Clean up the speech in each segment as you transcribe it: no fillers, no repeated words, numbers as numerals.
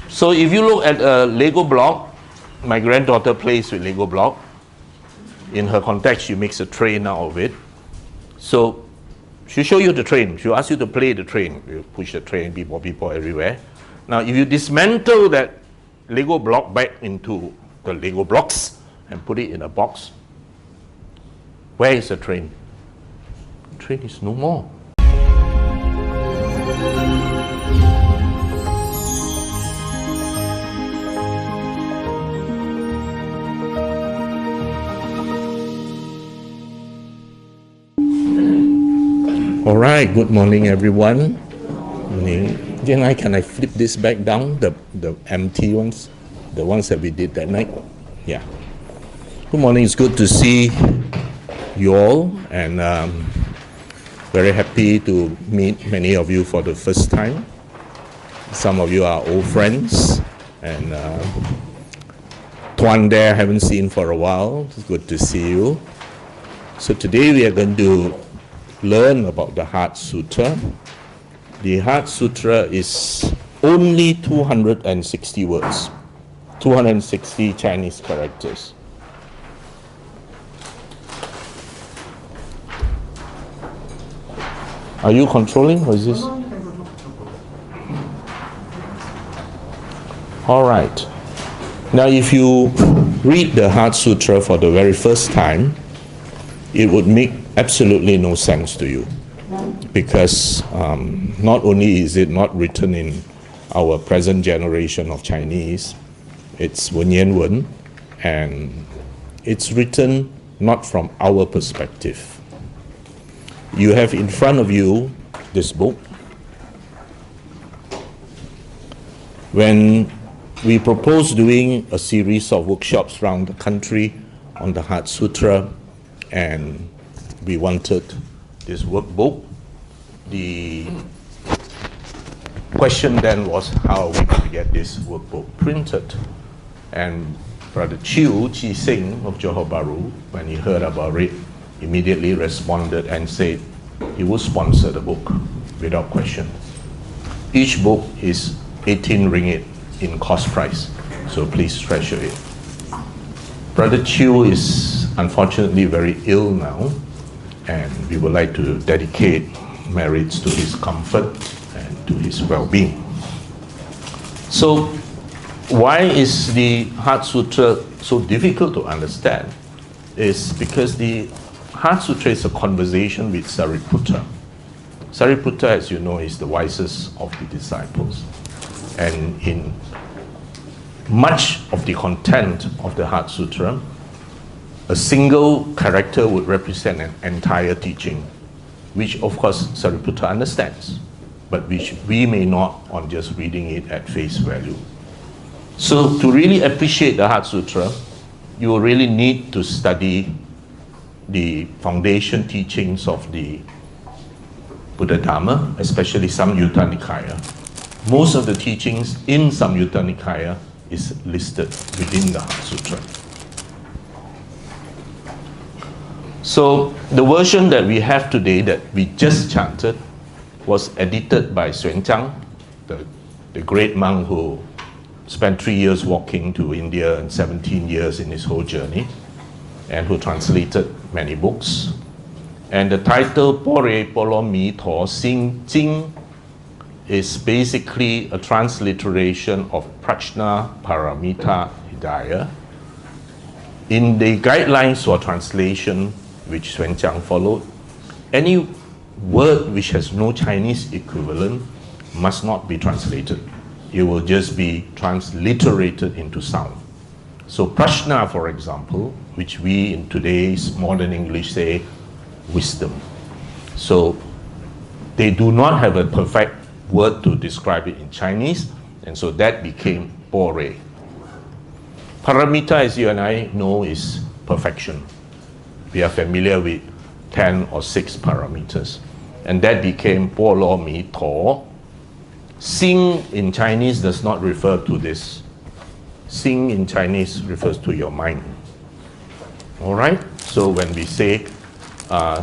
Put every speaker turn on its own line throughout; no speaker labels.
So if you look at a Lego block, my granddaughter plays with Lego block. In her context, she makes a train out of it. So she'll show you the train. She'll ask you to play the train. You push the train, people everywhere. Now, if you dismantle that Lego block back into the Lego blocks and put it in a box, where is the train? The train is no more. All right, good morning, everyone. Morning. Can I flip this back down, the empty ones, the ones that we did that night? Yeah. Good morning. It's good to see you all, and very happy to meet many of you for the first time. Some of you are old friends, and Tuan there, haven't seen for a while. It's good to see you. So today we are going to learn about the Heart Sutra. The Heart Sutra is only 260 words, 260 Chinese characters. Are you controlling, or is this? All right. Now, if you read the Heart Sutra for the very first time, it would make absolutely no sense to you, because not only is it not written in our present generation of Chinese, it's Wenyan Wen, and it's written not from our perspective. You have in front of you this book. When we proposed doing a series of workshops around the country on the Heart Sutra, and we wanted this workbook, the question then was, how are we going to get this workbook printed? And Brother Chi Sing of Johor Bahru, when he heard about it, immediately responded and said he would sponsor the book without question. Each book is 18 ringgit in cost price, so please treasure it. Brother Chiu is unfortunately very ill now, and we would like to dedicate merits to his comfort and to his well-being. So, why is the Heart Sutra so difficult to understand? Is because the Heart Sutra is a conversation with Sariputta. Sariputta, as you know, is the wisest of the disciples. And in much of the content of the Heart Sutra, a single character would represent an entire teaching, which of course Sariputta understands, but which we may not on just reading it at face value. So to really appreciate the Heart Sutra, you will really need to study the foundation teachings of the Buddha Dharma, especially Samyutta Nikaya. Most of the teachings in Samyutta Nikaya is listed within the Heart Sutra. So the version that we have today that we just chanted was edited by Xuan Zhang, the great monk who spent 3 years walking to India and 17 years in his whole journey, and who translated many books. And the title Pore Polo Mi To Sing Jing is basically a transliteration of Prajna Paramita Hidayah. In the guidelines for translation, which Xuan Zhang followed, any word which has no Chinese equivalent must not be translated. It will just be transliterated into sound. So prajna, for example, which we in today's modern English say wisdom. So they do not have a perfect word to describe it in Chinese, and so that became Pore. Paramita, as you and I know, is perfection. We are familiar with 10 or 6 parameters, and that became Po Lo Mi To. Sing in Chinese does not refer to this. Sing in Chinese refers to your mind. All right? So when we say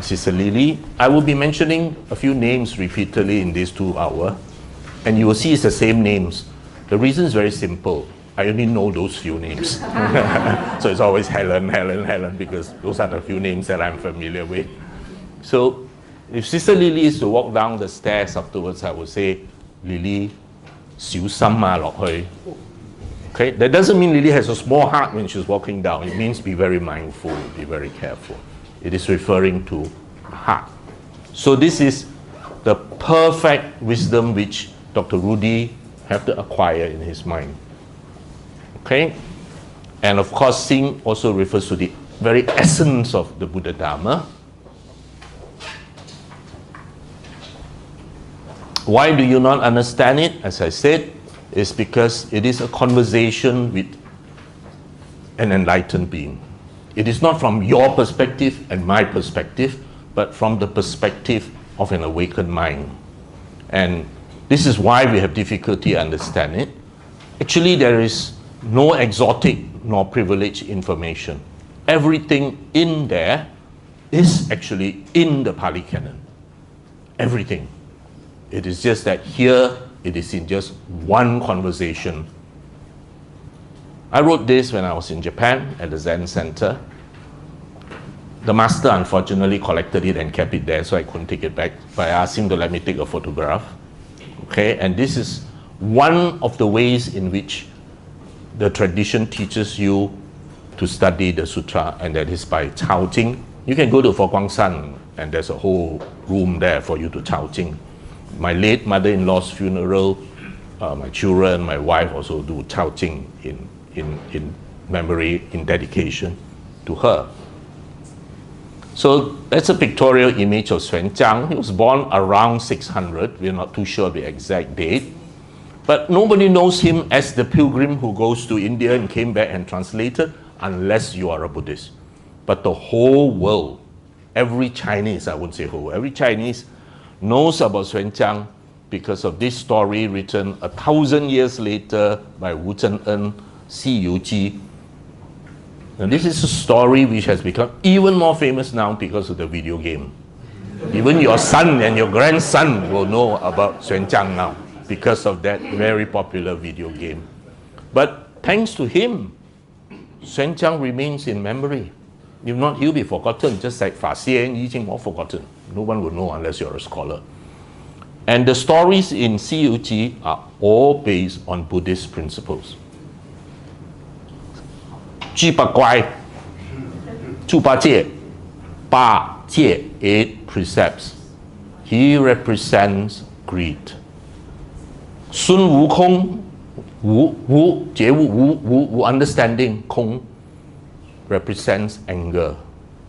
Sister Lily, I will be mentioning a few names repeatedly in these 2 hours, and you will see it's the same names The reason is very simple. I only know those few names. So it's always Helen, Helen, Helen, because those are the few names that I'm familiar with. So if Sister Lily is to walk down the stairs afterwards, I would say, Lily, 小心啊落去. Okay, that doesn't mean Lily has a small heart when she's walking down. It means be very mindful, be very careful. It is referring to heart. So this is the perfect wisdom which Dr. Rudy have to acquire in his mind. Okay? And of course, Sing also refers to the very essence of the Buddha Dharma. Why do you not understand it? As I said, it's because it is a conversation with an enlightened being. It is not from your perspective and my perspective, but from the perspective of an awakened mind. And this is why we have difficulty understanding it. Actually, there is no exotic nor privileged information. Everything in there is actually in the Pali Canon. Everything. It is just that here it is in just one conversation. I wrote this when I was in Japan at the Zen Center. The master unfortunately collected it and kept it there, so I couldn't take it back. But I asked him to let me take a photograph. Okay, and this is one of the ways in which the tradition teaches you to study the sutra, and that is by Chaojing. You can go to Fo Guangshan, and there's a whole room there for you to Chaojing. My late mother-in-law's funeral, my children, my wife also do Chaojing in memory, in dedication to her. So that's a pictorial image of Xuan Zhang. He was born around 600. We're not too sure the exact date. But nobody knows him as the pilgrim who goes to India and came back and translated, unless you are a Buddhist. But the whole world, every Chinese, I wouldn't say whole, every Chinese knows about Xuan Zhang because of this story written 1,000 years later by Wu Zhen'en, Si Yu Ji. And this is a story which has become even more famous now because of the video game. Even your son and your grandson will know about Xuan Zhang now, because of that very popular video game. But thanks to him, Xuan Zhang remains in memory. If not, he'll be forgotten, just like Fa Xian, Yi Jing, all forgotten. No one will know unless you're a scholar. And the stories in Si Yu Ji are all based on Buddhist principles. 具八乖, 猪八戒, 八戒, 8 precepts. He represents greed. Sun Wu Kong, Wu, Jie Wu, understanding, Kong represents anger.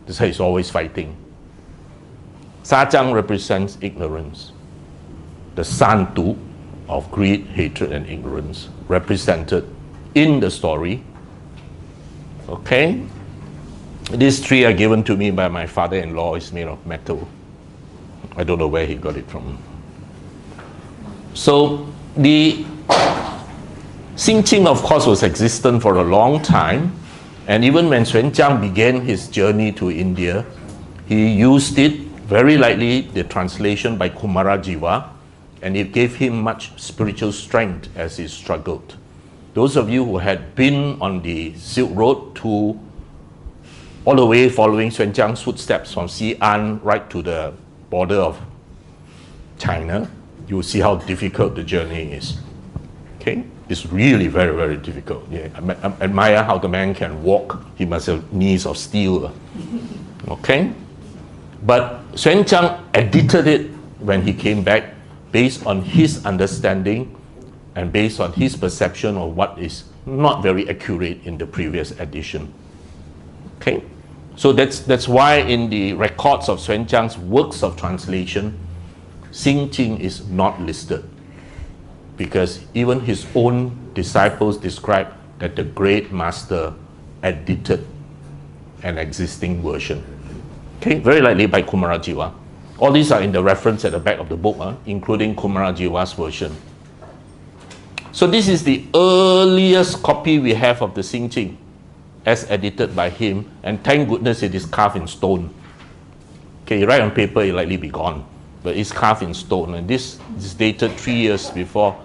This is why he's always fighting. Sa Zhang represents ignorance. The San Tu of greed, hatred, and ignorance represented in the story. Okay? These three are given to me by my father-in-law. It's made of metal. I don't know where he got it from. So the Xingqing, of course, was existent for a long time. And even when Xuan Zhang began his journey to India, he used it very likely, the translation by Kumarajiva, and it gave him much spiritual strength as he struggled. Those of you who had been on the Silk Road to all the way following Xuan Zhang's footsteps from Xi'an right to the border of China, you will see how difficult the journey is. Okay? It's really very, very difficult. Yeah. I admire how the man can walk. He must have knees of steel. Okay? But Xuan Zhang edited it when he came back based on his understanding and based on his perception of what is not very accurate in the previous edition. Okay? So that's why in the records of Xuan Zhang's works of translation, Xingqing is not listed, because even his own disciples describe that the great master edited an existing version. Okay, very likely by Kumarajiva. All these are in the reference at the back of the book, including Kumarajiva's version. So this is the earliest copy we have of the Xingqing as edited by him, and thank goodness it is carved in stone. Okay, you write on paper, it likely be gone, but it's carved in stone, and this is dated 3 years before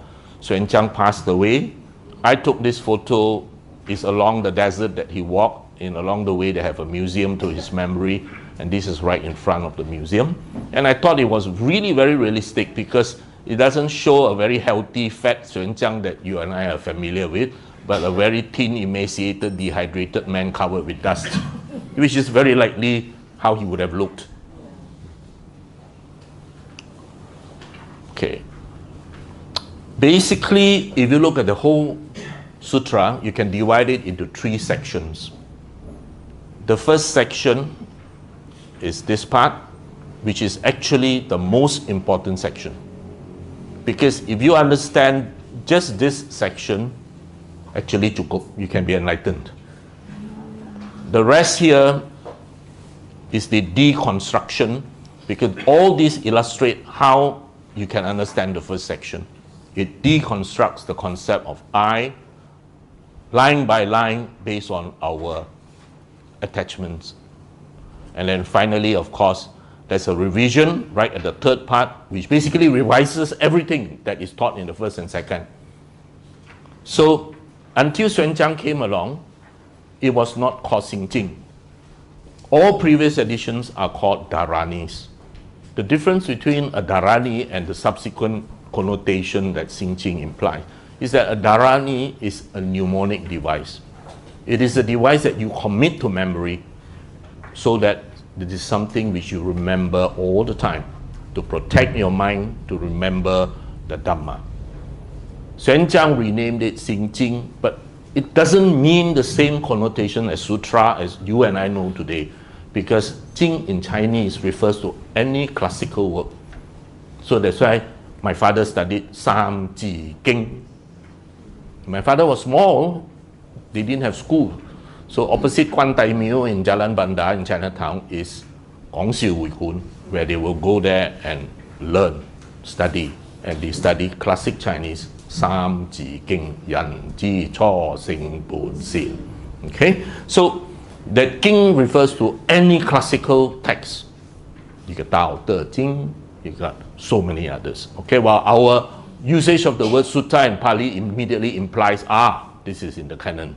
Xuan Zhang passed away. I took this photo. It's along the desert that he walked. And along the way, they have a museum to his memory. And this is right in front of the museum. And I thought it was really very realistic because it doesn't show a very healthy, fat Xuan Zhang that you and I are familiar with, but a very thin, emaciated, dehydrated man covered with dust, which is very likely how he would have looked. Okay. Basically, if you look at the whole sutra, you can divide it into 3 sections. The first section is this part, which is actually the most important section. Because if you understand just this section, actually cukup, you can be enlightened. The rest here is the deconstruction, because all these illustrate how you can understand the first section. It deconstructs the concept of I, line by line, based on our attachments. And then finally, of course, there's a revision right at the third part, which basically revises everything that is taught in the first and second. So until Xuan Zhang came along, it was not called Xing Jing. All previous editions are called Dharanis. The difference between a Dharani and the subsequent connotation that Xing Jing implies is that a Dharani is a mnemonic device. It is a device that you commit to memory so that it is something which you remember all the time, to protect your mind, to remember the Dhamma. Xuan Zhang renamed it Xing Jing, but it doesn't mean the same connotation as sutra as you and I know today, because Jing in Chinese refers to any classical work. So that's why my father studied Sam Ji King. My father was small, they didn't have school. So opposite Quan Tai Miu in Jalan Banda in Chinatown is Gong Xiu Wei Kun, where they will go there and learn, study. And they study classic Chinese, Sam Ji King, Yan Ji Cho Sing Bun Xin. Okay? So that King refers to any classical text. You got Tao Te Jing, you got so many others. Okay, while our usage of the word sutta in Pali immediately implies, this is in the canon.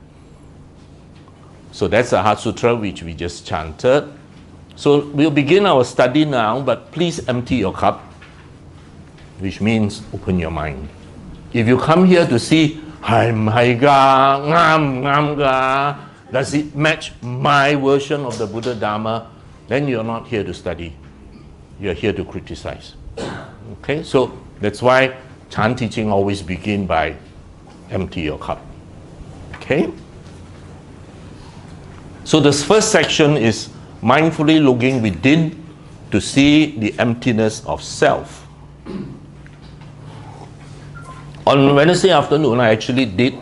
So that's the Heart Sutra which we just chanted. So we'll begin our study now, but please empty your cup, which means open your mind. If you come here to see, does it match my version of the Buddha Dharma, then you're not here to study. You're here to criticize. Okay, so that's why Chan teaching always begin by empty your cup. Okay? So this first section is mindfully looking within to see the emptiness of self. On Wednesday afternoon, I actually did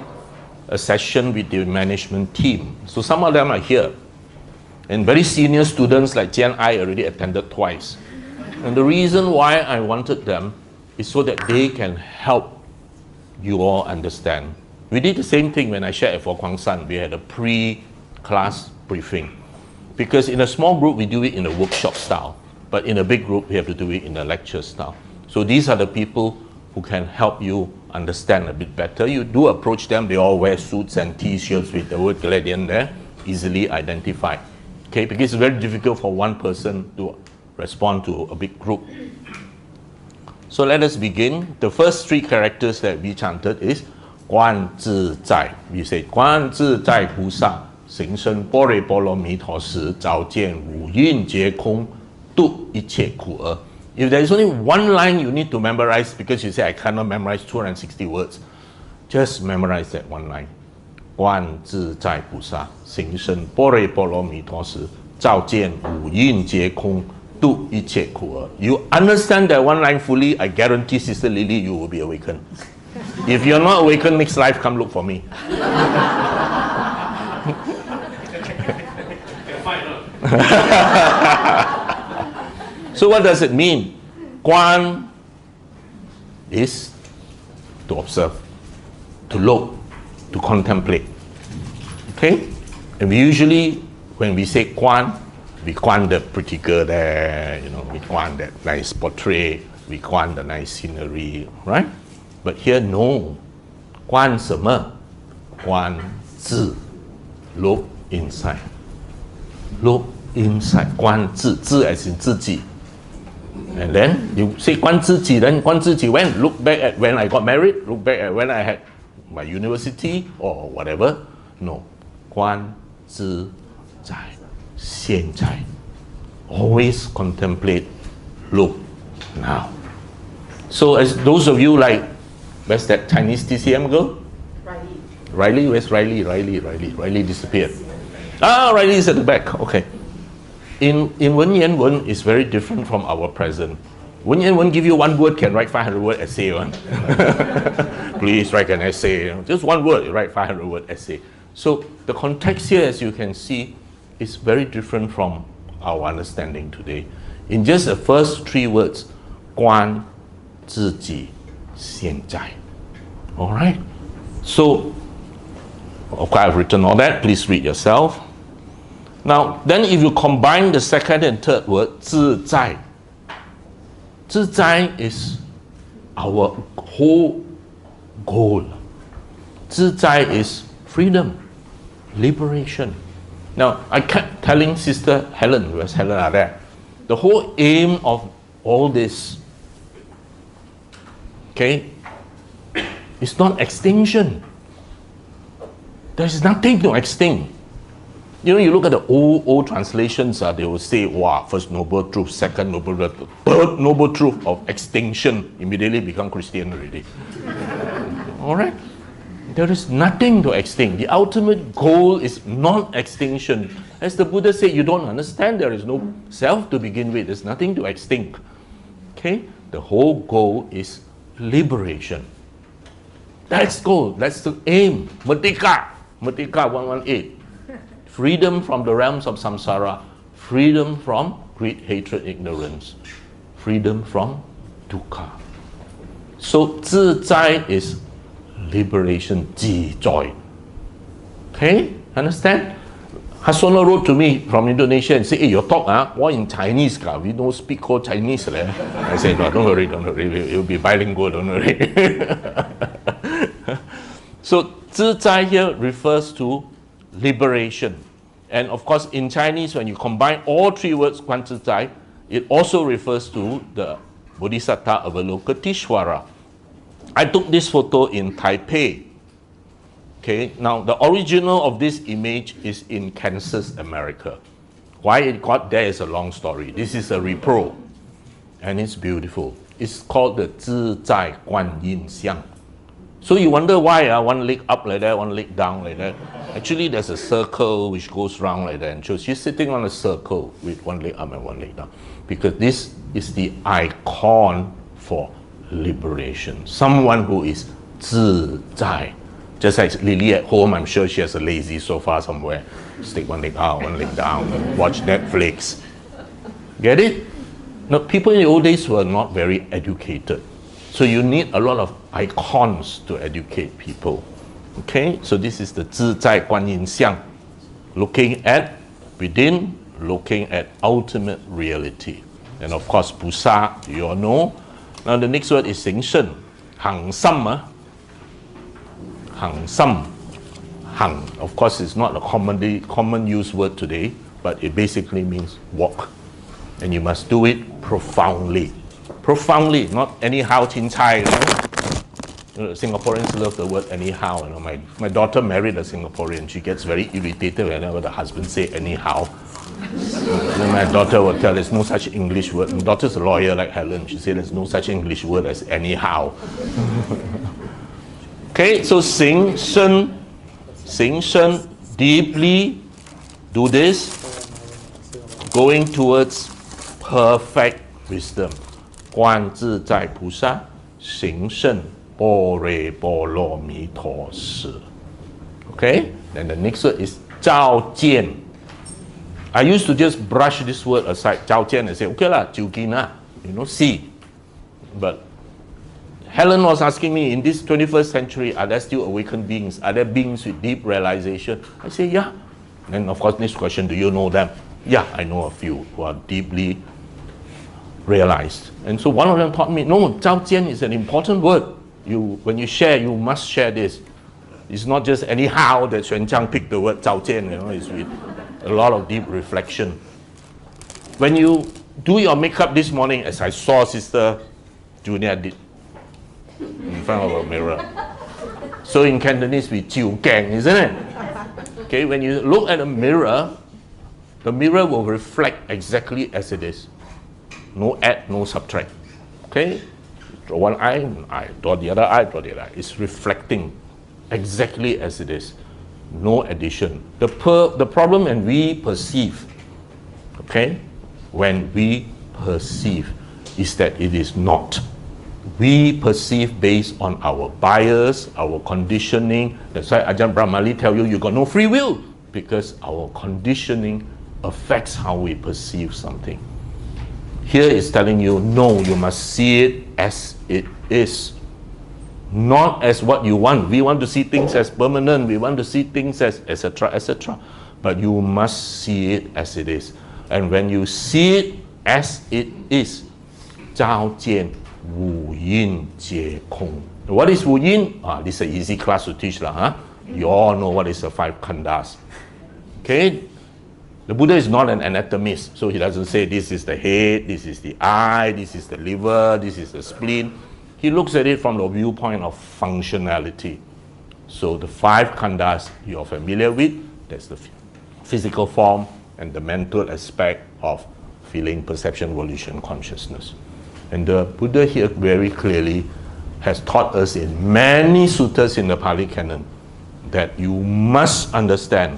a session with the management team. So some of them are here. And very senior students like Jian I already attended twice. And the reason why I wanted them is so that they can help you all understand. We did the same thing when I shared at Fo Kwang San. We had a pre-class briefing. Because in a small group, we do it in a workshop style. But in a big group, we have to do it in a lecture style. So these are the people who can help you understand a bit better. You do approach them, they all wear suits and t-shirts with the word Canadian there, easily identified. Okay, because it's very difficult for one person to respond to a big group. So let us begin. The first 3 characters that we chanted is Guan Zhi Zai. We say Guan Zhi Zai Pu Sa, Xing Shen Bo Re Bo Lo Mi To Shi, Zhao Jian Wu Yun Jie Kong, Du Yi Qie Ku Er. If there is only one line you need to memorize because you say I cannot memorize 260 words, just memorize that one line. Guan Zhi Zai Pu Sa, Xing Shen Bo Re Bo Lo Mi To Shi, Zhao Jian Wu Yun Jie Kong, Du Yi Qie Ku Er. You understand that one line fully, I guarantee Sister Lily you will be awakened. If you're not awakened next life, come look for me. So what does it mean? Guan is to observe, to look, to contemplate. Okay? And we usually, when we say Guan, we Guan the pretty girl there, we Guan that nice portrait, we Guan the nice scenery, right? But here, no. 观什么？观自。Look inside. Look inside. 观自，自 as in 自己。And then you say 观自己, then 观自己 when? Look back at when I got married, look back at when I had my university or whatever. No. 观自在，现在。Always contemplate, look now. So as those of you like, where's that Chinese TCM girl? Riley, where's Riley? Riley disappeared. Ah, Riley is at the back. Okay. In Wen Yan Wen is very different from our present. Wen Yan Wen give you one word, can write 500 word essay on. Please write an essay. Just one word, you write 500 word essay. So the context here, as you can see, is very different from our understanding today. In just the first 3 words, 观自己现在. All right. So, okay, I've written all that. Please read yourself. Now, then if you combine the second and third word, 自在. 自在 is our whole goal. 自在 is freedom, liberation. Now, I kept telling Sister Helen, where's Helen are there? The whole aim of all this, okay, is not extinction. There's nothing to extinct. You know, you look at the old translations, they will say, wow, first noble truth, second noble truth, third noble truth of extinction, immediately become Christian already. All right? There is nothing to extinct. The ultimate goal is non-extinction. As the Buddha said, you don't understand, there is no self to begin with. There's nothing to extinct. Okay? The whole goal is liberation. That's goal. That's the aim. Merdeka. Merdeka 118. Freedom from the realms of samsara. Freedom from greed, hatred, ignorance. Freedom from dukkha. So 自在 is liberation, 自在. Okay? Understand? Hasono wrote to me from Indonesia and said, hey, your talk, what in Chinese? We don't speak called Chinese. I said, no, don't worry. It will be bilingual, don't worry. So, 自在 here refers to liberation. And of course, in Chinese, when you combine all 3 words, 观自在, it also refers to the Bodhisattva Avalokiteshvara. I took this photo in Taipei. Okay, now the original of this image is in Kansas, America. Why it got there is a long story. This is a repro, and it's beautiful. It's called the 自在观音像. So you wonder why one leg up like that, one leg down like that. Actually, there's a circle which goes round like that. And so she's sitting on a circle with one leg up and one leg down. Because this is the icon for liberation. Someone who is 自在. Just like Lily at home, I'm sure she has a lazy sofa somewhere. Stick one leg out, one leg down, watch Netflix. Get it? No, people in the old days were not very educated. So you need a lot of icons to educate people. Okay? So this is the 自在观音像. Looking at within, looking at ultimate reality. And of course, Pusa, you all know. Now the next word is 行胜. Hang sam. Hang sam. Hang. Of course, it's not a common used word today, but it basically means walk. And you must do it profoundly. Profoundly, not anyhow, chin chai. Singaporeans love the word anyhow. My daughter married a Singaporean. She gets very irritated whenever the husband say anyhow. Then my daughter will tell there's no such English word. My daughter's a lawyer like Helen. She said there's no such English word as anyhow. Okay, so 行胜, deeply do this, going towards perfect wisdom. 观自在菩萨行胜般若波罗蜜多时. Okay, then the next word is 照见. I used to just brush this word aside, 照见, and say, okay lah, 照見啦, see. But Helen was asking me, in this 21st century, are there still awakened beings? Are there beings with deep realization? I say, yeah. And of course, next question, do you know them? Yeah, I know a few who are deeply realized. And so one of them taught me, no, 照见 is an important word. when you share, you must share this. It's not just anyhow that Xuan Zhang picked the word Zhao Jian, it's with a lot of deep reflection. When you do your makeup this morning, as I saw Sister Junia did, in front of a mirror. So in Cantonese, we jiu gang, isn't it? Okay, when you look at a mirror, the mirror will reflect exactly as it is. No add, no subtract. Okay? Draw one eye, draw the other eye, draw the other eye. It's reflecting exactly as it is. No addition. The problem when we perceive, okay? When we perceive is that it is not. We perceive based on our bias, our conditioning. That's why Ajahn Brahmali tell you got no free will, because our conditioning affects how we perceive something. Here is telling you, no, you must see it as it is. Not as what you want. We want to see things as permanent. We want to see things as etc., etc. But you must see it as it is. And when you see it as it is, Zhao Jian Wu Yin Jie Kong. What is Wu Yin? This is an easy class to teach. You all know what is the 5 khandhas. Okay? The Buddha is not an anatomist, so he doesn't say this is the head, this is the eye, this is the liver, this is the spleen. He looks at it from the viewpoint of functionality. So the 5 khandhas you're familiar with, that's the physical form and the mental aspect of feeling, perception, volition, consciousness. And the Buddha here very clearly has taught us in many suttas in the Pali Canon that you must understand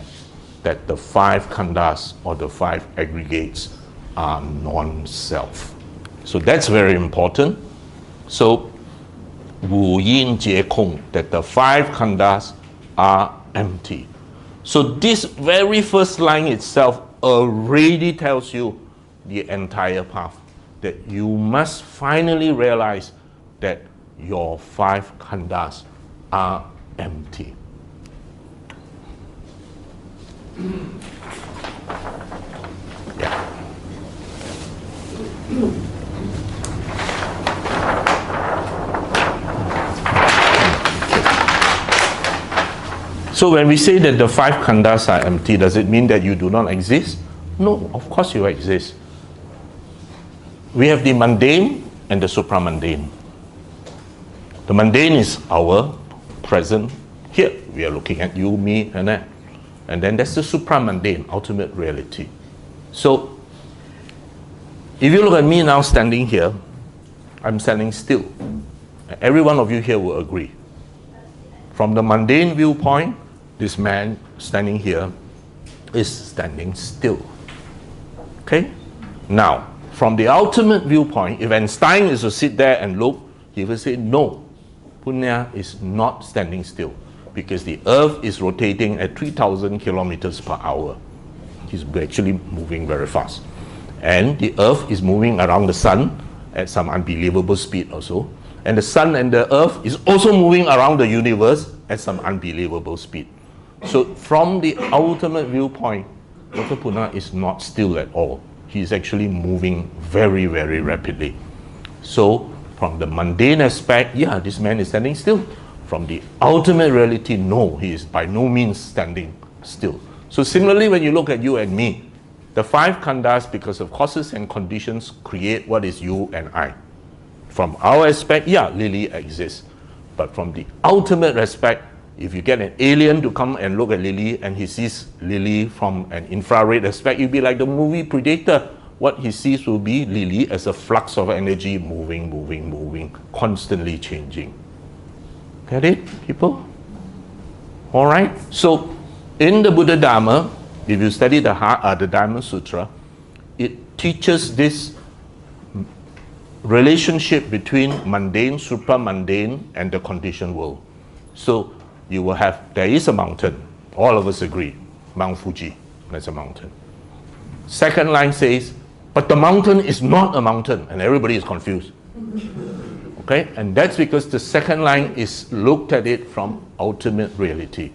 that the 5 khandhas or the 5 aggregates are non-self. So that's very important. So Wu Yin Jie Kong, that the 5 khandhas are empty. So this very first line itself already tells you the entire path, that you must finally realize that your 5 khandhas are empty. Yeah. So when we say that the 5 khandhas are empty, does it mean that you do not exist? No, of course you exist. We have the mundane and the supramundane. The mundane is our present here. We are looking at you, me, and that. And then that's the supramundane, ultimate reality. So, if you look at me now standing here, I'm standing still. Every one of you here will agree. From the mundane viewpoint, this man standing here is standing still. Okay? Now, from the ultimate viewpoint, if Einstein is to sit there and look, he will say, no, Punya is not standing still, because the earth is rotating at 3,000 kilometers per hour. He's actually moving very fast. And the earth is moving around the sun at some unbelievable speed also. And the sun and the earth is also moving around the universe at some unbelievable speed. So from the ultimate viewpoint, Dr. Punna is not still at all. He's actually moving very, very rapidly. So from the mundane aspect, yeah, this man is standing still. From the ultimate reality, no, he is by no means standing still. So similarly, when you look at you and me, the 5 khandhas, because of causes and conditions, create what is you and I. From our aspect, yeah, Lily exists. But from the ultimate aspect, if you get an alien to come and look at Lily and he sees Lily from an infrared aspect, you'll be like the movie Predator. What he sees will be Lily as a flux of energy moving, moving, moving, constantly changing. Get it, people? All right. So, in the Buddha Dharma, if you study the Dharma Sutra, it teaches this relationship between mundane, supramundane, and the conditioned world. So, you will have, there is a mountain. All of us agree. Mount Fuji, that's a mountain. Second line says, but the mountain is not a mountain, and everybody is confused. Okay, and that's because the second line is looked at it from ultimate reality.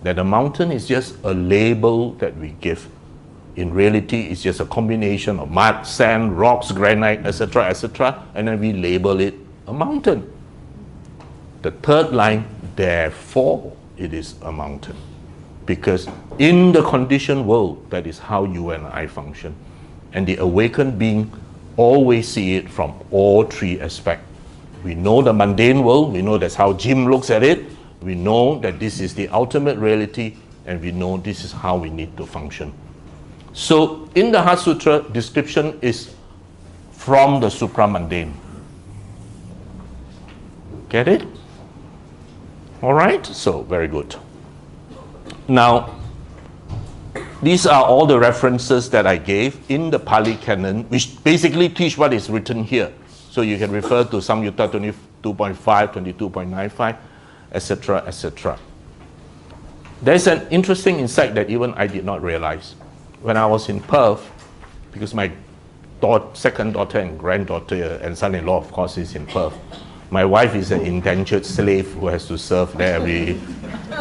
That a mountain is just a label that we give. In reality, it's just a combination of mud, sand, rocks, granite, etc., etc., and then we label it a mountain. The third line, therefore it is a mountain. Because in the conditioned world, that is how you and I function. And the awakened being always see it from all three aspects. We know the mundane world, we know that's how Jim looks at it, we know that this is the ultimate reality, and we know this is how we need to function. So in the Heart Sutra, description is from the supramundane. Get it? All right, so very good. Now, these are all the references that I gave in the Pali Canon, which basically teach what is written here. So you can refer to Samyutta 22.5, 22.95, etc., etc. There's an interesting insight that even I did not realize. When I was in Perth, because my second daughter and granddaughter and son-in-law, of course, is in Perth. My wife is an indentured slave who has to serve there every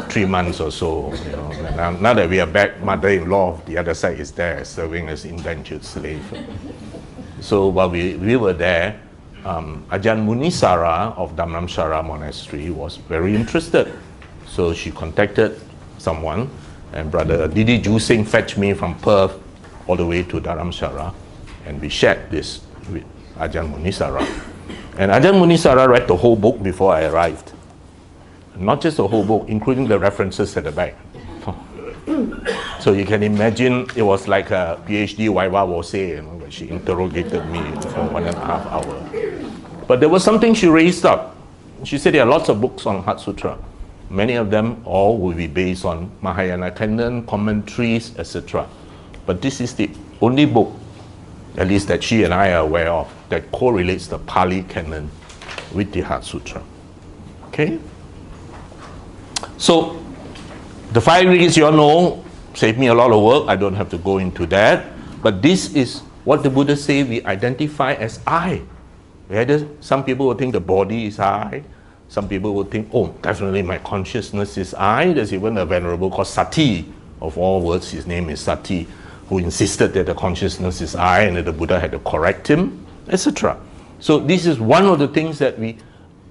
3 months or so. You know. Now that we are back, mother-in-law, the other side is there serving as indentured slave. So while we were there, Ajahn Munisara of Dhammamsara Monastery was very interested. So she contacted someone, and Brother Dd.Dr.Punna Wong fetched me from Perth all the way to Dharamsara, and we shared this with Ajahn Munisara. And Ajahn Munisara read the whole book before I arrived. Not just the whole book, including the references at the back. So you can imagine it was like a PhD Waiwa was saying, you know, where she interrogated me for 1.5 hours. But there was something she raised up. She said there are lots of books on Heart Sutra. Many of them all will be based on Mahayana canon, commentaries, etc. But this is the only book, at least that she and I are aware of, that correlates the Pali canon with the Heart Sutra. Okay? So, the 5 reasons you all know save me a lot of work. I don't have to go into that. But this is what the Buddha say we identify as I. Whether some people will think the body is I. Some people will think, oh, definitely my consciousness is I. There's even a venerable called Sati. Of all words, his name is Sati, who insisted that the consciousness is I and that the Buddha had to correct him, etc. So this is one of the things that we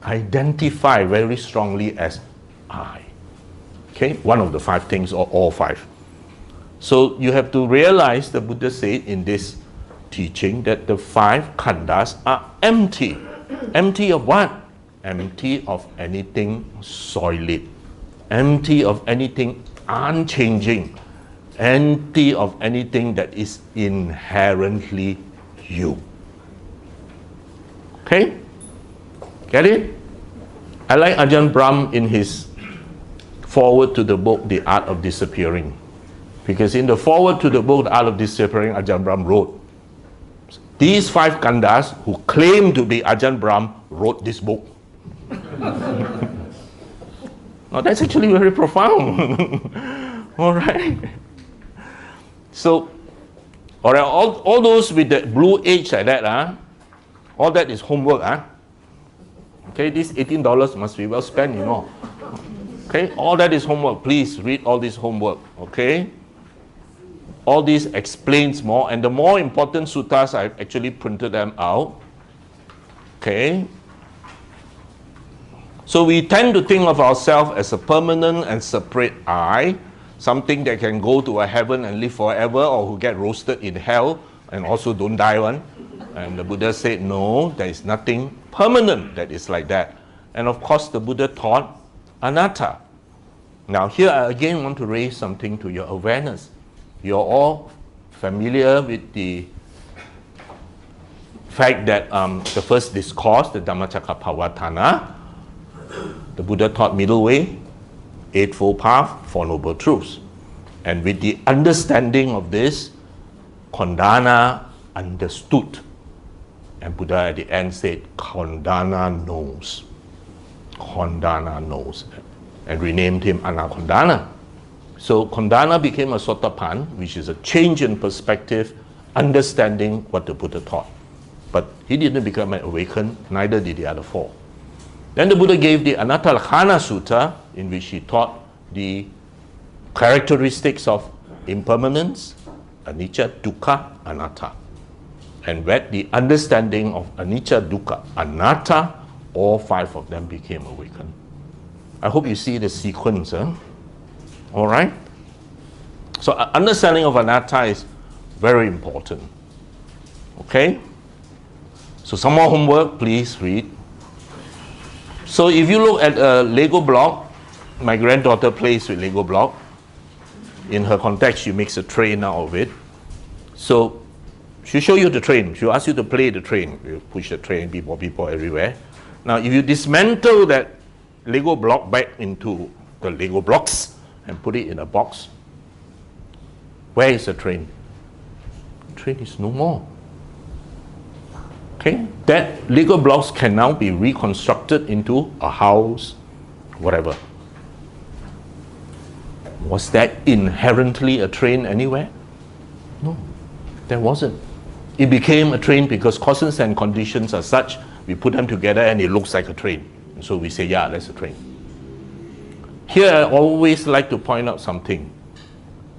identify very strongly as I. Okay, one of the 5 things or all 5. So you have to realize the Buddha said in this teaching that the 5 khandhas are empty. Empty of what? Empty of anything solid. Empty of anything unchanging. Empty of anything that is inherently you. Okay? Get it? I like Ajahn Brahm in his foreword to the book, The Art of Disappearing. Because in the foreword to the book, The Art of Disappearing, Ajahn Brahm wrote, these 5 khandhas who claim to be Ajahn Brahm wrote this book. Now that's actually very profound. All right. So, all right, all those with the blue edge like that, all that is homework. Okay, this $18 must be well spent, you know. Okay, all that is homework. Please read all this homework. Okay, all this explains more, and the more important suttas, I've actually printed them out. Okay. So we tend to think of ourselves as a permanent and separate I, something that can go to a heaven and live forever, or who get roasted in hell and also don't die one. And the Buddha said, no, there is nothing permanent that is like that. And of course, the Buddha taught anatta. Now here I again want to raise something to your awareness. You're all familiar with the fact that the first discourse, the Dhammacakkappavattana, the Buddha taught middle way, Eightfold Path, Four Noble Truths. And with the understanding of this, Kondana understood. And Buddha at the end said, Kondana knows. Kondana knows. And renamed him Anakondana. So Kondana became a Sotapan, which is a change in perspective, understanding what the Buddha taught. But he didn't become an awakened, neither did the other 4. Then the Buddha gave the Anattalakhana Sutta, in which he taught the characteristics of impermanence, anicca, dukkha, anatta. And with the understanding of anicca, dukkha, anatta, all 5 of them became awakened. I hope you see the sequence. All right? So understanding of anatta is very important. Okay? So some more homework, please read. So if you look at a Lego block, my granddaughter plays with Lego block. In her context, she makes a train out of it. So she'll show you the train. She'll ask you to play the train. You push the train, people everywhere. Now, if you dismantle that Lego block back into the Lego blocks and put it in a box, where is the train? The train is no more. Okay? That Lego blocks can now be reconstructed into a house, whatever. Was that inherently a train anywhere? No, there wasn't. It became a train because causes and conditions are such, we put them together and it looks like a train. And so we say, yeah, that's a train. Here, I always like to point out something.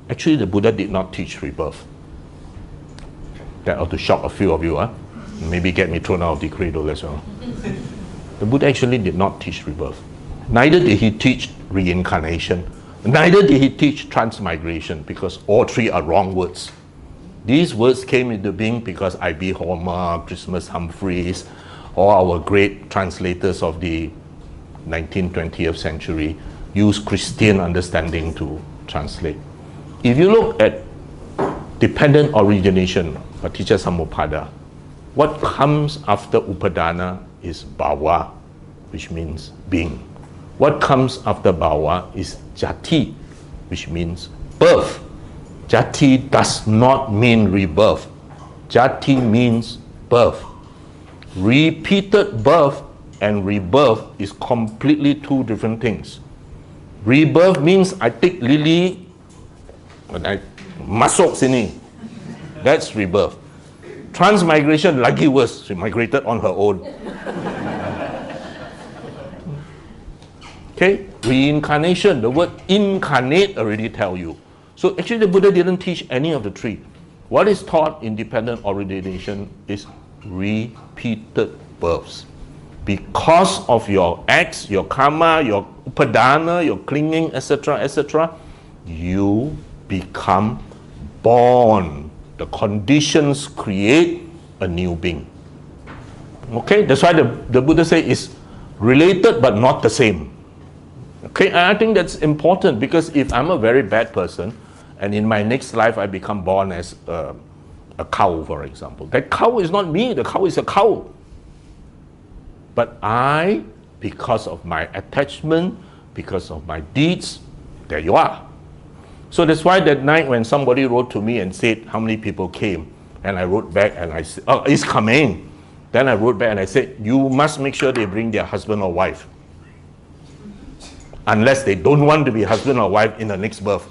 Actually, the Buddha did not teach rebirth. That ought to shock a few of you, huh? Maybe get me thrown out of the cradle as well. The Buddha actually did not teach rebirth. Neither did he teach reincarnation. Neither did he teach transmigration, because all 3 are wrong words. These words came into being because I.B. Homer, Christmas Humphreys, all our great translators of the 19th, 20th century used Christian understanding to translate. If you look at dependent origination, Paticca Samuppada, what comes after Upadana is Bhava, which means being. What comes after Bhava is Jati, which means birth. Jati does not mean rebirth. Jati means birth. Repeated birth and rebirth is completely 2 different things. Rebirth means I take lily and I masuk sini. That's rebirth. Transmigration, lagi worse. She migrated on her own. Okay, reincarnation, the word incarnate already tell you. So actually the Buddha didn't teach any of the 3. What is taught in dependent origination is repeated births. Because of your acts, your karma, your upadana, your clinging, etc., etc., you become born. The conditions create a new being. Okay, that's why the Buddha says it's related but not the same. Okay, and I think that's important, because if I'm a very bad person and in my next life I become born as a cow, for example, that cow is not me, the cow is a cow. But I, because of my attachment, because of my deeds, there you are. So that's why that night when somebody wrote to me and said how many people came, and I wrote back and I said, oh, it's coming. Then I wrote back and I said, you must make sure they bring their husband or wife. Unless they don't want to be husband or wife in the next birth.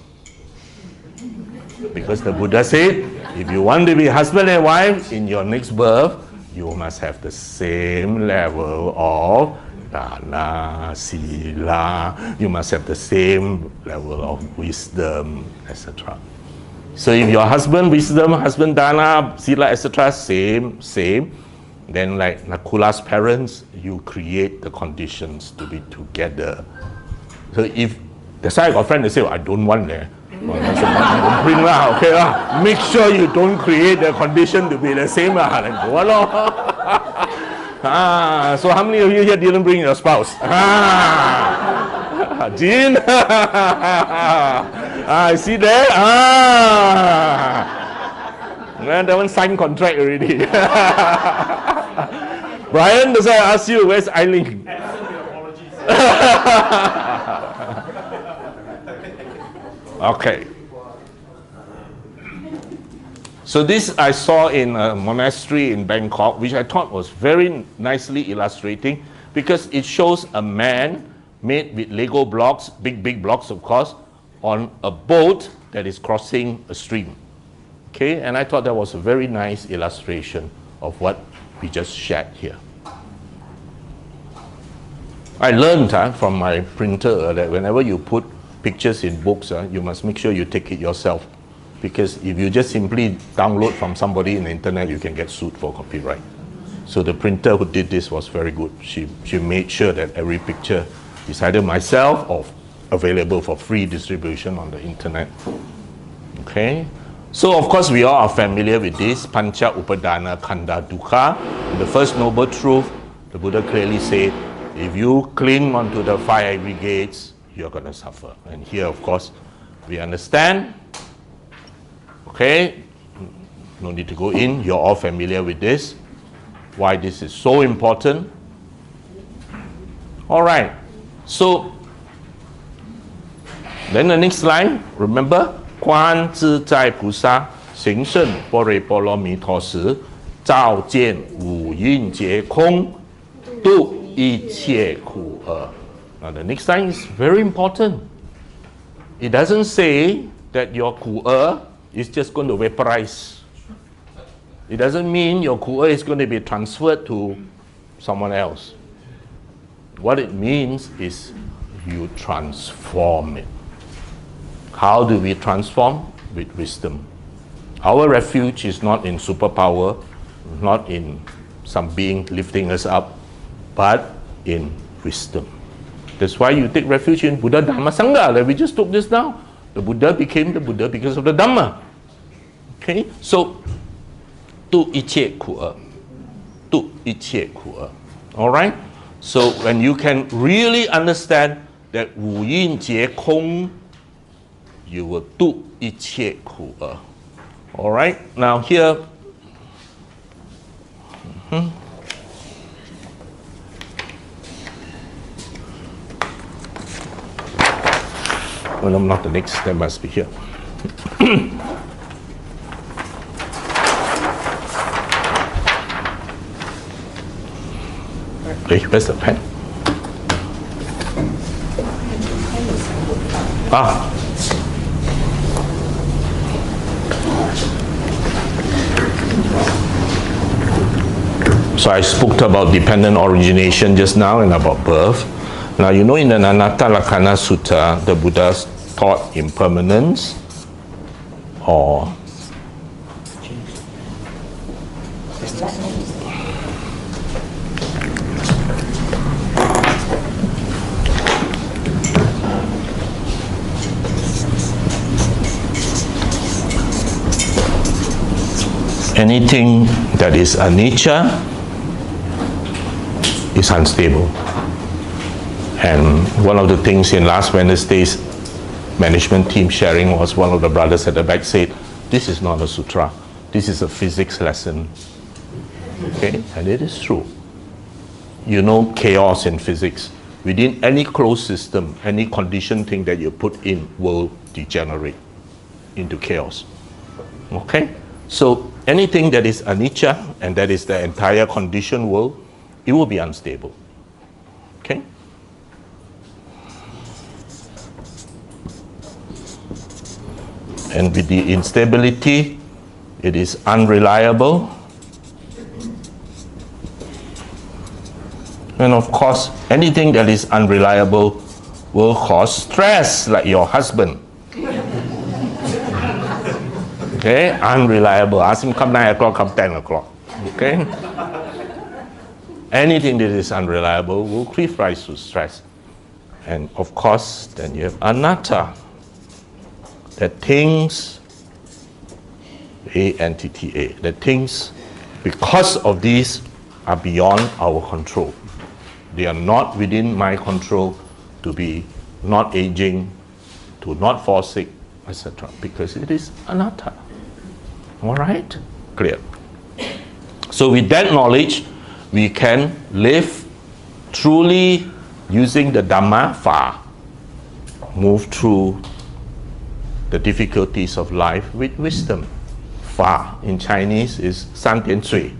Because the Buddha said, if you want to be husband and wife in your next birth, you must have the same level of dana, sila, you must have the same level of wisdom, etc. So if your husband wisdom, husband dana, sila, etc., same, then like Nakula's parents, you create the conditions to be together. So if, that's why I got friends that say, I don't want that. Well, I said, don't bring lah, okay lah. Make sure you don't create the condition to be the same lah. Then go along. So how many of you here didn't bring your spouse? Jean? I see there. That one signed contract already. Brian, that's why I ask you, where's Eileen? Okay. So this I saw in a monastery in Bangkok, which I thought was very nicely illustrating, because it shows a man made with Lego blocks, big blocks of course, on a boat that is crossing a stream. Okay, and I thought that was a very nice illustration of what we just shared here. I learned from my printer that whenever you put pictures in books, you must make sure you take it yourself. Because if you just simply download from somebody in the internet, you can get sued for copyright. So the printer who did this was very good. She made sure that every picture is either myself or available for free distribution on the internet. Okay? So of course we all are familiar with this, Pancha Upadana Khandha Dukkha. In the first noble truth, the Buddha clearly said, if you cling onto the five aggregates, you're going to suffer. And here of course, we understand. Okay? No need to go in, you're all familiar with this. Why this is so important. All right, so then the next line, remember, 观自在菩萨行胜般若波罗蜜多时，照见五蕴皆空，度一切苦厄. Now the next line is very important. It doesn't say that your 苦厄 is just going to vaporize. It doesn't mean your 苦厄 is going to be transferred to someone else. What it means is you transform it. How do we transform? With wisdom. Our refuge is not in superpower, not in some being lifting us up, but in wisdom. That's why you take refuge in Buddha, Dhamma, Sangha. Like we just took this now. The Buddha became the Buddha because of the Dhamma. Okay? So, 度一切苦厄. 度一切苦厄. Alright? So when you can really understand that 五蕴皆空, you will 度一切苦厄. Alright? Now here, well, I'm not the next, that must be here. Okay, where's the pen? So I spoke about dependent origination just now and about birth. Now you know in the Anatta Lakkhana Sutta, the Buddha taught impermanence or anything that is anicca is unstable. And one of the things in last Wednesday's management team sharing was one of the brothers at the back said, this is not a sutra, this is a physics lesson. Okay, and it is true. You know chaos in physics. Within any closed system, any conditioned thing that you put in will degenerate into chaos. Okay? So anything that is anicca, and that is the entire conditioned world, it will be unstable. Okay? And with the instability, it is unreliable. And of course, anything that is unreliable will cause stress, like your husband. Okay, unreliable. Ask him come 9 o'clock, come 10 o'clock. Okay? Anything that is unreliable will give rise to stress. And of course, then you have anatta. That things, A-N-T-T-A, that things, because of these, are beyond our control. They are not within my control to be not aging, to not fall sick, etc. Because it is anatta. All right? Clear. So with that knowledge, we can live truly using the Dhamma Fa, move through the difficulties of life with wisdom. Fa in Chinese is 三点水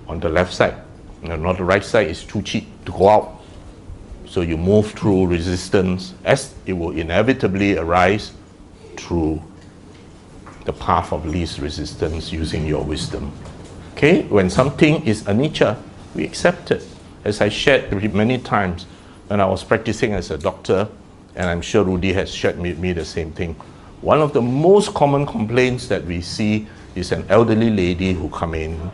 on the left side. And on the right side is 出气 to go out. So you move through resistance as it will inevitably arise through the path of least resistance using your wisdom. Okay? When something is anicca, we accept it. As I shared many times when I was practicing as a doctor, and I'm sure Rudy has shared with me the same thing. One of the most common complaints that we see is an elderly lady who come in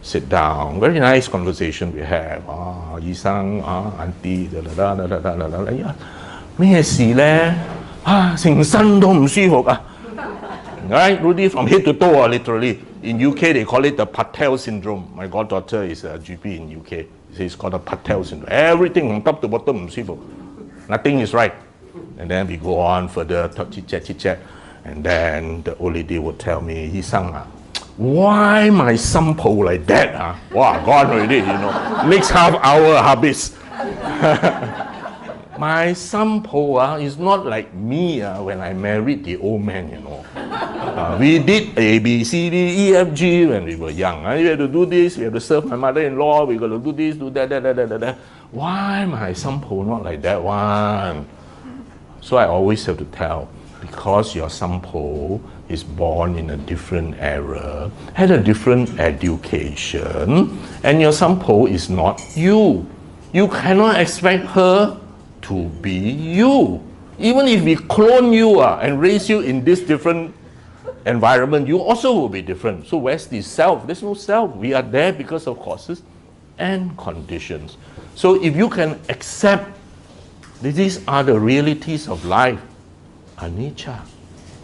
sit down. Very nice conversation we have. Yi Sang, auntie,咩事咧？成身都唔舒服啊！ Right, Rudy, from head to toe, literally. In UK, they call it the Patel syndrome. My goddaughter is a GP in UK. It's called the Patel syndrome. Everything from top to bottom, nothing is right. And then we go on further, talk, chit-chat. And then the old lady would tell me, Yi Sang, why my sampo like that? Wow, gone already, Next half hour, habis. My sampo is not like me when I married the old man, we did A, B, C, D, E, F, G when we were young. We had to do this, we have to serve my mother-in-law, we got to do this, do that. Why my sampo not like that one? So I always have to tell, because your sampo is born in a different era, had a different education, and your sampo is not you. You cannot expect her to be you. Even if we clone you and raise you in this different environment, you also will be different. So where's the self? There's no self. We are there because of causes and conditions. So if you can accept these are the realities of life, anicca,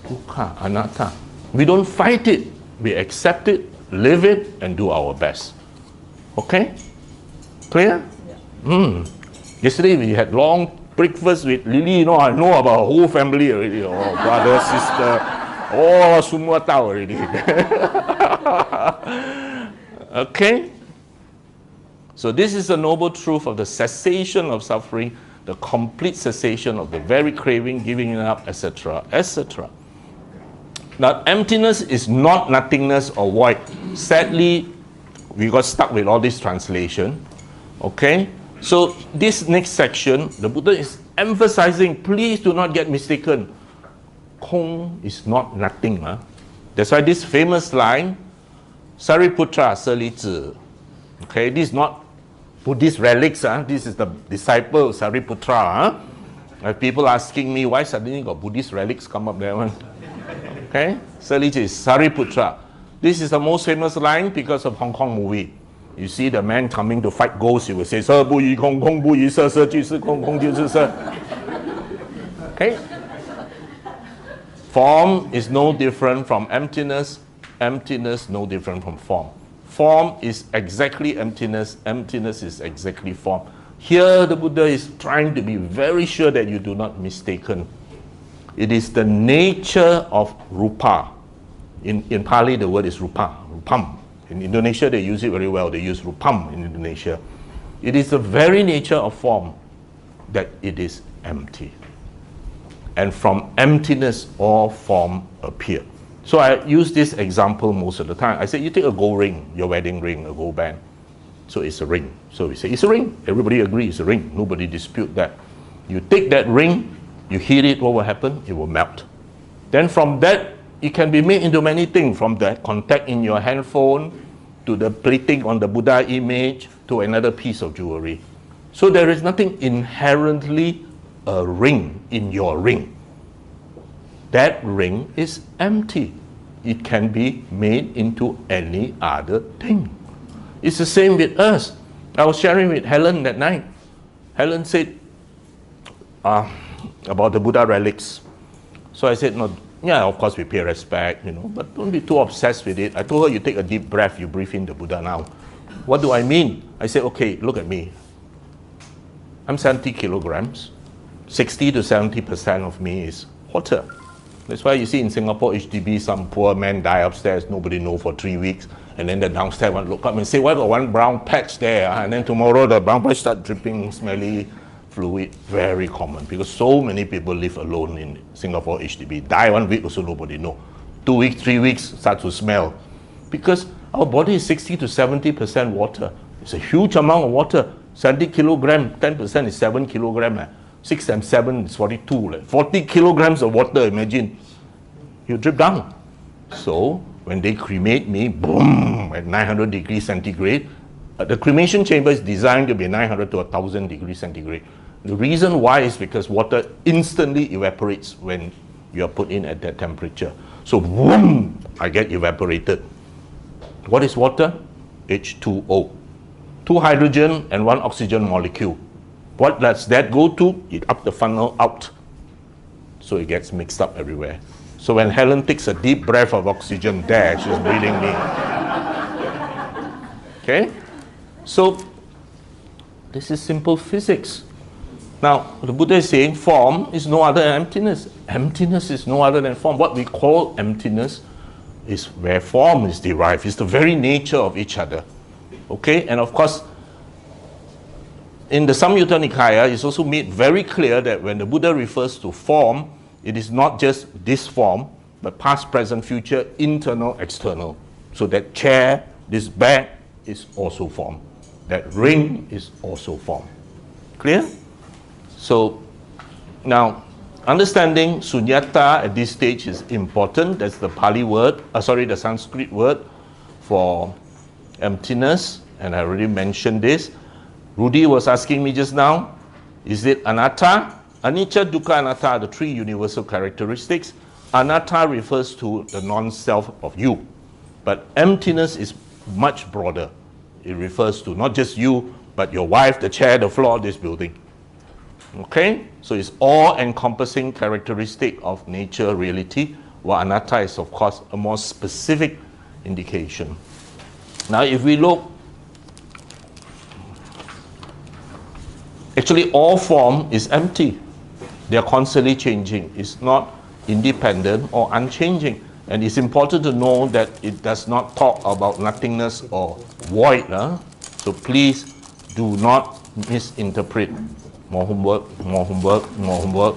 dukkha, anatta. We don't fight it. We accept it, live it, and do our best. Okay? Clear? Yeah. Yesterday we had long breakfast with Lily. I know about her whole family already. Brother, sister, semua tahu already. Okay? So this is the noble truth of the cessation of suffering, the complete cessation of the very craving, giving it up, etc., etc. Now, emptiness is not nothingness or void. Sadly, we got stuck with all this translation. Okay? So this next section, the Buddha is emphasizing, please do not get mistaken. Kong is not nothing. That's why this famous line, Sariputra Salizi. Okay, this is not Buddhist relics. This is the disciple Sariputra. People asking me, why suddenly got Buddhist relics come up there? Okay, Salizi is Sariputra. This is the most famous line because of Hong Kong movie. You see the man coming to fight ghosts, you will say, Sir, bu yi kong, kong bu yi sir, sir, ju si kong, kong ju si sir. Okay? Form is no different from emptiness. Emptiness no different from form. Form is exactly emptiness. Emptiness is exactly form. Here the Buddha is trying to be very sure that you do not mistaken. It is the nature of rupa. In Pali, the word is rupa, rupam. In Indonesia, they use it very well. They use rupam in Indonesia. It is the very nature of form that it is empty. And from emptiness, all form appear. So I use this example most of the time. I say, you take a gold ring, your wedding ring, a gold band. So it's a ring. So we say, it's a ring. Everybody agrees it's a ring. Nobody dispute that. You take that ring, you heat it, what will happen? It will melt. Then from that, it can be made into many things, from the contact in your handphone, to the plating on the Buddha image, to another piece of jewelry. So there is nothing inherently a ring in your ring. That ring is empty. It can be made into any other thing. It's the same with us. I was sharing with Helen that night. Helen said about the Buddha relics. So I said, no, yeah, of course we pay respect, but don't be too obsessed with it. I told her, you take a deep breath, you breathe in the Buddha now. What do I mean? I said, okay, look at me. I'm 70 kilograms. 60 to 70% of me is water. That's why you see in Singapore, HDB, some poor man die upstairs, nobody know for 3 weeks. And then the downstairs one look up and say, why got one brown patch there? And then tomorrow the brown patch start dripping smelly fluid. Very common because so many people live alone in Singapore HDB. Die 1 week also nobody know. 2 weeks, 3 weeks start to smell. Because our body is 60 to 70% water. It's a huge amount of water. 70 kilogram, 10% is 7 kilogram. 6 and 7 is 42. 40 kilograms of water, imagine. You drip down. So when they cremate me, boom, at 900 degrees centigrade, the cremation chamber is designed to be 900 to 1000 degrees centigrade. The reason why is because water instantly evaporates when you are put in at that temperature. So boom, I get evaporated. What is water? H2O. 2 hydrogen and 1 oxygen molecule. What does that go to? It up the funnel out. So it gets mixed up everywhere. So when Helen takes a deep breath of oxygen there, she's breathing me. Okay? So this is simple physics. Now, the Buddha is saying form is no other than emptiness. Emptiness is no other than form. What we call emptiness is where form is derived. It's the very nature of each other. Okay? And of course, in the Samyutta Nikaya, it's also made very clear that when the Buddha refers to form, it is not just this form, but past, present, future, internal, external. So that chair, this bag is also form. That ring is also form. Clear? So now, understanding sunyata at this stage is important. That's the Pali word, the Sanskrit word for emptiness. And I already mentioned this. Rudy was asking me just now, is it anatta? Anicca, dukkha, anatta are the 3 universal characteristics. Anatta refers to the non-self of you. But emptiness is much broader. It refers to not just you, but your wife, the chair, the floor, this building. Okay? So it's all-encompassing characteristic of nature, reality, while anatta is, of course, a more specific indication. Now, if we look, actually all form is empty. They are constantly changing. It's not independent or unchanging. And it's important to know that it does not talk about nothingness or void. So please do not misinterpret. More homework, more homework, more homework.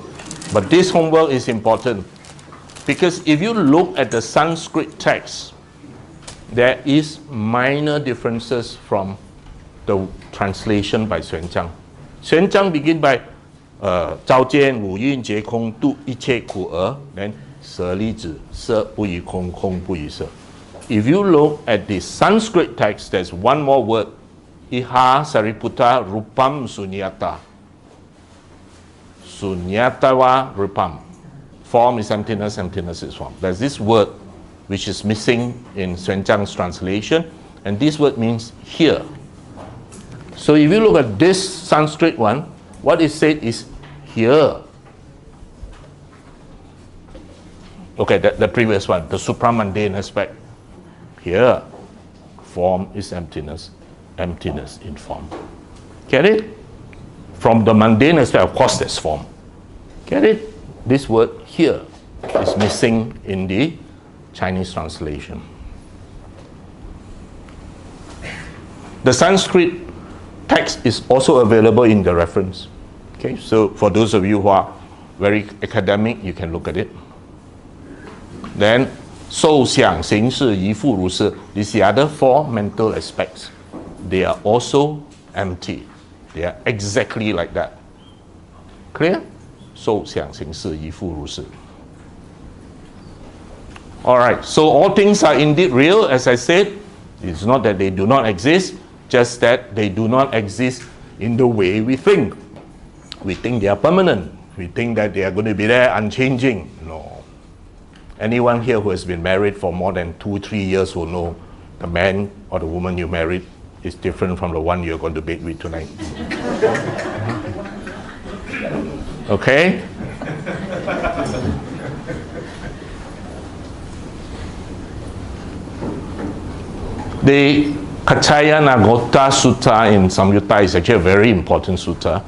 But this homework is important because if you look at the Sanskrit text, there is minor differences from the translation by Xuan Zhang. Xuan Zhang begin by 照见五蕴皆空，度一切苦厄。Then 舍利子，色不异空，空不异色。If you look at the Sanskrit text, there's one more word. Iha sariputta rupam sunyata. Sunyatava rupam. Form is emptiness, emptiness is form. There's this word which is missing in Xuan Zhang's translation, and this word means here. So if you look at this Sanskrit one, what is said is here. Okay, the previous one, the supramundane aspect. Here, form is emptiness, emptiness in form. Get it? From the mundane aspect, of course, there's form. Get it? This word here is missing in the Chinese translation. The Sanskrit text is also available in the reference. Okay, so for those of you who are very academic, you can look at it. Then, 受想行识亦复如是. These are the 4 mental aspects. They are also empty. They are exactly like that. Clear? 受想行识亦复如是. Alright, so all things are indeed real, as I said. It's not that they do not exist, just that they do not exist in the way we think. We think they are permanent. We think that they are going to be there unchanging. No. Anyone here who has been married for more than 2-3 years will know the man or the woman you married is different from the one you're going to bed with tonight. Okay? The Kaccayanagotta Sutta in Samyutta is actually a very important sutta.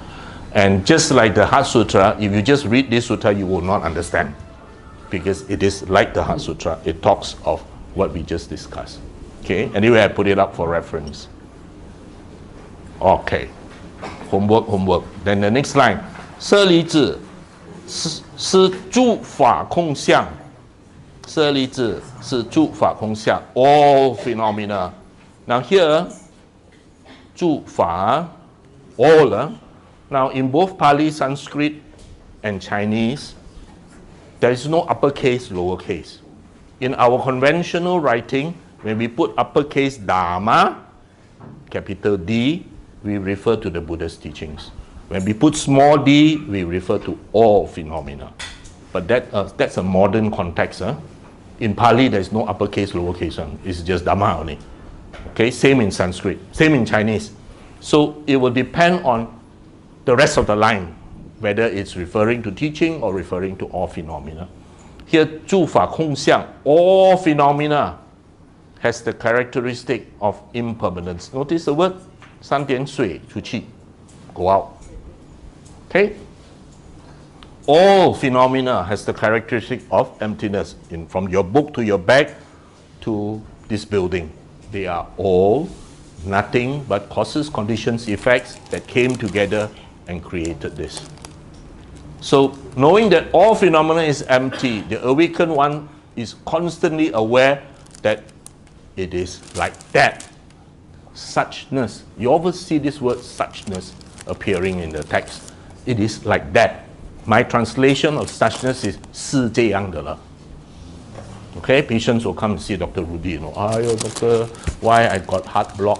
And just like the Heart Sutra, if you just read this sutta, you will not understand. Because it is like the Heart Sutra. It talks of what we just discussed. Okay? Anyway, I put it up for reference. Okay. Homework, homework. Then the next line. 舍利子是诸法空相. 舍利子是诸法空相. All phenomena. Now here, 诸法, all. Now in both Pali, Sanskrit, and Chinese, there is no uppercase, lowercase. In our conventional writing, when we put uppercase Dharma, capital D, we refer to the Buddha's teachings. When we put small d, we refer to all phenomena. But that's a modern context. In Pali, there is no uppercase, lowercase. It's just Dhamma only. Okay, same in Sanskrit, same in Chinese. So it will depend on the rest of the line, whether it's referring to teaching or referring to all phenomena. Here, 诸法空相, all phenomena has the characteristic of impermanence. Notice the word, 三点水出去, go out. Okay? All phenomena has the characteristic of emptiness. From your book to your bag to this building, they are all nothing but causes, conditions, effects that came together and created this. So knowing that all phenomena is empty, the awakened one is constantly aware that it is like that. Suchness. You always see this word suchness appearing in the text. It is like that. My translation of suchness is 是这样的了. Okay, patients will come and see Dr. Rudy. Doctor, why I got heart block?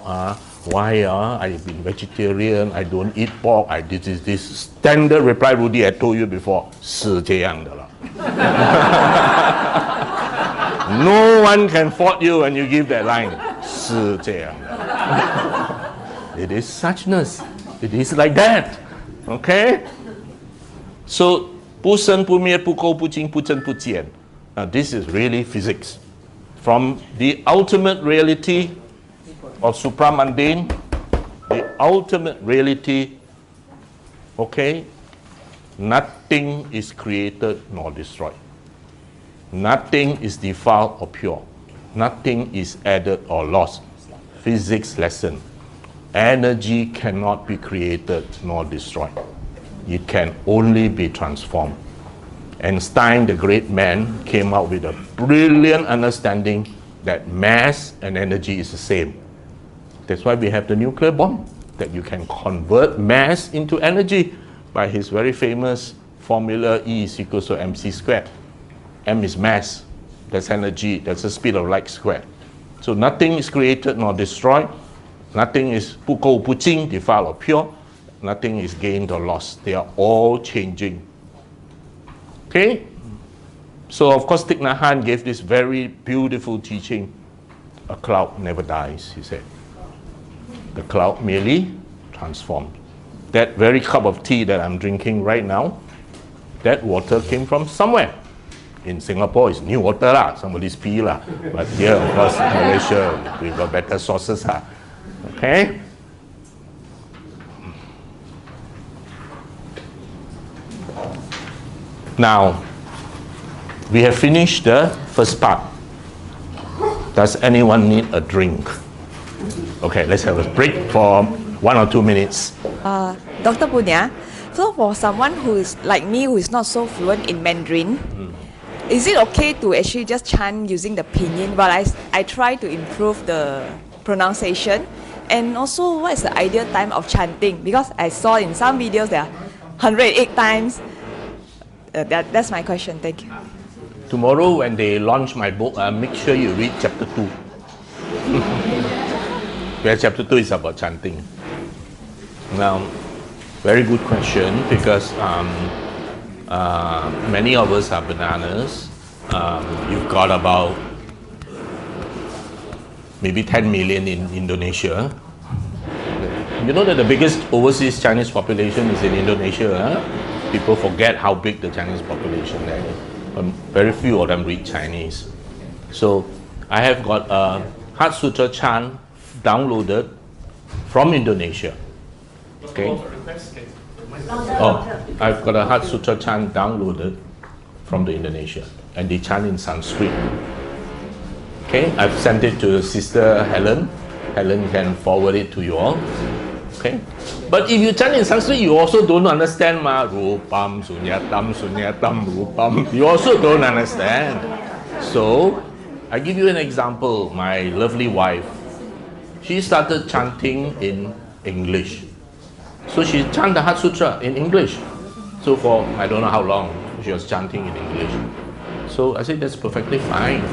Why I've been vegetarian? I don't eat pork. I did this. Standard reply, Rudy, I told you before. 是这样的了. No one can fault you when you give that line. 是这样的. It is suchness. It is like that. Okay? So, 不生不灭不垢不净不增不减. Now this is really physics. From the ultimate reality of supramundane, the ultimate reality, okay, nothing is created nor destroyed. Nothing is defiled or pure. Nothing is added or lost. Physics lesson. Energy cannot be created nor destroyed. It can only be transformed. Einstein, the great man, came out with a brilliant understanding that mass and energy is the same. That's why we have the nuclear bomb, that you can convert mass into energy by his very famous formula E is equal to mc squared. M is mass, that's energy, that's the speed of light squared. So nothing is created nor destroyed. Nothing is 不垢不净, defiled or pure. Nothing is gained or lost. They are all changing. Okay? So of course Thich Nhat Hanh gave this very beautiful teaching. A cloud never dies, he said. The cloud merely transformed. That very cup of tea that I'm drinking right now, that water came from somewhere. In Singapore, it's new water lah, somebody's pee lah. But here, of course, Malaysia, we've got better sources lah. Okay? Now, we have finished the first part. Does anyone need a drink? Okay, let's have a break for 1 or 2 minutes.
Dr. Punna, so for someone who is like me, who is not so fluent in Mandarin, is it okay to actually just chant using the pinyin while I try to improve the pronunciation? And also, what is the ideal time of chanting? Because I saw in some videos there are 108 times. That's my question. Thank you.
Tomorrow when they launch my book, make sure you read chapter 2. Where chapter 2 is about chanting. Now, very good question, because many of us are bananas. You've got about maybe 10 million in Indonesia. You know that the biggest overseas Chinese population is in Indonesia. Huh? People forget how big the Chinese population is. Very few of them read Chinese. So I have got a Heart Sutra chant downloaded from Indonesia. Okay. Oh, I've got a Heart Sutra chant downloaded from the Indonesia, and they chant in Sanskrit. Okay, I've sent it to Sister Helen. Helen can forward it to you all. Okay, but if you chant in Sanskrit, you also don't understand rupam sunyatam sunyatam rupam. You also don't understand. So I give you an example. My lovely wife, she started chanting in English. So she chanted the Heart Sutra in English. So for I don't know how long she was chanting in English. So I said that's perfectly fine.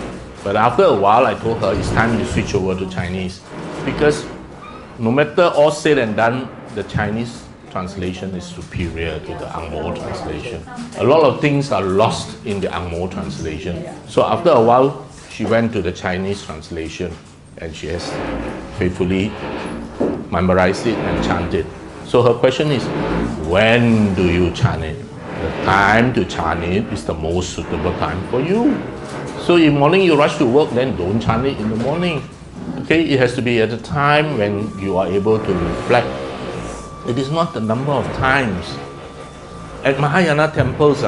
But after a while I told her it's time to switch over to Chinese, because no matter all said and done, the Chinese translation is superior to the Angmo translation. A lot of things are lost in the Angmo translation. So after a while she went to the Chinese translation. and she has faithfully memorized it and chanted. So her question is, when do you chant it? The time to chant it is the most suitable time for you. So if morning you rush to work, then don't chant it in the morning. Okay, it has to be at a time when you are able to reflect. It is not the number of times. At Mahayana temples,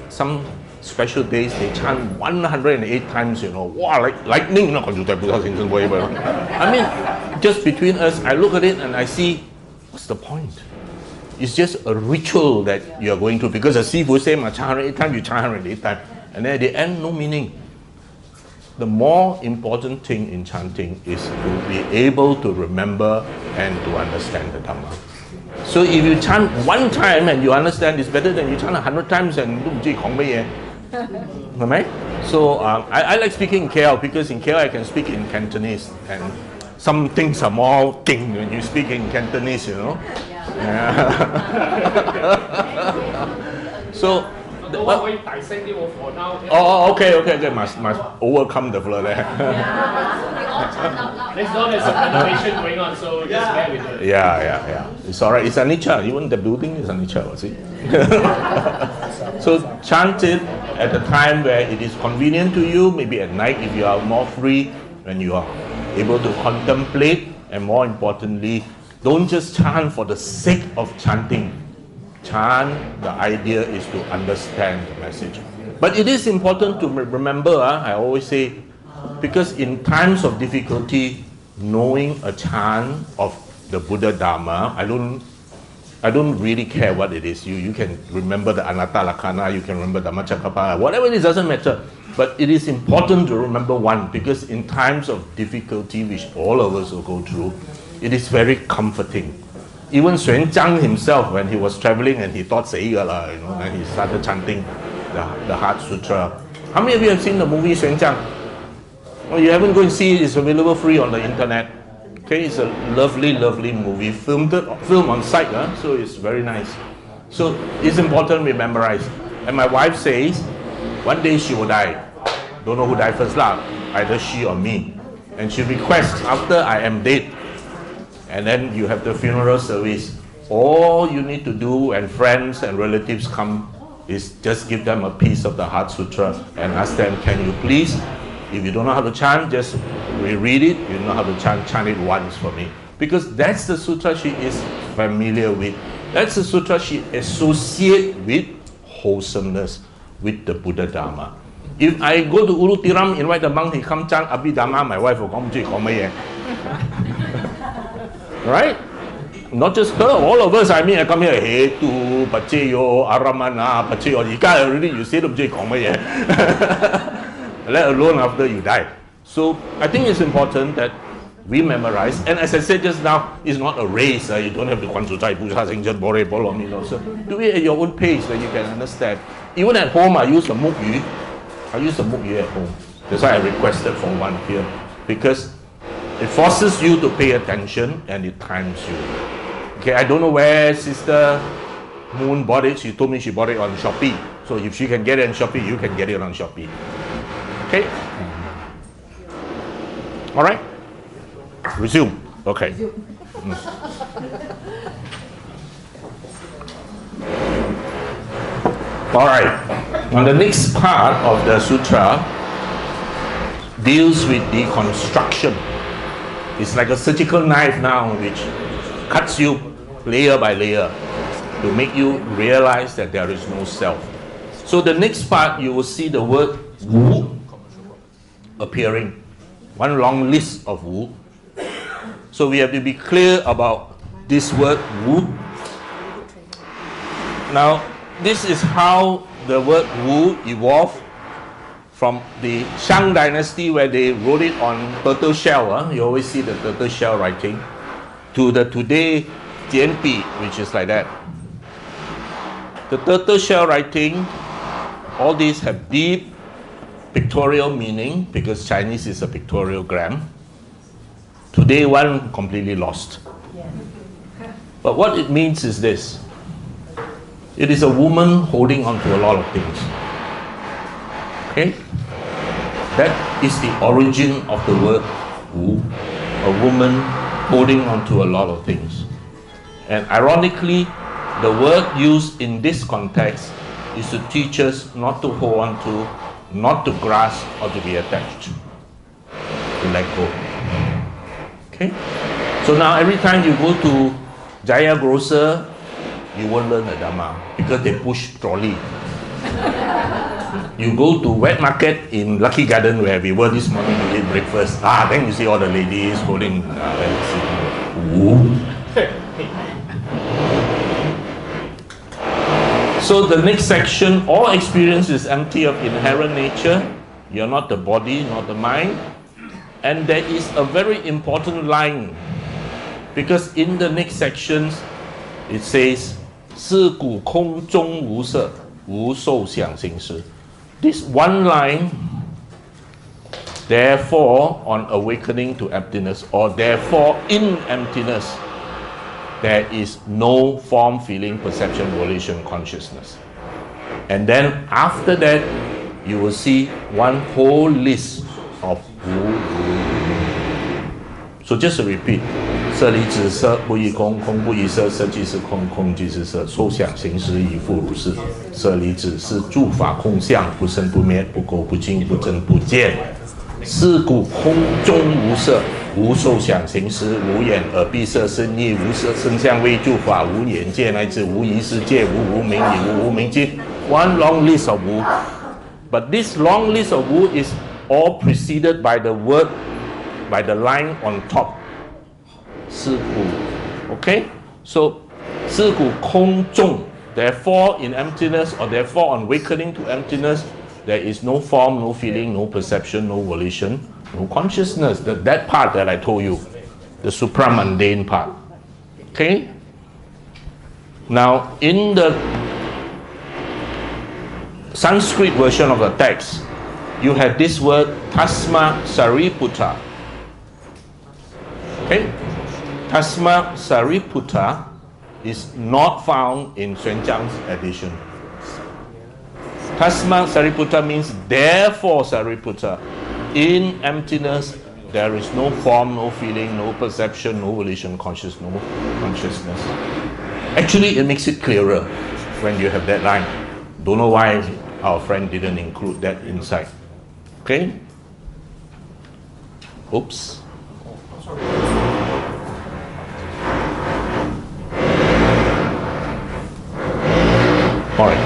some special days they chant 108 times, wow, like lightning. I mean, just between us, I look at it and I see, what's the point? It's just a ritual that you are going through, because the Sifu say, chant 108 times, you chant 108 times. And then at the end, no meaning. The more important thing in chanting is to be able to remember and to understand the Dhamma. So if you chant one time and you understand, it's better than you chant 100 times and don't know what. So I like speaking in KL, because in KL I can speak in Cantonese, and some things are more king when you speak in Cantonese, Yeah. So okay. Must overcome the flow there.
Next door there's a renovation going on, so just bear with it.
Yeah. It's alright. It's anicca. Even the building is anicca, see? So chant it at the time where it is convenient to you, maybe at night if you are more free, when you are able to contemplate, and more importantly, don't just chant for the sake of chanting. Chant, the idea is to understand the message. But it is important to remember, I always say, because in times of difficulty, knowing a chant of the Buddha Dharma, I don't really care what it is. You can remember the Anatta Lakkhana, you can remember the Dhammachakkapala, whatever it is, doesn't matter. But it is important to remember one, because in times of difficulty, which all of us will go through, it is very comforting. Even Xuan Zhang himself, when he was traveling and he thought and he started chanting the Heart Sutra. How many of you have seen the movie Xuan Zhang? Well, you haven't go and see it, it's available free on the internet. Okay, it's a lovely movie, filmed on site, so it's very nice. So it's important we memorize. And my wife says, one day she will die. Don't know who died first lah, either she or me. And she requests, after I am dead, and then you have the funeral service, all you need to do when friends and relatives come is just give them a piece of the Heart Sutra and ask them, can you please, if you don't know how to chant, just reread it. You know how to chant it once for me. Because that's the sutra she is familiar with. That's the sutra she associates with wholesomeness, with the Buddha Dharma. If I go to Ulu Tiram, invite the monk, he come chant Abhidhamma, my wife will come. Right? Not just her, all of us. I mean, I come here, hey, tu, pacheyo, aramana, pacheyo. You can't already, you say the let alone after you die. So I think it's important that we memorize. And as I said just now, it's not a race. You don't have to so do it at your own pace that you can understand. Even at home, I use the mukyu. I use the mukyu at home. That's why I requested for one here, because it forces you to pay attention and it times you. Okay, I don't know where Sister Moon bought it. She told me she bought it on Shopee. So if she can get it on Shopee, you can get it on Shopee. Okay? All right? Resume. Okay. All right. Now the next part of the sutra deals with deconstruction. It's like a surgical knife now, which cuts you layer by layer to make you realize that there is no self. So the next part, you will see the word Wu appearing. One long list of Wu. So we have to be clear about this word Wu. Now, this is how the word Wu evolved from the Shang dynasty, where they wrote it on turtle shell. You always see the turtle shell writing, to the today Jianpi, which is like that. The turtle shell writing, all these have deep pictorial meaning, because Chinese is a pictoriogram. Today one completely lost. But what it means is this. It is a woman holding on to a lot of things. Okay? That is the origin of the word Wu, a woman holding on to a lot of things. And ironically, the word used in this context is to teach us not to hold on to, not to grasp, or to be attached. To let go. Okay? So now every time you go to Jaya Grocer, you won't learn the Dhamma because they push trolley. You go to wet market in Lucky Garden where we were this morning to eat breakfast. Then you see all the ladies holding. So the next section, all experience is empty of inherent nature. You're not the body, not the mind. And there is a very important line, because in the next sections it says 是故空中无色无受想行识. This one line, therefore on awakening to emptiness, or therefore in emptiness, there is no form, feeling, perception, volition, consciousness. And then after that, you will see one whole list of Wu. So just to repeat, 色离止色不异空，空不异色，色即是空，空即是色，受想行识亦复如是。色离止是诸法空相，不生不灭，不垢不净，不增不减。是故空中无色，无受想行识，无眼耳鼻舌身意，无色声香味触法，无眼界乃至无意识界，无无明也无无明尽。One long list of Wu. But this long list of Wu is all preceded by the word, by the line on top. 是故. Okay? So, 是故空中. Therefore, in emptiness, or therefore on awakening to emptiness, there is no form, no feeling, no perception, no volition, no consciousness. That part that I told you, the supramundane part. Okay? Now, in the Sanskrit version of the text, you have this word Tasma Sariputta. Okay? Tasma Sariputta is not found in Xuanzang's edition. Tasma Sariputta means therefore Sariputta. In emptiness, there is no form, no feeling, no perception, no volition, no consciousness. Actually, it makes it clearer when you have that line. Don't know why our friend didn't include that inside. Okay? Oops. Alright.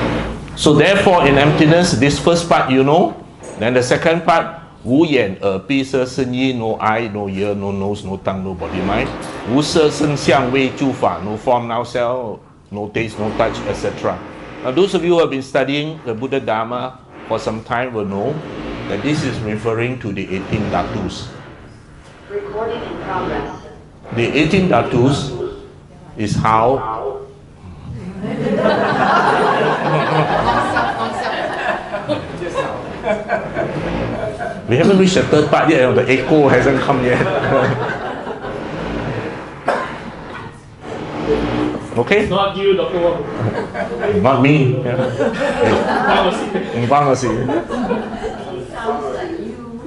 So therefore in emptiness, this first part you know. Then the second part, 无眼耳鼻舌身意, no eye, no ear, no nose, no tongue, no body, mind. 无色声香味触法, no form, no cell, no taste, no touch, etc. Now those of you who have been studying the Buddha Dharma for some time will know that this is referring to the 18 dhatus.
Recording in progress.
The 18 dhatus is how we haven't reached the third part yet, the echo hasn't come yet. Okay?
Not you, Dr. Wong.
Not me. Pharmacy.
Sounds like you.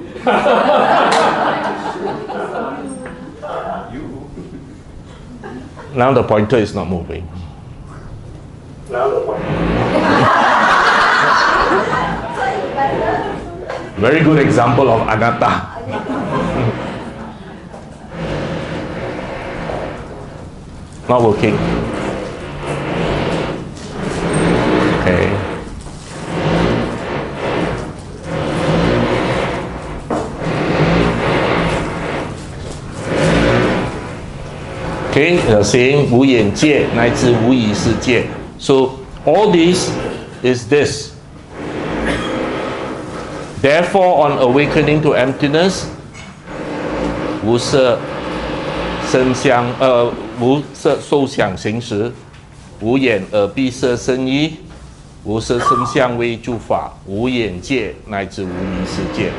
Now the pointer is not moving. Very good example of anatta. Not working. Okay. Okay, they're saying 无眼界乃至无意识界. So all this is this. Therefore, on awakening to emptiness, 无色声香无色受想行识，无眼耳鼻舌身意，无色声香味触法，无眼界乃至无意识界.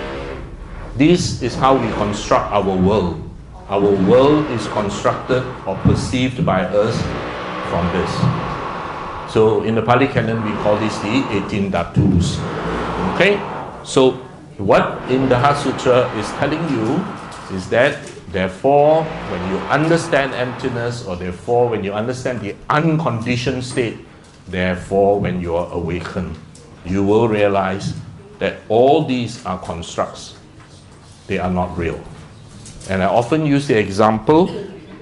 This is how we construct our world. Our world is constructed or perceived by us from this. So in the Pali Canon, we call this the 18 dhatus. Okay? So what in the Heart Sutra is telling you is that therefore when you understand emptiness, or therefore when you understand the unconditioned state, therefore when you are awakened, you will realize that all these are constructs. They are not real. And I often use the example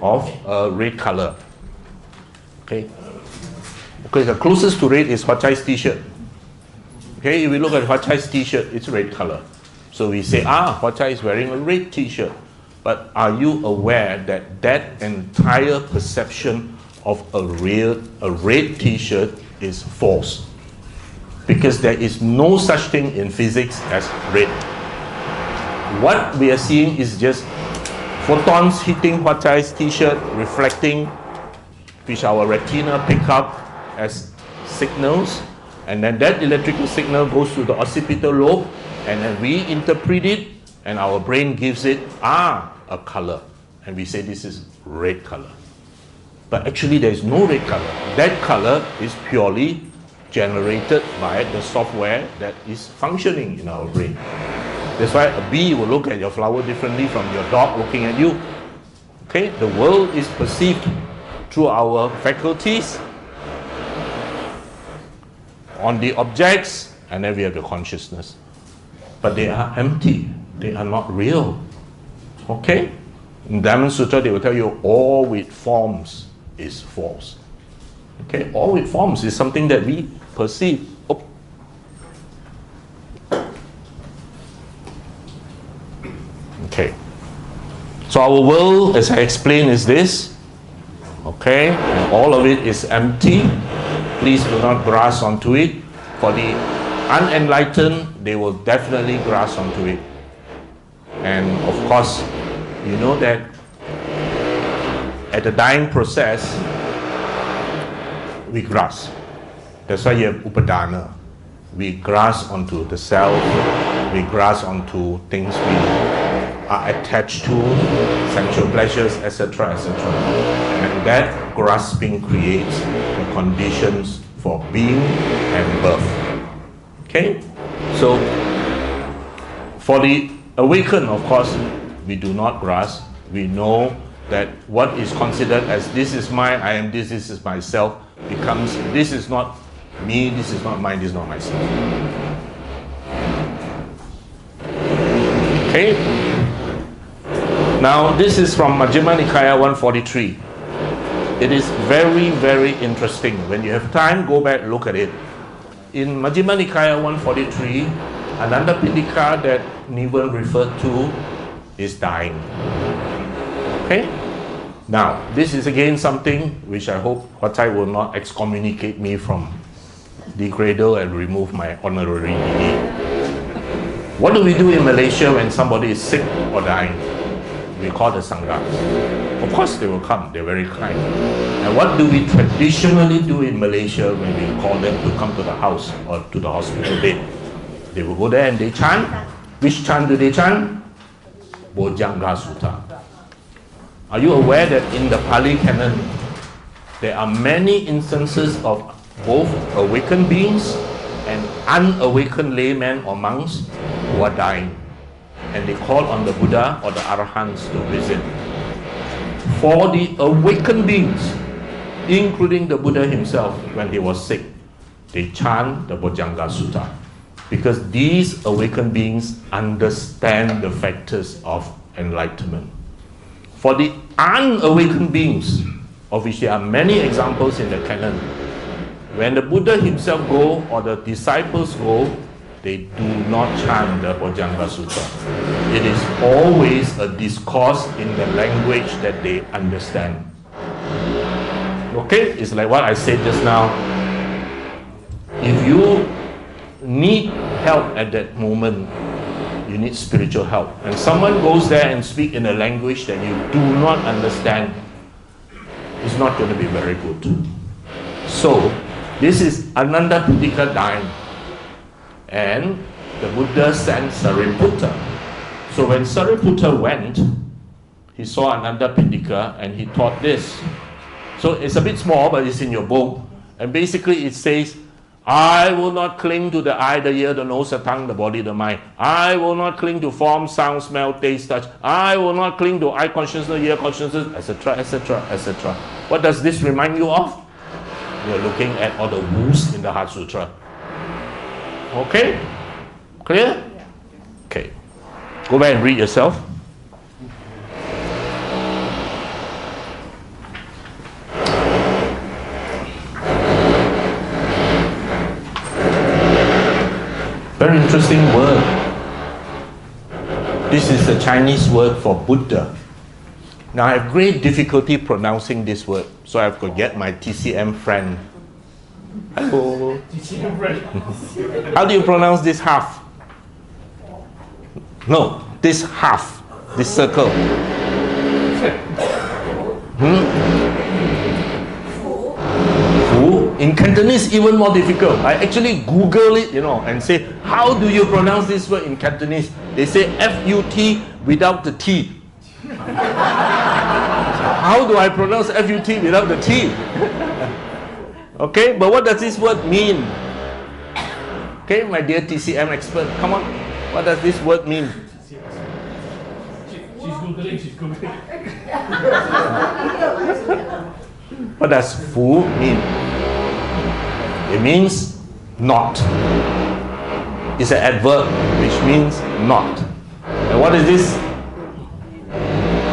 of a red color. Okay, the closest to red is Hot Chai's t-shirt. Okay, if we look at Hot Chai's t-shirt, it's red color. So we say, Hot Chai is wearing a red t-shirt. But are you aware that that entire perception of a red t-shirt is false? Because there is no such thing in physics as red. What we are seeing is just photons hitting Hot Chai's t-shirt, reflecting, which our retina pick up as signals, and then that electrical signal goes to the occipital lobe, and then we interpret it, and our brain gives it a color, and we say this is red color. But actually there is no red color. That color is purely generated by the software that is functioning in our brain. That's why a bee will look at your flower differently from your dog looking at you. Okay, the world is perceived through our faculties on the objects, and then we have the consciousness. But they are empty. They are not real. Okay? In Diamond Sutra, they will tell you all with forms is false. Okay? All with forms is something that we perceive. Okay. So our world, as I explained, is this. Okay? And all of it is empty. Please do not grasp onto it. For the unenlightened, they will definitely grasp onto it. And of course, you know that at the dying process, we grasp. That's why you have upadana. We grasp onto the self, we grasp onto things we are attached to, sensual pleasures, etc., etc. And that grasping creates the conditions for being and birth. Okay? So, for the awakened, of course, we do not grasp. We know that what is considered as this is mine, I am this is myself, becomes this is not me, this is not mine, this is not myself. Okay? Now, this is from Majjhima Nikaya 143. It is very, very interesting. When you have time, go back and look at it. In Majjhima Nikaya 143, Ananda Pindika that Niven referred to is dying. Okay? Now, this is again something which I hope Hot Chai will not excommunicate me from the cradle and remove my honorary degree. What do we do in Malaysia when somebody is sick or dying? We call the Sangha. Of course they will come, they're very kind. And what do we traditionally do in Malaysia when we call them to come to the house or to the hospital bed? They will go there and they chant. Which chant do they chant? Bojjhanga Sutta. Are you aware that in the Pali Canon, there are many instances of both awakened beings and unawakened laymen or monks who are dying? And they call on the Buddha or the Arahants to visit. For the awakened beings, including the Buddha himself when he was sick, they chant the Bojjhanga Sutta. Because these awakened beings understand the factors of enlightenment. For the unawakened beings, of which there are many examples in the canon, when the Buddha himself go or the disciples go, they do not chant the Bojjhanga Sutta. It is always a discourse in the language that they understand. Okay? It's like what I said just now. If you need help at that moment, you need spiritual help. And someone goes there and speak in a language that you do not understand, it's not going to be very good. So, this is Ananda Pindika dying. And the Buddha sent Sariputta. So when Sariputta went, he saw Ananda Pindika and he taught this. So it's a bit small, but it's in your book. And basically it says, I will not cling to the eye, the ear, the nose, the tongue, the body, the mind. I will not cling to form, sound, smell, taste, touch. I will not cling to eye consciousness, ear consciousness, etc., etc., etc. What does this remind you of? You're looking at all the woos in the Heart Sutra. Okay? Clear? Okay. Go back and read yourself. Very interesting word. This is the Chinese word for Buddha. Now I have great difficulty pronouncing this word, so I have to get my TCM friend. Hello.
TCM friend.
How do you pronounce this half? No, this half, this circle. In Cantonese, even more difficult. I actually Google it, and say, how do you pronounce this word in Cantonese? They say F-U-T without the T. How do I pronounce F-U-T without the T? Okay, but what does this word mean? Okay, my dear TCM expert, come on. What does this word mean?
She's Googling.
What does Fu mean? It means not. It's an adverb which means not. And what is this?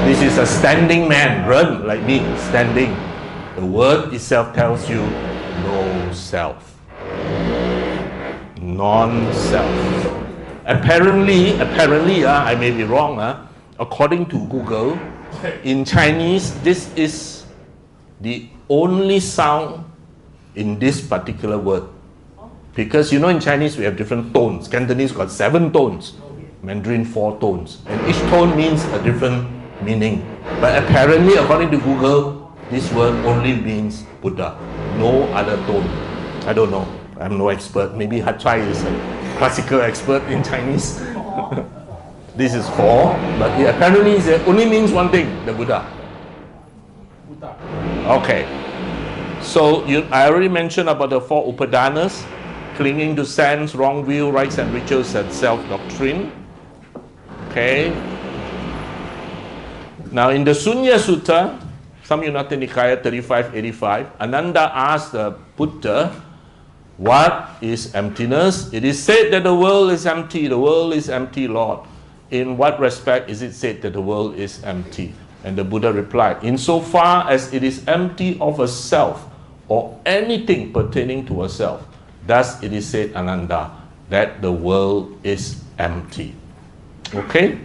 This is a standing man, Ren, like me, standing. The word itself tells you no self. Non-self. Apparently, I may be wrong, according to Google, in Chinese, this is the only sound in this particular word. Because in Chinese we have different tones. Cantonese got 7 tones, Mandarin 4 tones, and each tone means a different meaning. But apparently, according to Google, this word only means Buddha, no other tone. I don't know, I'm no expert. Maybe Hat Chai is a classical expert in Chinese. This is 4, but apparently it only means one thing, the Buddha. Okay, so I already mentioned about the 4 upadanas: clinging to sense, wrong view, rights and rituals, and self-doctrine. Okay. Now in the Sunya Sutta, Samyutta Nikaya 3585, Ananda asked the Buddha, what is emptiness? It is said that the world is empty. The world is empty, Lord. In what respect is it said that the world is empty? And the Buddha replied, insofar as it is empty of a self or anything pertaining to a self, thus it is said, Ananda, that the world is empty. Okay?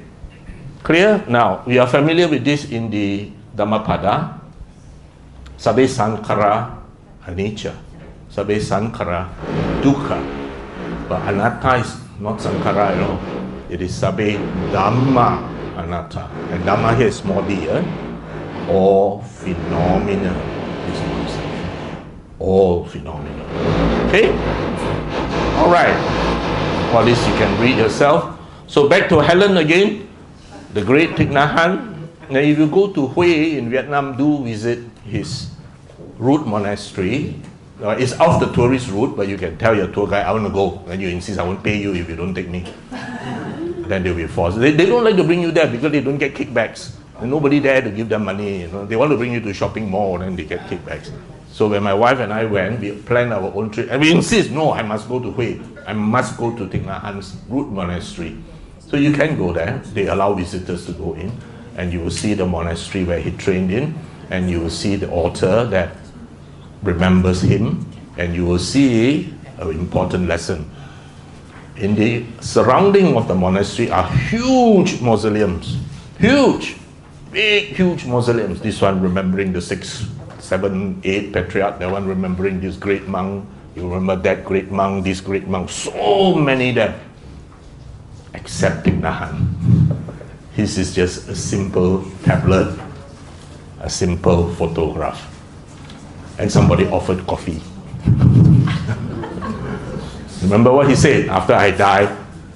Clear? Now, we are familiar with this in the Dhammapada. Sabbe sankhara anicca. Sabbe sankhara dukkha. But anatta is not sankhara, It is sabbe dhamma anatta. And dhamma here is small d, all phenomena is non-self. All phenomena. Okay? Alright. All this you can read yourself. So back to Helen again, the great Thich Nhat Hanh. Now if you go to Hue in Vietnam, do visit his root monastery. It's off the tourist route, but you can tell your tour guide, I want to go. And you insist, I won't pay you if you don't take me. Then they'll be forced. They don't like to bring you there because they don't get kickbacks. And nobody there to give them money. They want to bring you to a shopping mall and they get kickbacks. So when my wife and I went, we planned our own trip. And we insist, no, I must go to Hue. I must go to Thich Nhat Hanh's root monastery. So you can go there. They allow visitors to go in. And you will see the monastery where he trained in. And you will see the altar that remembers him. And you will see an important lesson. In the surrounding of the monastery are huge mausoleums. Huge! Big, huge mausoleums. This one remembering the 6, 7, 8 patriarch. That one remembering this great monk. You remember that great monk, this great monk. So many there. Except Thich Nhat Hanh. His is just a simple tablet, a simple photograph. And somebody offered coffee. Remember what he said? After I die,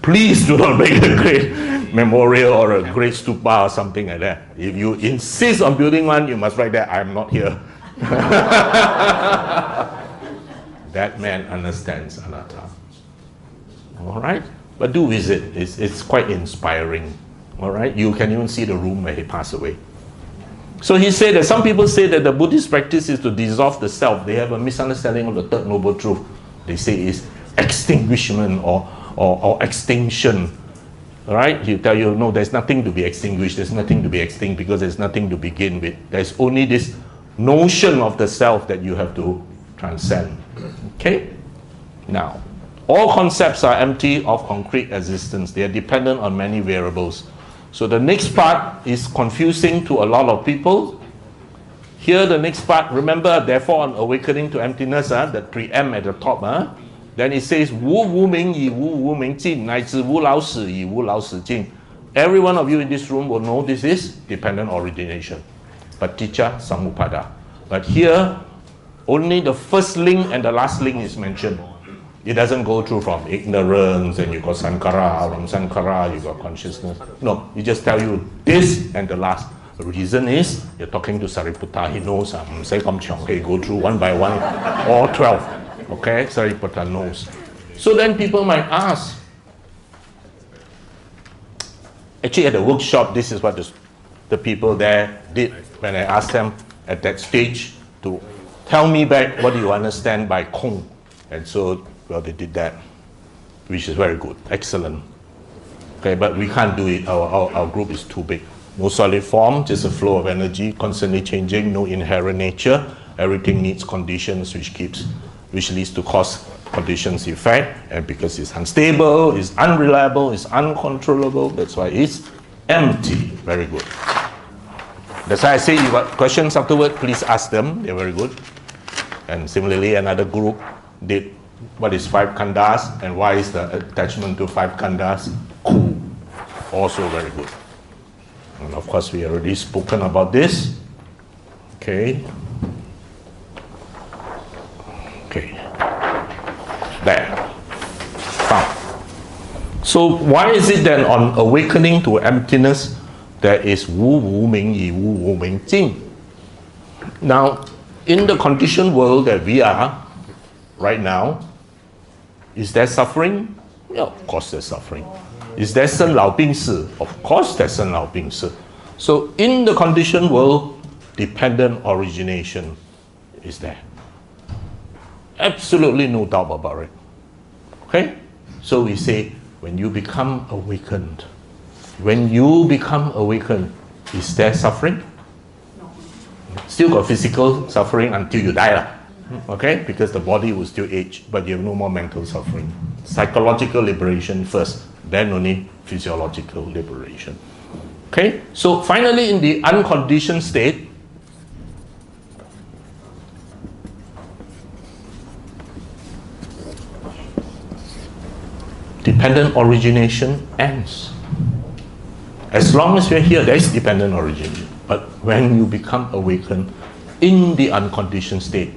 please do not make a great memorial or a great stupa or something like that. If you insist on building one, you must write that I am not here. That man understands anatta. All right? But do visit. It's quite inspiring. All right? You can even see the room where he passed away. So he said that some people say that the Buddhist practice is to dissolve the self. They have a misunderstanding of the third noble truth. They say it's extinguishment or extinction. All right? He'll tell you, no, there's nothing to be extinguished. There's nothing to be extinct because there's nothing to begin with. There's only this notion of the self that you have to transcend. Okay? Now, all concepts are empty of concrete existence. They are dependent on many variables. So the next part is confusing to a lot of people. Here, the next part, remember, therefore, on awakening to emptiness, the preamp at the top, then it says, Wu Wu Ming Yi Wu Wu Ming Jin, Nai Zi Wu Lao Si Yi Wu Lao Si Jin. Every one of you in this room will know this is dependent origination, paticca samuppada. But here, only the first link and the last link is mentioned. It doesn't go through from ignorance and you got sankara, from sankara you got consciousness. No, it just tell you this and the last. The reason is you're talking to Sariputta. He knows. He go through one by one, all 12. Okay, Sariputta knows. So then people might ask. Actually, at the workshop, this is what the people there did when I asked them at that stage to tell me back what do you understand by Kong. And so, well, they did that, which is very good, excellent. Okay, but we can't do it. Our group is too big. No solid form, just a flow of energy, constantly changing, no inherent nature. Everything needs conditions which leads to cause conditions effect. And because it's unstable, it's unreliable, it's uncontrollable, that's why it's empty. Very good. That's why I say you got questions afterward, please ask them. They're very good. And similarly, another group did what is 5 khandhas and why is the attachment to 5 khandhas cool. Also very good. And of course, we already spoken about this. Okay. Okay. There. Found. So why is it that on awakening to emptiness, there is Wu Wu Ming Yi Wu Wu Ming Jing? Now, in the conditioned world that we are right now, is there suffering? Yeah, of course there's suffering. Is there 生老病死? Of course there's 生老病死. So in the conditioned world, dependent origination is there. Absolutely no doubt about it. Okay? So we say, when you become awakened, is there suffering? Still got physical suffering until you die. Okay? Because the body will still age, but you have no more mental suffering. Psychological liberation first, then only physiological liberation. Okay? So finally, in the unconditioned state, dependent origination ends. As long as we're here, there is dependent origination. But when you become awakened in the unconditioned state,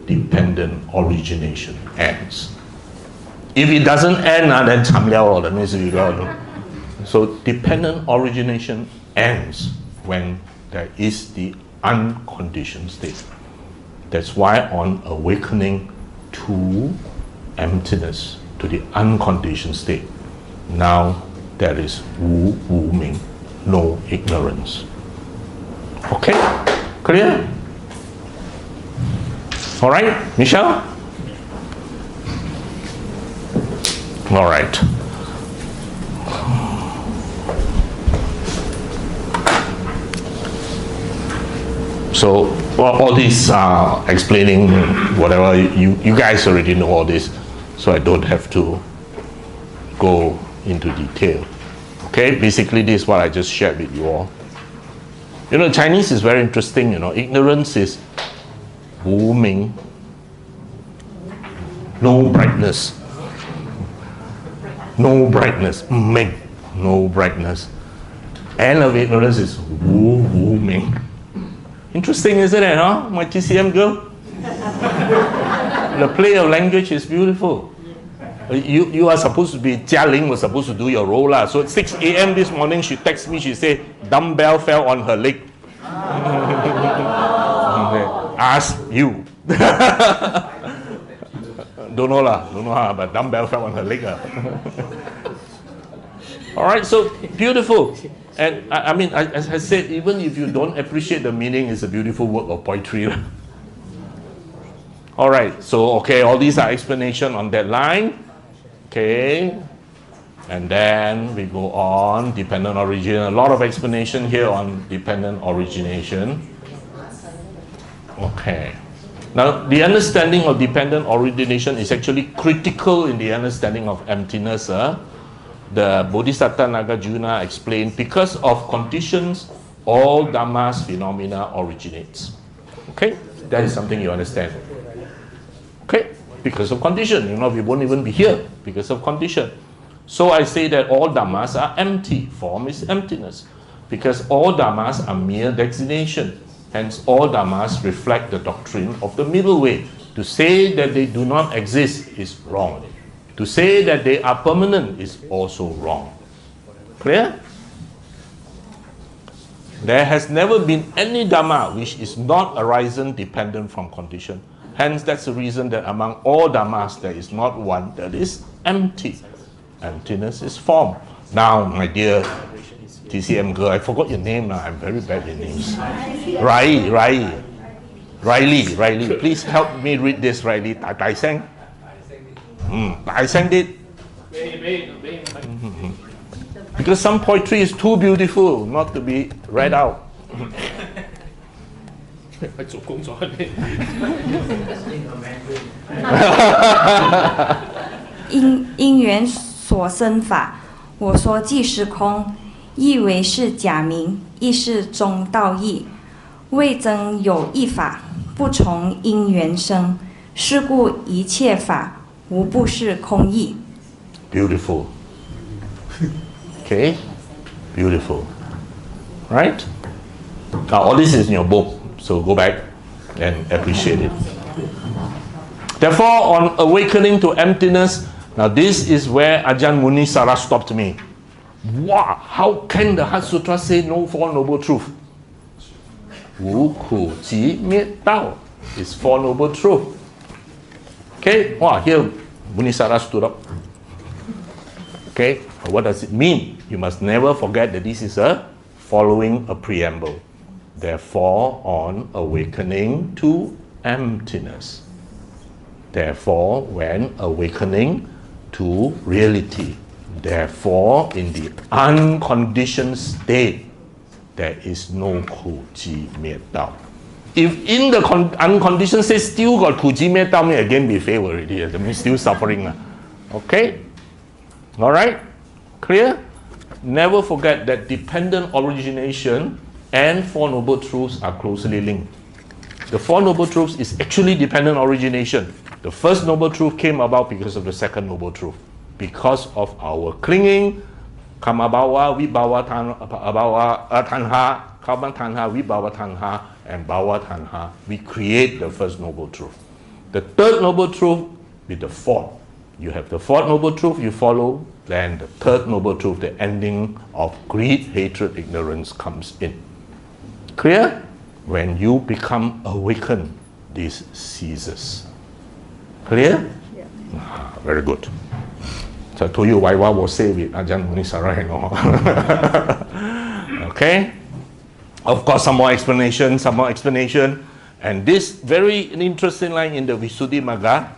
dependent origination ends. If it doesn't end, then 慘了, that means you don't. So dependent origination ends when there is the unconditioned state. That's why on awakening to emptiness, to the unconditioned state, now there is Wu Wu Ming, no ignorance. Okay? Clear? All right, Michelle? All right. So all these explaining whatever, you guys already know all this, so I don't have to go into detail. Okay, basically this is what I just shared with you all. You know, Chinese is very interesting, you know, ignorance is Wu Ming, no brightness. No brightness, Ming, no brightness. End of ignorance is Wu Wu Ming. Interesting, isn't it, huh? My TCM girl? The play of language is beautiful. You are supposed to be, Jia Ling was supposed to do your role. So at 6 a.m. this morning, she texted me, she said, dumbbell fell on her leg. Ask you. Don't know lah, but dumbbell fell on her leg. All right, so beautiful. And I mean, as I said, even if you don't appreciate the meaning, it's a beautiful work of poetry. All right, so okay, all these are explanation on that line. Okay, and then we go on, dependent origin. A lot of explanation here on dependent origination. Okay. Now, the understanding of dependent origination is actually critical in the understanding of emptiness. The Bodhisattva Nagarjuna explained, because of conditions, all dhammas, phenomena originates. Okay? That is something you understand. Okay? Because of condition. We won't even be here because of condition. So I say that all dhammas are empty. Form is emptiness. Because all dhammas are mere designation. Hence, all dhammas reflect the doctrine of the middle way. To say that they do not exist is wrong. To say that they are permanent is also wrong. Clear? There has never been any dhamma which is not arisen dependent from condition. Hence, that's the reason that among all dhammas there is not one that is empty. Emptiness is form. Now, my dear TCM girl, I forgot your name now. I'm very bad with names. Riley. Please help me read this, Riley. Tai Seng. I sang it. Because some poetry is too beautiful not to be read out.
做工作。
因缘所生法，我说即是空，亦为是假名，亦是中道义。未曾有一法不从因缘生，是故一切法无不是空义。
Beautiful. Okay? Beautiful. Right? Now, all this is in your book, so go back and appreciate it. Therefore, on awakening to emptiness, now this is where Ajahn Munisara stopped me. Wow, how can the Heart Sutra say no Four Noble Truth? Wu Ku Ji Miet Dao is Four Noble Truth. Okay? Wow, here Munisara stood up. Okay? What does it mean? You must never forget that this is following a preamble. Therefore, on awakening to emptiness. Therefore, when awakening to reality. Therefore, in the unconditioned state, there is no Ku Ji Miet Dao. If in the unconditioned state still got Ku Ji Miet Dao, may again be failed already. That means still suffering. Okay? Alright? Clear? Never forget that dependent origination and Four Noble Truths are closely linked. The Four Noble Truths is actually dependent origination. The first Noble Truth came about because of the second Noble Truth. Because of our clinging, Kamabawa, Vibhawa Tanha, Kama Tanha, Vibhawa Tanha, and Bhava Tanha, we create the first Noble Truth. The third Noble Truth with the fourth. You have the fourth Noble Truth you follow, then the third Noble Truth, the ending of greed, hatred, ignorance comes in. Clear? When you become awakened, this ceases. Clear? Yeah. Very good. So I told you why what was said with Ajahn Munisara. Okay? Of course, some more explanation. And this very interesting line in the Visuddhimagga,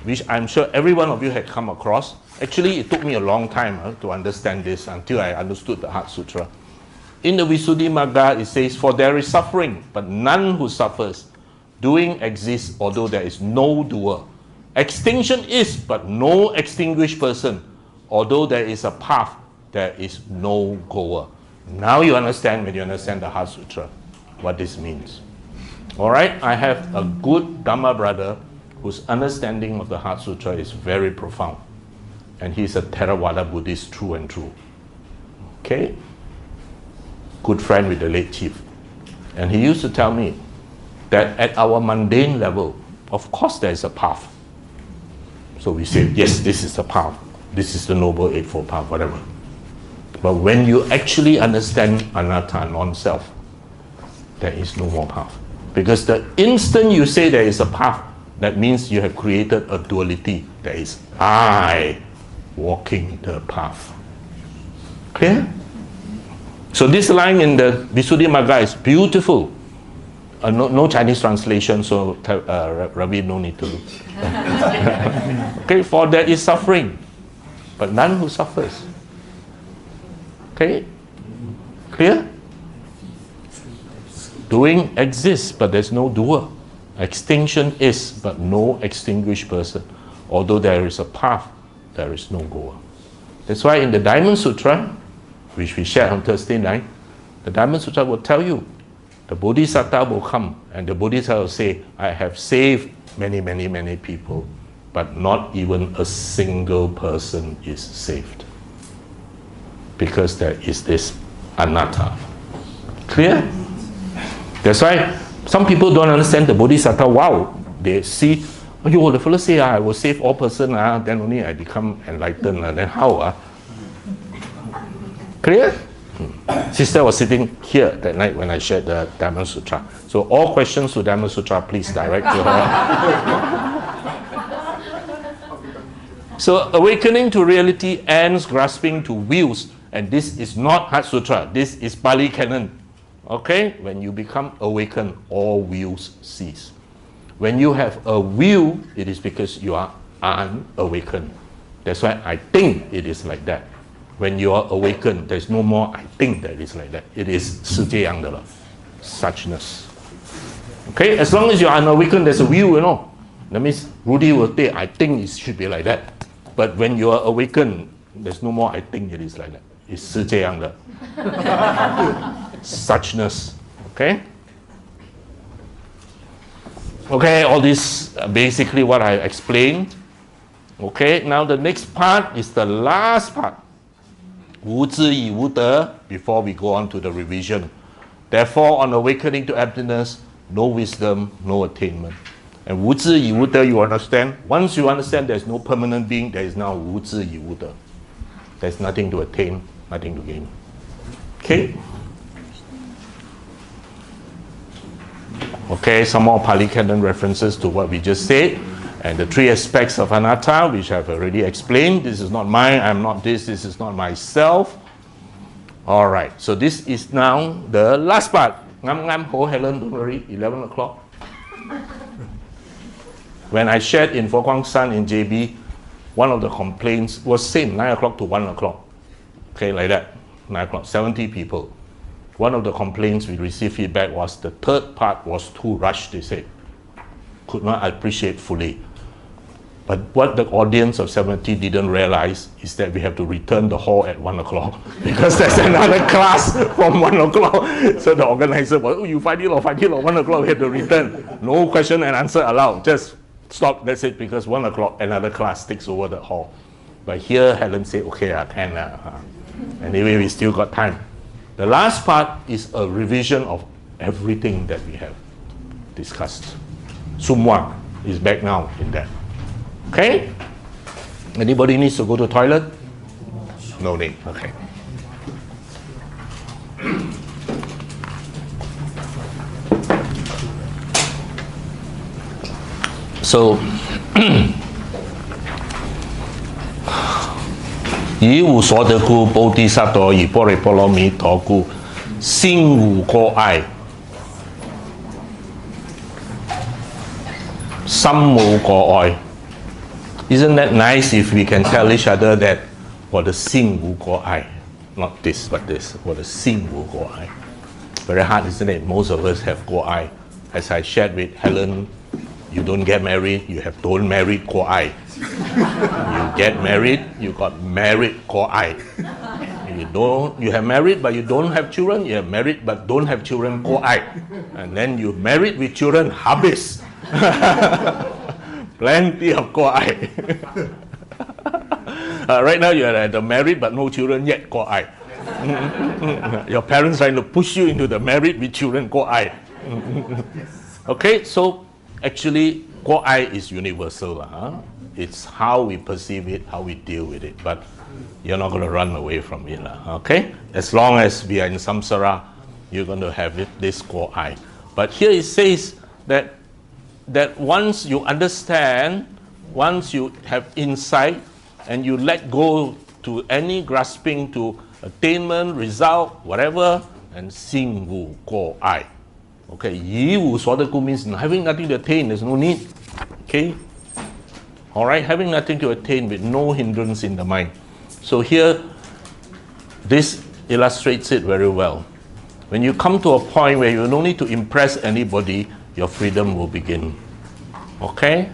which I'm sure every one of you had come across. Actually, it took me a long time to understand this until I understood the Heart Sutra. In the Visuddhimagga, it says, for there is suffering, but none who suffers. Doing exists, although there is no doer. Extinction is, but no extinguished person. Although there is a path, there is no goer. Now you understand, when you understand the Heart Sutra, what this means. Alright, I have a good Dhamma brother whose understanding of the Heart Sutra is very profound. And he's a Theravada Buddhist true and true. Okay? Good friend with the late chief. And he used to tell me that at our mundane level, of course there is a path. So we say, yes, this is the path. This is the Noble Eightfold Path, whatever. But when you actually understand anatta, non-self, there is no more path. Because the instant you say there is a path, that means you have created a duality. There is I walking the path. Clear? So this line in the Visuddhimagga is beautiful. No Chinese translation, so Ravi no need to look. Okay, for there is suffering, but none who suffers. Okay? Clear? Doing exists, but there's no doer. Extinction is, but no extinguished person. Although there is a path, there is no goer. That's why in the Diamond Sutra, which we shared on Thursday night, the Diamond Sutra will tell you, the Bodhisattva will come, and the Bodhisattva will say, I have saved many, many, many people, but not even a single person is saved. Because there is this anatta. Clear? That's why some people don't understand the Bodhisattva. Wow, they see, oh, the fellow say, I will save all person, then only I become enlightened. Then how? Clear? Sister was sitting here that night when I shared the Diamond Sutra. So all questions to Diamond Sutra, please direct to her. So awakening to reality ends grasping to wheels. And this is not Heart Sutra. This is Pali Canon. Okay? When you become awakened, all wheels cease. When you have a wheel, it is because you are unawakened. That's why I think it is like that. When you are awakened, there's no more I think that it is like that. It is 世界样的了, suchness. Okay? As long as you are unawakened, there's a wheel, you know. That means Rudy will say, I think it should be like that. But when you are awakened, there's no more I think it is like that. It's 世界样的. Suchness. Okay? Okay, all this basically what I explained. Okay, now the next part is the last part. 无知以无得, before we go on to the revision. Therefore, on awakening to emptiness, no wisdom, no attainment. And 无知以无得, you understand? Once you understand there's no permanent being, there is now 无知以无得. There's nothing to attain, nothing to gain. Okay? Okay, some more Pali Canon references to what we just said. And the three aspects of anatta, which I've already explained. This is not mine, I'm not this is not myself. All right, so this is now the last part. Ngam ho Helen, don't worry, 11 o'clock. When I shared in Fo Guang San in JB, one of the complaints was same, 9 o'clock to 1 o'clock. Okay, like that, 9 o'clock, 70 people. One of the complaints we received feedback was the third part was too rushed, they said. Could not appreciate fully. But what the audience of 70 didn't realize is that we have to return the hall at 1 o'clock because there's another class from 1 o'clock. So the organizer was, oh, you find it or 1 o'clock we have to return. No question and answer allowed. Just stop, that's it, because 1 o'clock another class takes over the hall. But here Helen said, okay, I can. Anyway, we still got time. The last part is a revision of everything that we have discussed. Sumwa is back now in that. Okay? Anybody needs to go to toilet? No need. Okay. So, 以无所得故，菩提萨埵以般若波罗蜜多故，心无过碍，心无过碍。Isn't that nice if we can tell each other that 我的心无过碍 not this but this 我的心无过碍 Very hard, isn't it? Most of us have 过碍 As I shared with Helen, you don't get married, you have don't married 过碍 You get married, you got married 过碍 You have married but you don't have children, you have married but don't have children 过碍 And then you married with children habis Plenty of 过碍 Right now you are married but no children yet 过碍 Your parents trying to push you into the married with children 过碍 Okay, so actually 过碍 is universal. It's how we perceive it, how we deal with it. But you're not going to run away from it. Okay? As long as we are in samsara, you're going to have this 过碍 But here it says that that once you understand, once you have insight, and you let go to any grasping to attainment, result, whatever, and Xing Wu Guo Ai. Okay, Yi Wu Suo De Gu means having nothing to attain, there's no need. Okay? Alright, having nothing to attain with no hindrance in the mind. So here, this illustrates it very well. When you come to a point where you don't need to impress anybody, your freedom will begin. Okay?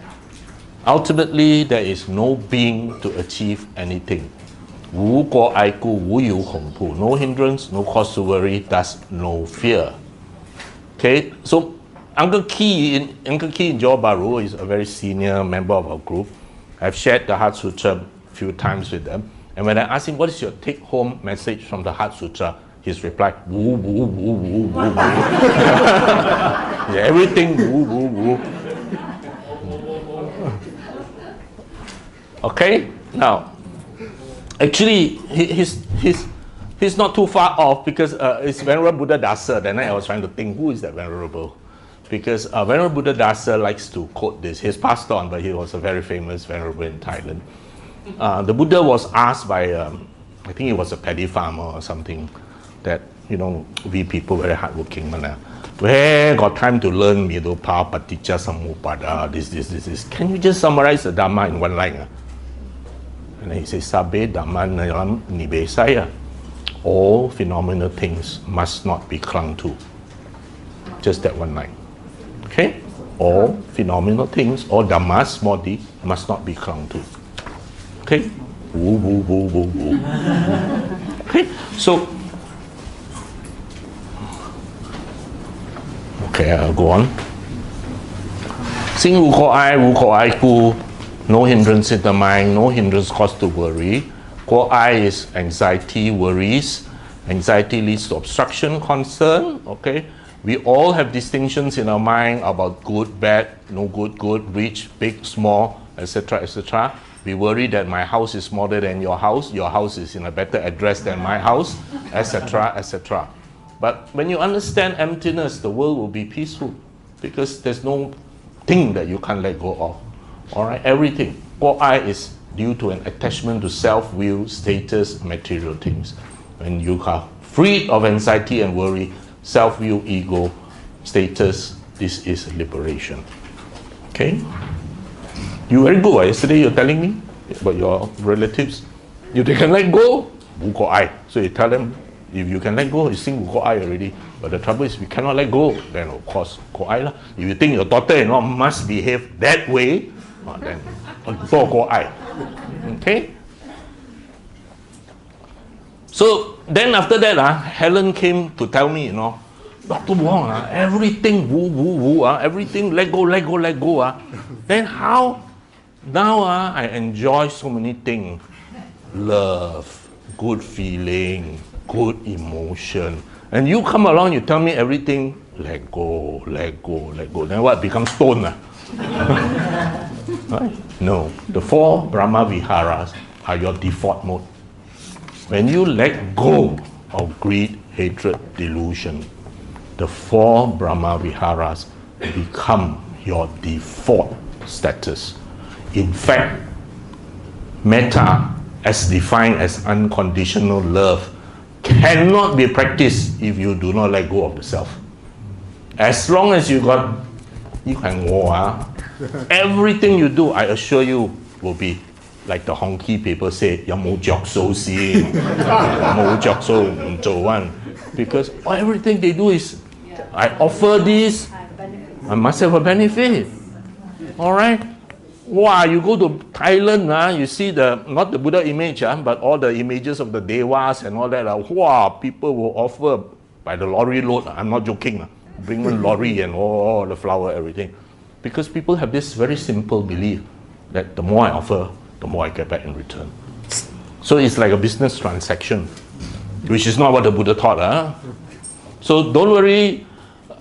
Ultimately, there is no being to achieve anything. Wu guo ai gu, wu yu hong pu. No hindrance, no cause to worry, thus no fear. Okay, so Uncle Key in Johor Bahru is a very senior member of our group. I've shared the Heart Sutra a few times with them. And when I asked him, what is your take-home message from the Heart Sutra? His reply, woo, woo, woo, woo, woo, woo. Yeah, everything woo, woo, woo. Okay, now, actually, he's not too far off because it's Venerable Buddha Dasa. Then I was trying to think, who is that Venerable? Because Venerable Buddha Dasa likes to quote this. He's passed on, but he was a very famous Venerable in Thailand. The Buddha was asked by, I think it was a paddy farmer or something, that, you know, we people very hardworking, man. Where got time to learn Midopa, Paticca, Samuppada, this. Can you just summarize the Dhamma in one line? And then he says, Sabbe Dhamma Nalam Nibesaya. All phenomenal things must not be clung to. Just that one line. Okay? All phenomenal things, all Dhammas, Modi, must not be clung to. Okay? Woo, woo, woo, woo, woo. Okay? So, okay, I'll go on. Xing Wu Ko Ai, Wu Ko Ai Gu. No hindrance in the mind, no hindrance cause to worry. Ko Ai is anxiety, worries. Anxiety leads to obstruction, concern. Okay? We all have distinctions in our mind about good, bad, no good, good, rich, big, small, etc., etc. We worry that my house is smaller than your house is in a better address than my house, etc., etc. But when you understand emptiness, the world will be peaceful because there's no thing that you can't let go of. All right, everything. Ko Ai is due to an attachment to self-will, status, material things. When you are freed of anxiety and worry, self-will, ego, status, this is liberation. Okay? You very good. Yesterday you're telling me about your relatives. If they can let go, Wu Ko Ai. So you tell them, if you can let go, you sing Wu Ko Ai already. But the trouble is, we cannot let go. Then of course, Ko Ai lah. If you think your daughter-in-law must behave that way, then Wu Ko Ai. Okay? So then after that, Helen came to tell me, you know, Dr. Wong, everything woo, woo, woo, everything let go. Then how? Now I enjoy so many things. Love, good feeling, good emotion. And you come along, you tell me everything, let go. Then what? Becomes stone? Right? No. The 4 Brahma Viharas are your default mode. When you let go of greed, hatred, delusion, the 4 Brahma Viharas become your default status. In fact, metta, as defined as unconditional love, cannot be practiced if you do not let go of the self. As long as you can go, everything you do, I assure you, will be like the honky people say, 有冇着數先？冇着數唔做啊？Because everything they do is, I offer this, I must have a benefit. All right? Wow, you go to Thailand, you see not the Buddha image, but all the images of the Devas and all that. Wow, people will offer by the lorry load. I'm not joking. Bring one lorry and all the flour, everything. Because people have this very simple belief that the more I offer, the more I get back in return. So it's like a business transaction, which is not what the Buddha taught. So don't worry,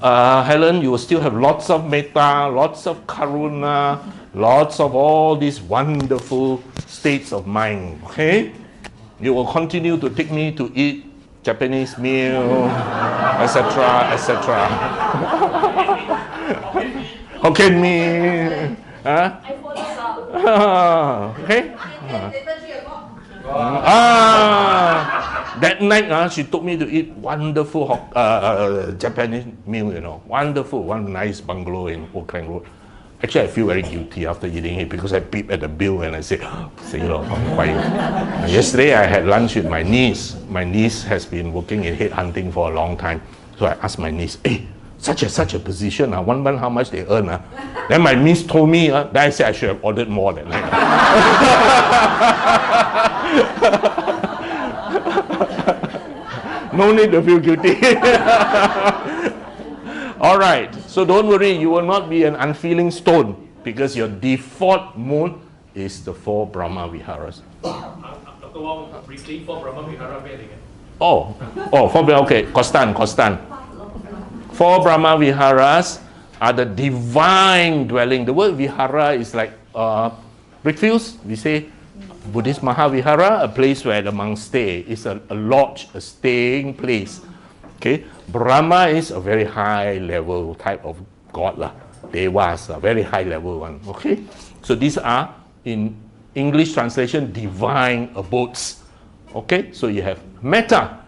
Helen, you will still have lots of metta, lots of karuna, lots of all these wonderful states of mind, okay? You will continue to take me to eat Japanese meal, etc., etc. Hokkien Mee. Huh? Okay. That night, she took me to eat wonderful Japanese meal, wonderful, one nice bungalow in Oakland Road. Actually, I feel very guilty after eating it because I peep at the bill and I say, yesterday I had lunch with my niece. My niece has been working in headhunting for a long time. So I asked my niece, hey, such a position, 1 month how much they earn. Then my niece told me, then I said I should have ordered more than that. No need to feel guilty. All right, so don't worry, you will not be an unfeeling stone because your default mode is the 4 Brahma Viharas.
Dr. Wong, briefly, 4 Brahma Vihara again.
4 Brahma, okay, Kostan. 4 Brahma Viharas are the divine dwelling. The word Vihara is like brickfields. We say Buddhist Mahavihara, a place where the monks stay. It's a lodge, a staying place. Okay, Brahma is a very high level type of god lah. Devas, a very high level one. Okay, so these are in English translation divine abodes. Okay, so you have metta,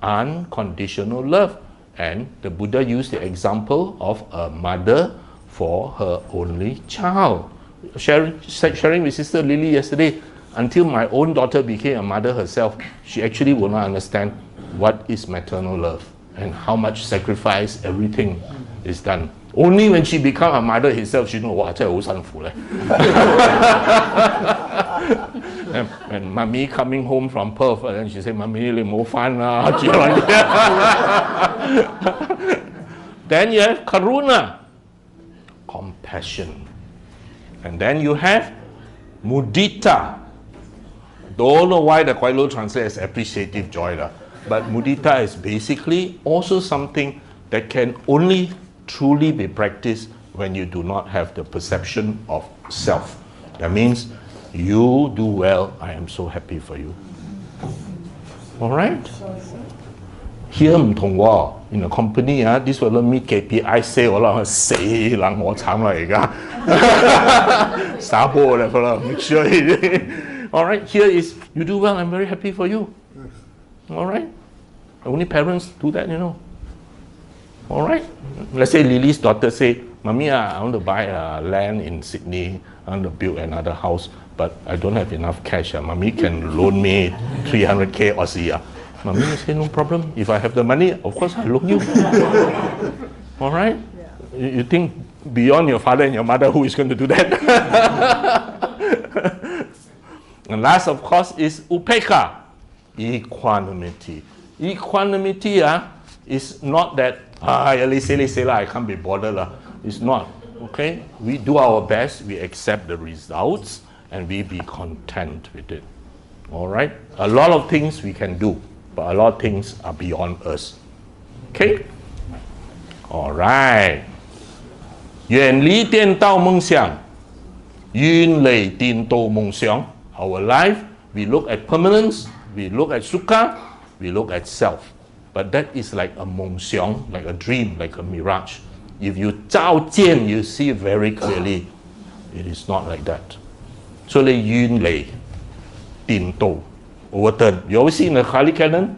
unconditional love, and the Buddha used the example of a mother for her only child. Sharing with Sister Lily yesterday, until my own daughter became a mother herself, she actually will not understand what is maternal love and how much sacrifice everything is done. Only when she become a mother herself, she know, wow, 真係好辛苦咧. And mommy coming home from Perth, and then she said, Mommy, 你唔好返啦. Then you have karuna, compassion. And then you have mudita. Don't know why the Kwailo translates as appreciative joy. But mudita is basically also something that can only truly be practiced when you do not have the perception of self. That means you do well, I am so happy for you. Alright? Here in a company, this will meet KPI sale, say, make sure. Alright, here is, you do well, I'm very happy for you. Alright? Only parents do that, Alright? Let's say Lily's daughter say, Mommy, I want to buy land in Sydney, I want to build another house, but I don't have enough cash. Mommy can loan me 300k Aussie. Mommy say, no problem. If I have the money, of course I'll loan you. Alright? You think beyond your father and your mother, who is going to do that? And last, of course, is upekkha, equanimity. Equanimity is not that, I can't be bothered. It's not. Okay? We do our best, we accept the results, and we be content with it. Alright? A lot of things we can do, but a lot of things are beyond us. Okay? Alright. 远离颠倒梦想，远离颠倒梦想。Our life, we look at permanence, we look at sukha, we look at self. But that is like a 梦想, like a dream, like a mirage. If you 照见, you see very clearly. It is not like that. So they 遠離顛倒 overturn. You always see in the Kali Canon?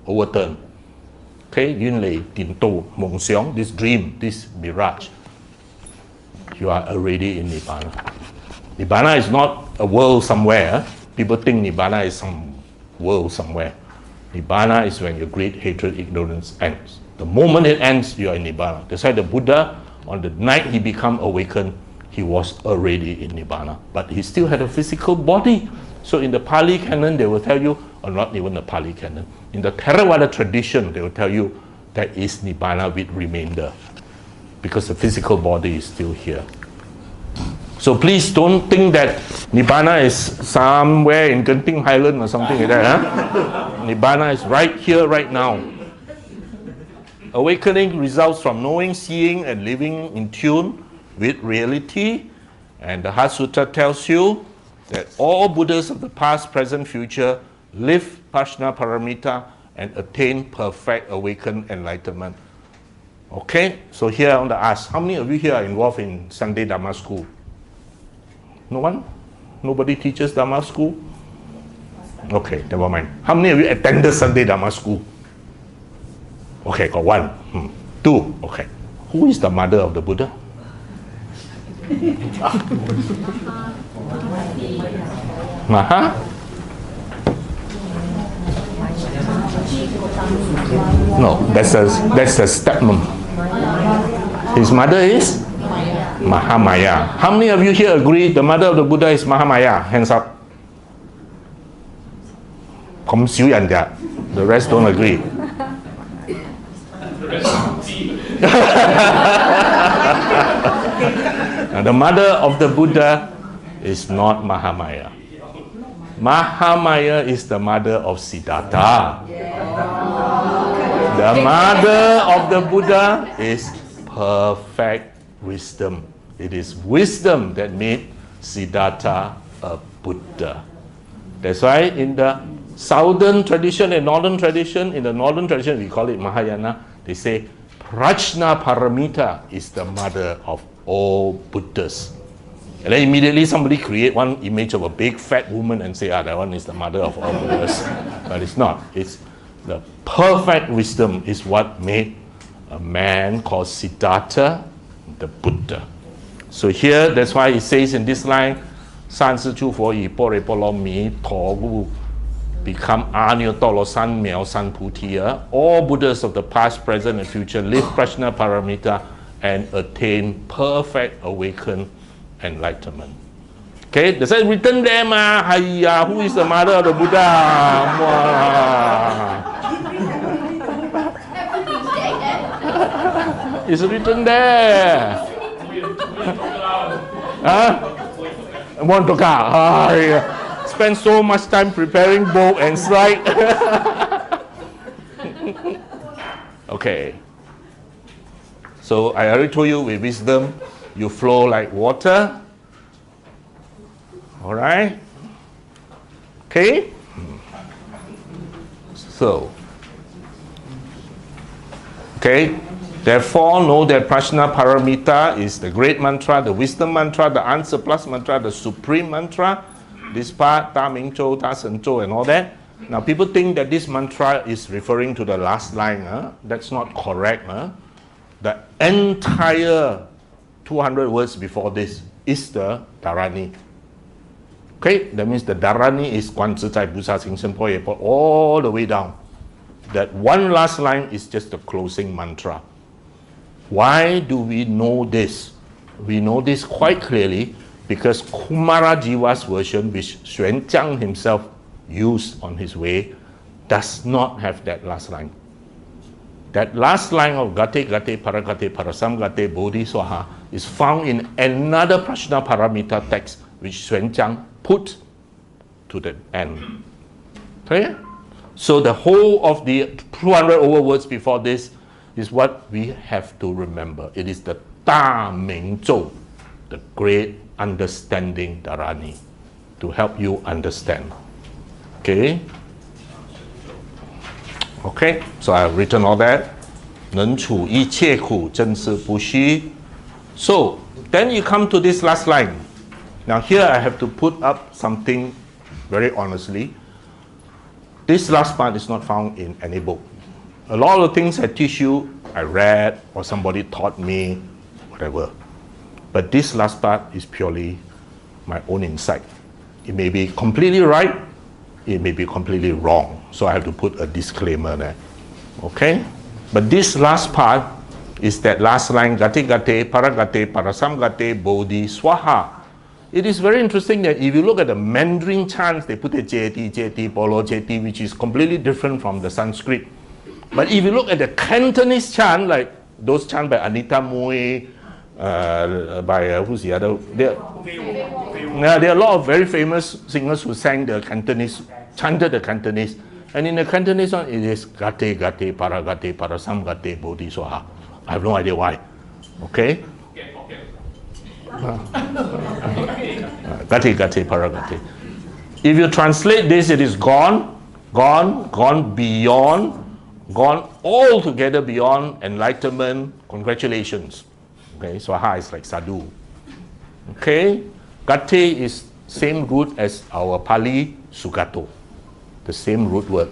Overturn. Okay, 遠離顛倒夢想, this dream, this mirage. You are already in Nibbana. Nibbana is not a world somewhere. People think Nibbana is some world somewhere. Nibbana is when your great hatred, ignorance ends. The moment it ends, you are in Nibbana. That's why the Buddha, on the night he became awakened, he was already in Nibbana. But he still had a physical body. So in the Pali Canon, they will tell you, or not even the Pali Canon, in the Theravada tradition, they will tell you that is Nibbana with remainder. Because the physical body is still here. So please don't think that Nibbana is somewhere in Genting Highland or something like that. Nibbana is right here, right now. Awakening results from knowing, seeing, and living in tune with reality. And the Heart Sutra tells you that all Buddhas of the past, present, future live Prajna Paramita and attain perfect awakened enlightenment. Okay, so here I want to ask, how many of you here are involved in Sunday Dharma school? No one? Nobody teaches Dharma school? Okay, never mind. How many of you attended Sunday Dharma school? Okay, got one. Two, okay. Who is the mother of the Buddha? Maha? No, that's the stepmom. His mother is Mahamaya. How many of you here agree the mother of the Buddha is Mahamaya? Hands up. 咁少人㗎. The rest don't agree. Now, the mother of the Buddha is not Mahamaya. Mahamaya is the mother of Siddhartha. The mother of the Buddha is perfect wisdom. It is wisdom that made Siddhartha a Buddha. That's why in the southern tradition and northern tradition, in the northern tradition we call it Mahayana, they say Prajna Paramita is the mother of all Buddhas. And then immediately somebody create one image of a big fat woman and say, that one is the mother of all Buddhas. But it's not. It's the perfect wisdom is what made a man called Siddhartha the Buddha. So here, that's why it says in this line, 三世诸佛以般若波罗蜜陀悟 become Anyatolo San Miao San Putiya. All Buddhas of the past, present, and future live Prajna Paramita and attain perfect awakened enlightenment. Okay, that's written there, ma. Hiya, who is the mother of the Buddha? It's written there. Want to go? Spend so much time preparing book and slide. Okay. So I already told you with wisdom, you flow like water. All right. Okay. So. Okay. Therefore, know that Prajna Paramita is the great mantra, the wisdom mantra, the answer plus mantra, the supreme mantra. This part, Ta Ming Zhou, Ta Shen Zhou, and all that. Now, people think that this mantra is referring to the last line. That's not correct. The entire 200 words before this is the Dharani. Okay, that means the Dharani is Guan Zhi Zai Bu Sha Xing Shen Po Ye Po all the way down. That one last line is just the closing mantra. Why do we know this? We know this quite clearly because Kumarajiva's version, which Xuan Jiang himself used on his way, does not have that last line. That last line of Gate Gate Paragate Parasam Gate Bodhi Swaha is found in another Prajna Paramita text which Xuan Jiang put to the end. Okay? So the whole of the 200 over words before this is what we have to remember. It is the Da Ming Zhou, the great understanding Dharani, to help you understand. Okay? Okay, so I've written all that. 能处一切苦，真是不虚. So, then you come to this last line. Now here I have to put up something very honestly. This last part is not found in any book. A lot of things I teach you, I read or somebody taught me, whatever. But this last part is purely my own insight. It may be completely right, it may be completely wrong. So I have to put a disclaimer there. Okay? But this last part is that last line, Gate Gate, Paragate, Parasam Gate, Bodhi, Swaha. It is very interesting that if you look at the Mandarin chants, they put a Jeti, Jeti, Polo, Jeti, which is completely different from the Sanskrit. But if you look at the Cantonese chant, like those chants by Anita Mui, by who's the other? There are a lot of very famous singers who sang the Cantonese, chanted the Cantonese. And in the Cantonese one, it is Gate, Gate, Paragate, Parasam Gate, Bodhi, Swaha. I have no idea why. Okay? Gate, Gate, Paragate. If you translate this, it is gone, gone, gone beyond, gone altogether beyond enlightenment, congratulations. Okay, swaha is like sadhu. Okay, gate is same root as our Pali sugato, the same root word.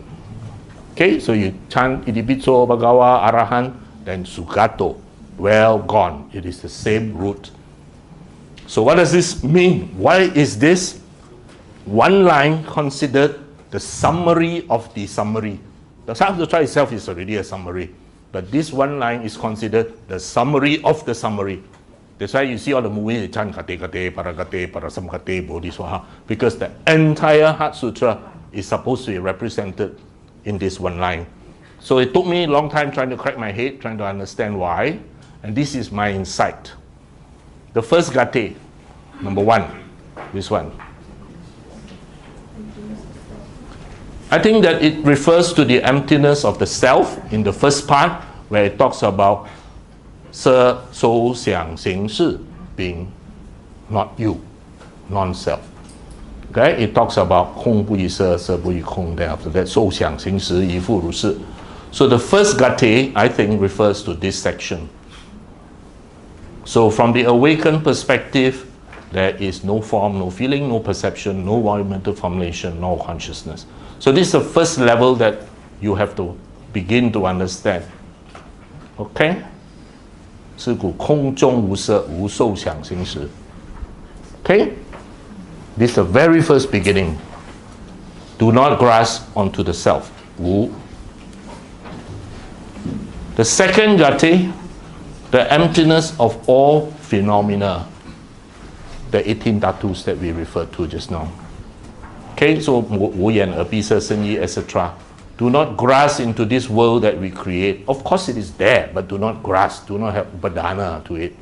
Okay, so you chant Idipitso Bhagawa Arahan, then sugato, well gone. It is the same root. So what does this mean? Why is this one line considered the summary of the summary? The Heart Sutra itself is already a summary, but this one line is considered the summary of the summary. That's why you see all the movies, they chant Kate Kate, Paragate, Parasam Kate, Bodhiswaha, because the entire Heart Sutra is supposed to be represented in this one line. So it took me a long time trying to crack my head, trying to understand why, and this is my insight. The first gate, number 1, this one. I think that it refers to the emptiness of the self in the first part, where it talks about 色受想行识 being not you, non-self. Okay, it talks about 空不异色，色不异空. Then after that, 受想行识亦复如是. So the first gate, I think, refers to this section. So from the awakened perspective, there is no form, no feeling, no perception, no environmental formulation, no consciousness. So this is the first level that you have to begin to understand. Okay? 是故空中无色，无受想行识. Okay? This is the very first beginning. Do not grasp onto the self. 无. The second gate, the emptiness of all phenomena, the 18 dhatus that we referred to just now. Okay, so 无眼耳鼻舌身意 etc. Do not grasp into this world that we create. Of course it is there, but do not grasp, do not have upadana to it.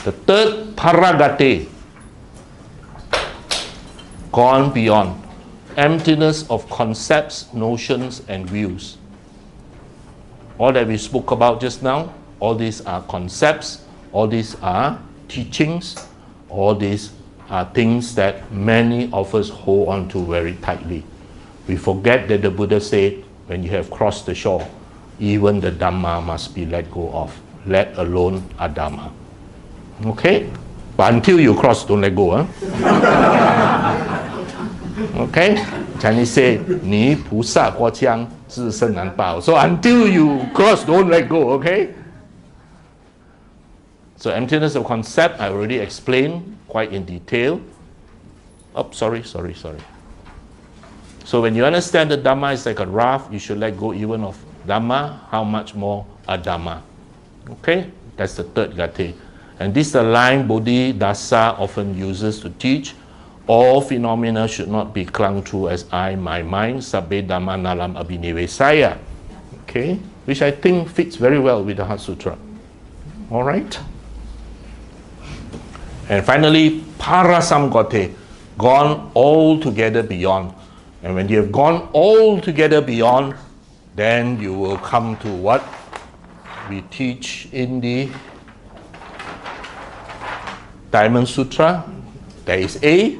The third paragate, gone beyond, emptiness of concepts, notions, and views. All that we spoke about just now, all these are concepts, all these are teachings, all these are things that many of us hold on to very tightly. We forget that the Buddha said, when you have crossed the shore, even the Dhamma must be let go of, let alone Adhamma. Okay? But until you cross, don't let go. Okay? Chinese say, 你菩萨过江，自身难保. So until you cross, don't let go, okay? So emptiness of concept, I already explained quite in detail. Oh, sorry. So when you understand that Dhamma is like a raft, you should let go even of Dhamma, how much more Adhamma. Okay? That's the third gate. And this is the line Bodhidasa often uses to teach. All phenomena should not be clung to as I, my mind, sabbe dhamma nalam abhinivesaya. Okay? Which I think fits very well with the Heart Sutra. Alright? And finally, parasamgate, gone altogether beyond. And when you have gone altogether beyond, then you will come to what we teach in the Diamond Sutra. There is A.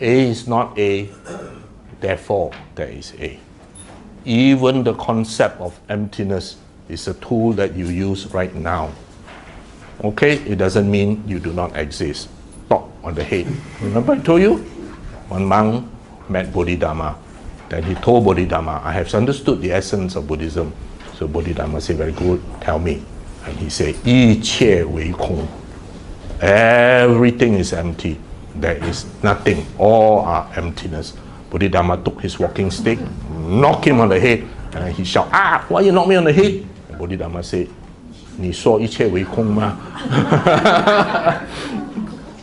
A is not A, therefore there is A. Even the concept of emptiness is a tool that you use right now. Okay, it doesn't mean you do not exist. Talk on the head. Remember I told you? One monk met Bodhidharma. Then he told Bodhidharma, I have understood the essence of Buddhism. So Bodhidharma said, very good, tell me. And he said, 一切为空. Everything is empty. There is nothing. All are emptiness. Bodhidharma took his walking stick, knocked him on the head, and he shouted, why you knock me on the head? And Bodhidharma said, 你说一切为空吗?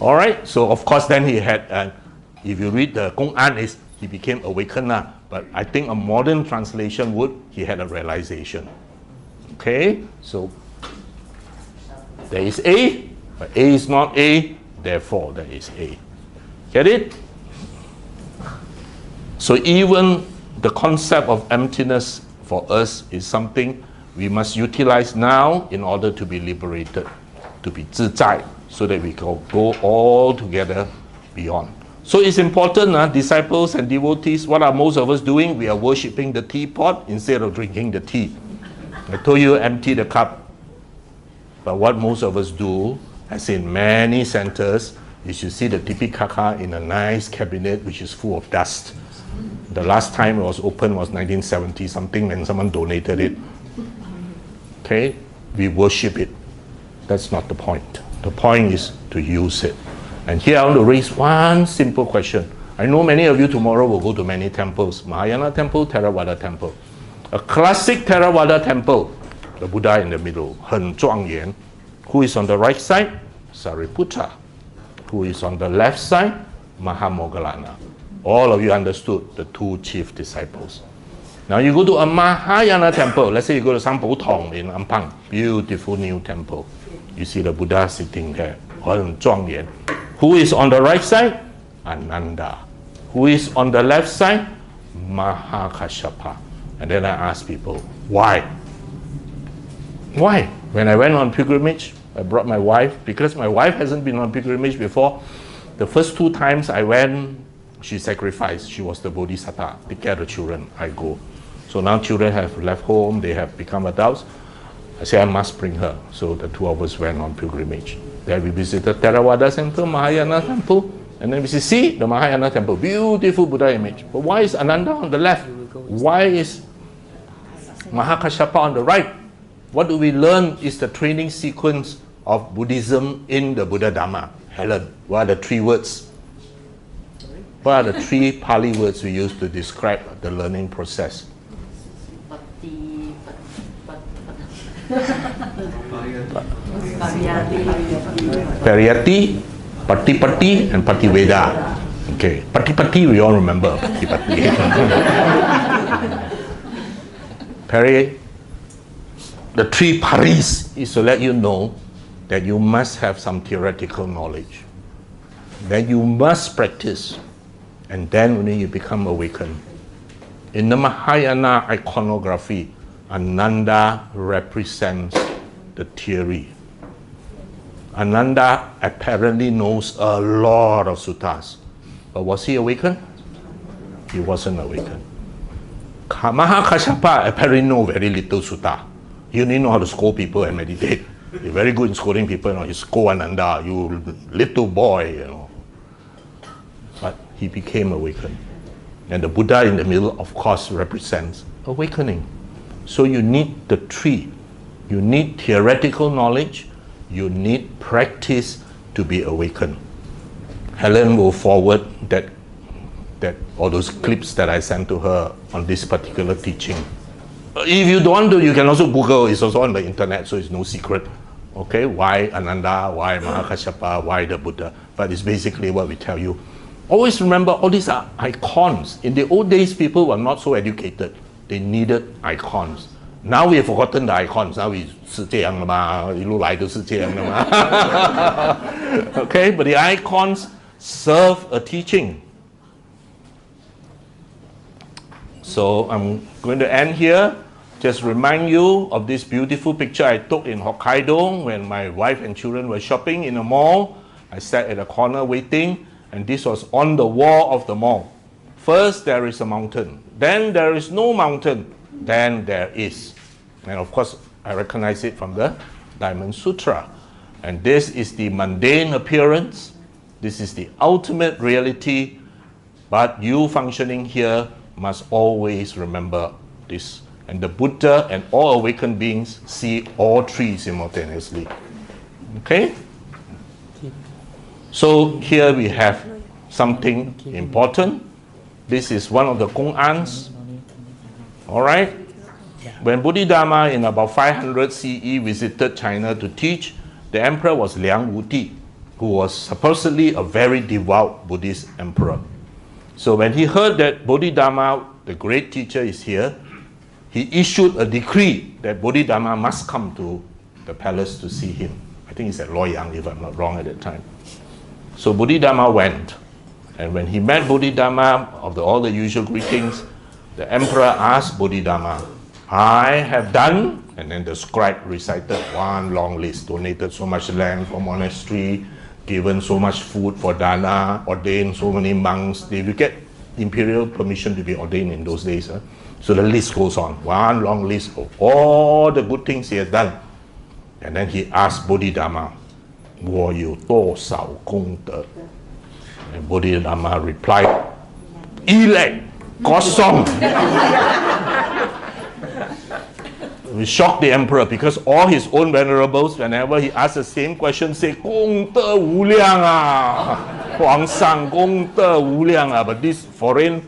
Alright, so of course then he had, if you read the Gong An, he became awakened. But I think a modern translation would, he had a realization. Okay, so there is A, but A is not A, therefore there is A. Get it? So even the concept of emptiness for us is something we must utilize now in order to be liberated, to be 自在, so that we can go all together beyond. So it's important, disciples and devotees, what are most of us doing? We are worshipping the teapot instead of drinking the tea. I told you empty the cup. But what most of us do, as in many centers, is you see the tipikaka in a nice cabinet which is full of dust. The last time it was opened was 1970 something when someone donated it. Okay, we worship it. That's not the point. The point is to use it. And here I want to raise one simple question. I know many of you tomorrow will go to many temples. Mahayana temple, Theravada temple. A classic Theravada temple, the Buddha in the middle, 很庄严. Who is on the right side? Sariputta. Who is on the left side? Mahamoggallana. All of you understood the two chief disciples. Now you go to a Mahayana temple. Let's say you go to Sampo Tong in Ampang. Beautiful new temple. You see the Buddha sitting there. 很庄严. Who is on the right side? Ananda. Who is on the left side? Mahakashyapa. And then I ask people, why? Why? When I went on pilgrimage, I brought my wife, because my wife hasn't been on pilgrimage before. The first 2 times I went, she sacrificed. She was the bodhisattva. Take care of the children. I go. So now children have left home, they have become adults. I say I must bring her. So the 2 of us went on pilgrimage. There we visited Theravada Temple, Mahayana Temple, and then we see the Mahayana Temple, beautiful Buddha image. But why is Ananda on the left? Why is Mahakashyapa on the right? What do we learn is the training sequence of Buddhism in the Buddha Dhamma. Helen, what are the 3 words? What are the 3 Pali words we use to describe the learning process? Pariyati, Patipati, and Pativeda. Okay, Patipati we all remember. Patipati. The 3 paris is to let you know that you must have some theoretical knowledge. Then you must practice, and then only you become awakened. In the Mahayana iconography, Ananda represents the theory. Ananda apparently knows a lot of suttas, but was he awakened? He wasn't awakened. Mahakashyapa apparently knows very little sutta. He only know how to scold people and meditate. He's very good in scolding people. He scold Ananda, you little boy, But he became awakened. And the Buddha in the middle, of course, represents awakening. So you need the 3. You need theoretical knowledge. You need practice to be awakened. Helen will forward that all those clips that I sent to her on this particular teaching. If you don't want to, you can also Google. It's also on the internet, so it's no secret. Okay, why Ananda, why Mahakashyapa, why the Buddha? But it's basically what we tell you. Always remember, all these are icons. In the old days, people were not so educated. They needed icons. Now we have forgotten the icons. Now we 是这样的嘛，一路来都是这样的嘛。Okay, but the icons serve a teaching. So I'm going to end here. Just remind you of this beautiful picture I took in Hokkaido when my wife and children were shopping in a mall. I sat at a corner waiting, and this was on the wall of the mall. First there is a mountain, then there is no mountain, then there is. And of course, I recognize it from the Diamond Sutra. And this is the mundane appearance. This is the ultimate reality. But you functioning here must always remember this. And the Buddha and all awakened beings see all 3 simultaneously. Okay? So here we have something important. This is one of the Gong'ans. Alright? When Bodhidharma in about 500 CE visited China to teach, the emperor was Liang Wuti, who was supposedly a very devout Buddhist emperor. So when he heard that Bodhidharma, the great teacher, is here, he issued a decree that Bodhidharma must come to the palace to see him. I think it's at Loyang, if I'm not wrong at that time. So Bodhidharma went. And when he met Bodhidharma, after all the usual greetings, the emperor asked Bodhidharma, I have done, and then the scribe recited one long list, donated so much land for monastery, given so much food for dana, ordained so many monks. They will get imperial permission to be ordained in those days. So the list goes on, one long list of all the good things he has done. And then he asked Bodhidharma, 我有多少功德? And Bodhidharma replied, 100,000 kosong. We shocked the emperor because all his own venerables, whenever he asked the same question, say, 功德无量啊, 皇上功德无量啊. But this foreign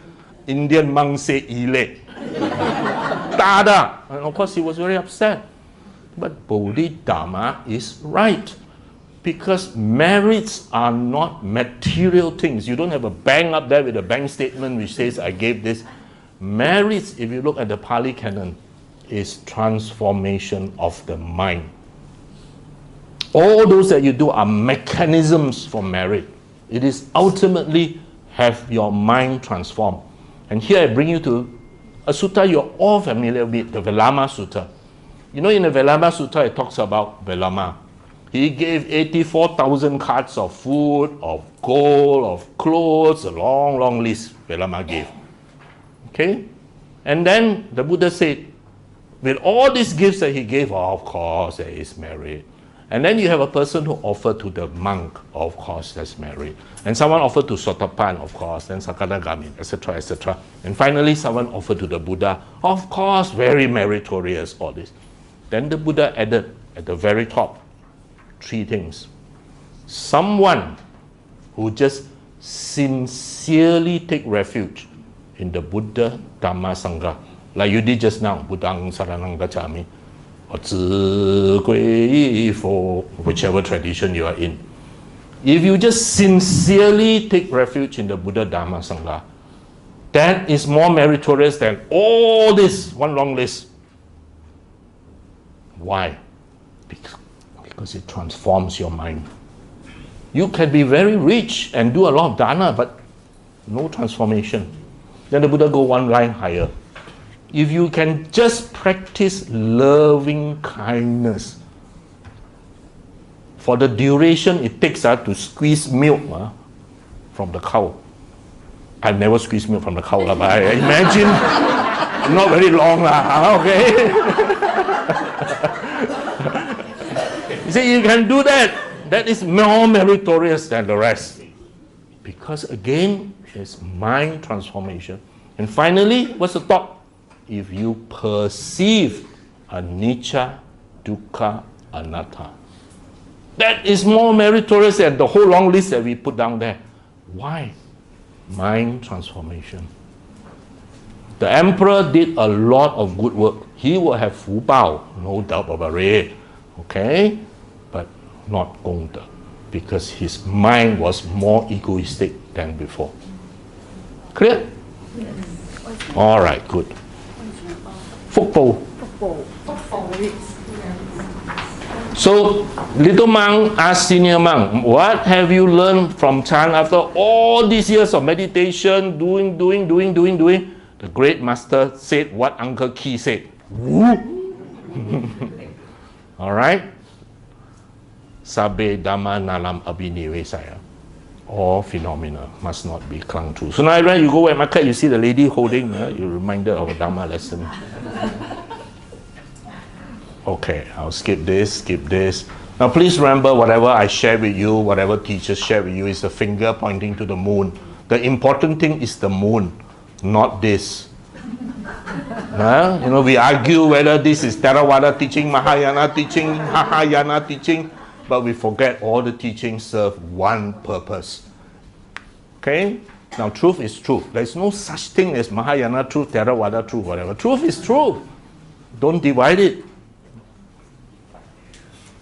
Indian monk say, 100,000. Tada. And of course he was very upset. But Bodhidharma is right. Because merits are not material things. You don't have a bank up there with a bank statement which says, I gave this. Merits, if you look at the Pali Canon, is transformation of the mind. All those that you do are mechanisms for merit. It is ultimately have your mind transformed. And here I bring you to a sutta you're all familiar with, the Velama Sutta. You know, in the Velama Sutta, it talks about Velama. He gave 84,000 carts of food, of gold, of clothes, a long, long list Velama gave. Okay? And then the Buddha said, with all these gifts that he gave, of course, there is merit. And then you have a person who offered to the monk, of course, there's merit. And someone offered to Sotapan, of course, then Sakadagami, etc., etc. And finally, someone offered to the Buddha, of course, very meritorious, all this. Then the Buddha added at the very top 3 things. Someone who just sincerely take refuge in the Buddha, Dhamma, Sangha. Like you did just now, Buddhang Saranang Gacchami, or Zi Gui Fo, whichever tradition you are in. If you just sincerely take refuge in the Buddha, Dhamma, Sangha, that is more meritorious than all this, one long list. Why? Because it transforms your mind. You can be very rich and do a lot of dana, but no transformation. Then the Buddha go one line higher. If you can just practice loving kindness for the duration it takes to squeeze milk from the cow. I've never squeezed milk from the cow, but I imagine not very long. Okay? You see, you can do that. That is more meritorious than the rest. Because again, it's mind transformation. And finally, what's the top? If you perceive anicca, dukkha, anatta. That is more meritorious than the whole long list that we put down there. Why? Mind transformation. The emperor did a lot of good work. He will have fu bao, no doubt about it. Okay? But not gongda. Because his mind was more egoistic than before. Clear? Yes. Alright, good. Fukpo. So, little monk asked senior monk, what have you learned from Chan after all these years of meditation, doing? The great master said what Uncle Key said. Alright? Sabe Dhamma Nalam Abhinivesaya. All phenomena must not be clung to. So now when you go at market, you see the lady holding, you're reminded of a Dhamma lesson. Okay, I'll skip this. Now please remember, whatever I share with you, whatever teachers share with you, is the finger pointing to the moon. The important thing is the moon, not this. We argue whether this is Theravada teaching, Mahayana teaching, but we forget all the teachings serve one purpose. Okay? Now truth is truth. There's no such thing as Mahayana truth, Theravada truth, whatever. Truth is truth. Don't divide it.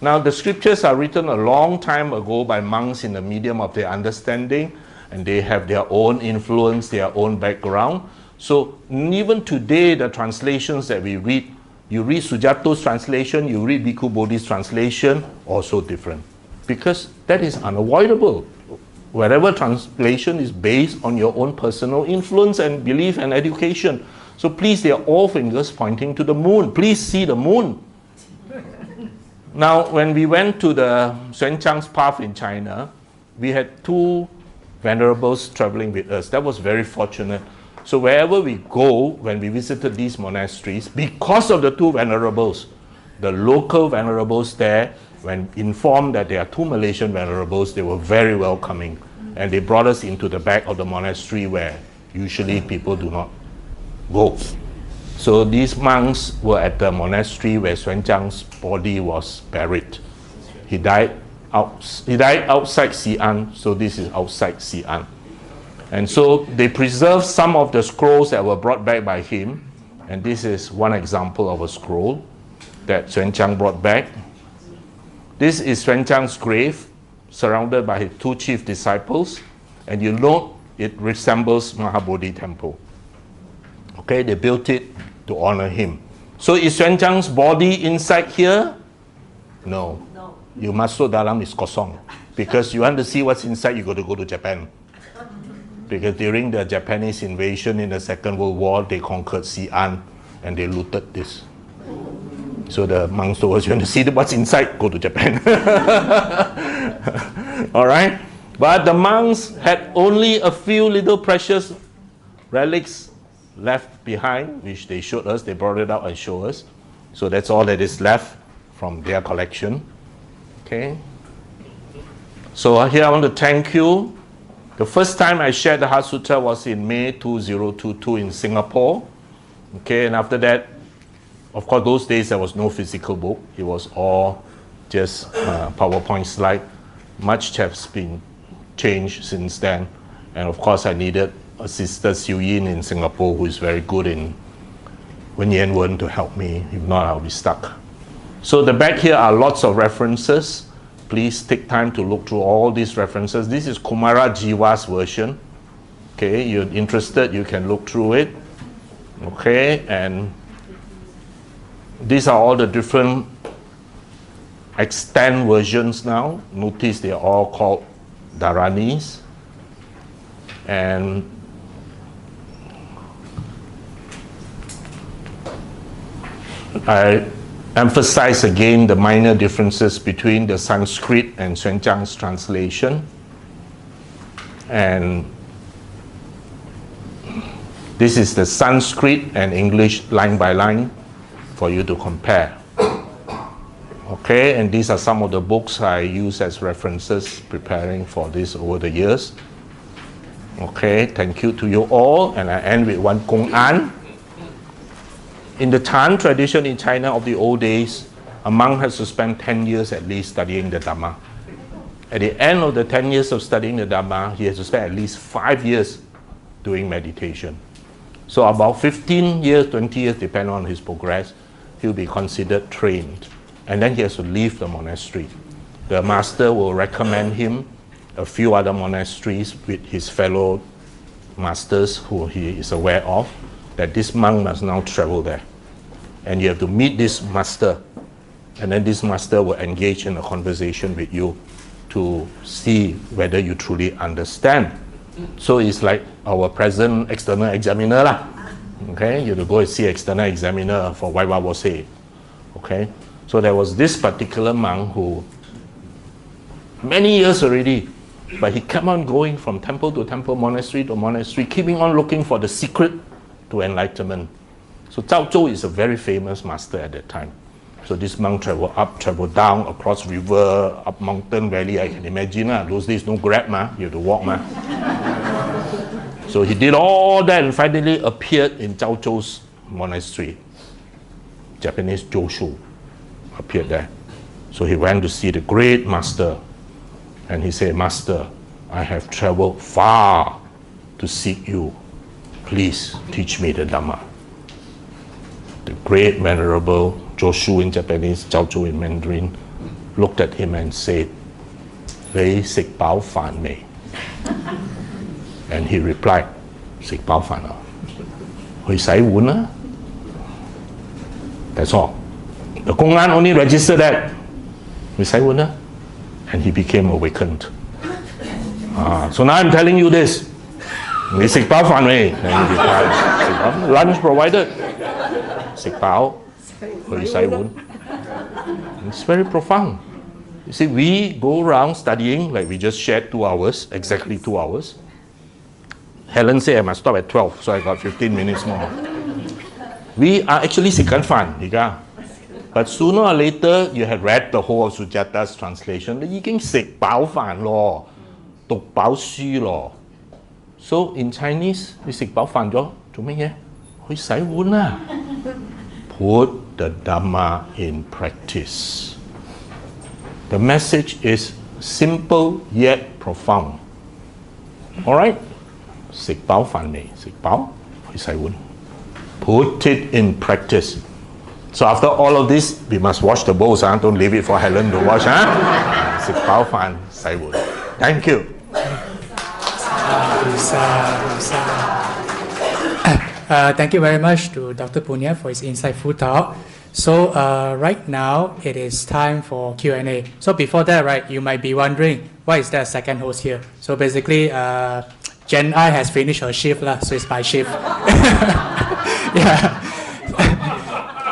Now the scriptures are written a long time ago by monks in the medium of their understanding, and they have their own influence, their own background. So even today, the translations that we read, you read Sujato's translation, you read Bhikkhu Bodhi's translation, also different. Because that is unavoidable. Whatever translation is based on your own personal influence and belief and education. So please, they are all fingers pointing to the moon. Please see the moon. Now, when we went to the Xuanchang's path in China, we had two venerables traveling with us. That was very fortunate. So wherever we go, when we visited these monasteries, because of the two venerables, the local venerables there, when informed that there are two Malaysian venerables, they were very welcoming. And they brought us into the back of the monastery where usually people do not go. So these monks were at the monastery where Xuan Zhang's body was buried. He died outside Xi'an, so this is outside Xi'an. And so they preserved some of the scrolls that were brought back by him. And this is one example of a scroll that Xuan Zhang brought back. This is Xuan Zhang's grave, surrounded by his two chief disciples. And you note it resembles Mahabodhi temple. Okay, they built it to honor him. So is Xuan Zhang's body inside here? No. You masuk dalam is kosong. Because you want to see what's inside, you got to go to Japan. Because during the Japanese invasion in the Second World War, they conquered Xi'an and they looted this. So the monks told us, you want to see what's inside, go to Japan. All right? But the monks had only a few little precious relics left behind, which they showed us. They brought it out and showed us. So that's all that is left from their collection. Okay? So here I want to thank you. The first time I shared the Heart Sutra was in May 2022 in Singapore. Okay, and after that, of course, those days there was no physical book. It was all just PowerPoint slide. Much has been changed since then. And of course, I needed a sister Siu Yin in Singapore who is very good in Wen Yan Wen to help me. If not, I'll be stuck. So the back here are lots of references. Please take time to look through all these references. This is Kumara Jiwa's version. Okay, you're interested, you can look through it. Okay, and these are all the different extant versions now. Notice they're all called Dharanis. And I emphasize again the minor differences between the Sanskrit and Xuan Zhang's translation. And this is the Sanskrit and English line by line for you to compare. Okay, and these are some of the books I use as references preparing for this over the years. Okay, thank you to you all. And I end with one Gong An. In the Chan tradition in China of the old days, a monk has to spend 10 years at least studying the Dhamma. At the end of the 10 years of studying the Dhamma, he has to spend at least 5 years doing meditation. So about 15 years, 20 years, depending on his progress, he'll be considered trained. And then he has to leave the monastery. The master will recommend him a few other monasteries with his fellow masters who he is aware of, that this monk must now travel there. And you have to meet this master. And then this master will engage in a conversation with you to see whether you truly understand. So it's like our present external examiner lah. Okay, you have to go and see external examiner for Wai Wa Wo Se. Okay, so there was this particular monk who, many years already, but he kept on going from temple to temple, monastery to monastery, keeping on looking for the secret to enlightenment. So Zhao Zhou is a very famous master at that time. So this monk traveled up, traveled down, across river, up mountain, valley. I can imagine those days no grab you have to walk So he did all that and finally appeared in Zhao Zhou's monastery. Japanese Joshu appeared there. So he went to see the great master and he said, "Master, I have traveled far to seek you. Please teach me the Dhamma." The great venerable Joshu in Japanese, Zhao Zhou in Mandarin, looked at him and said, "Lei sik bao fan mei." And he replied, "Sik bao fan ah, hui sai wun ah." That's all. The Gong An only registered that, hui sai wun ah, and he became awakened. So now I'm telling you this. "Ni sik bao fan mei?" Then he replied, "Lunch provided." "Sik bao, hui sai wun." It's very profound. You see, we go around studying, like we just shared 2 hours, exactly 2 hours. Helen said I must stop at 12, so I got 15 minutes more. We are actually sikan fan, but sooner or later you had read the whole of Sujata's translation, you can sick bao fan lo, tuk bao xu lo. So in Chinese, you sick bao fan jo, put the Dhamma in practice. The message is simple yet profound. All right? Sik bao fan me, sik bao, put it in practice. So after all of this, we must wash the bowls, don't leave it for Helen to wash. Sik bao fan, sai wun. Thank you.
Thank you very much to Dr. Punna for his insightful talk. So right now it is time for Q&A. So before that, right, you might be wondering, why is there a second host here? So basically, Gen I has finished her shift, so it's my shift. Yeah.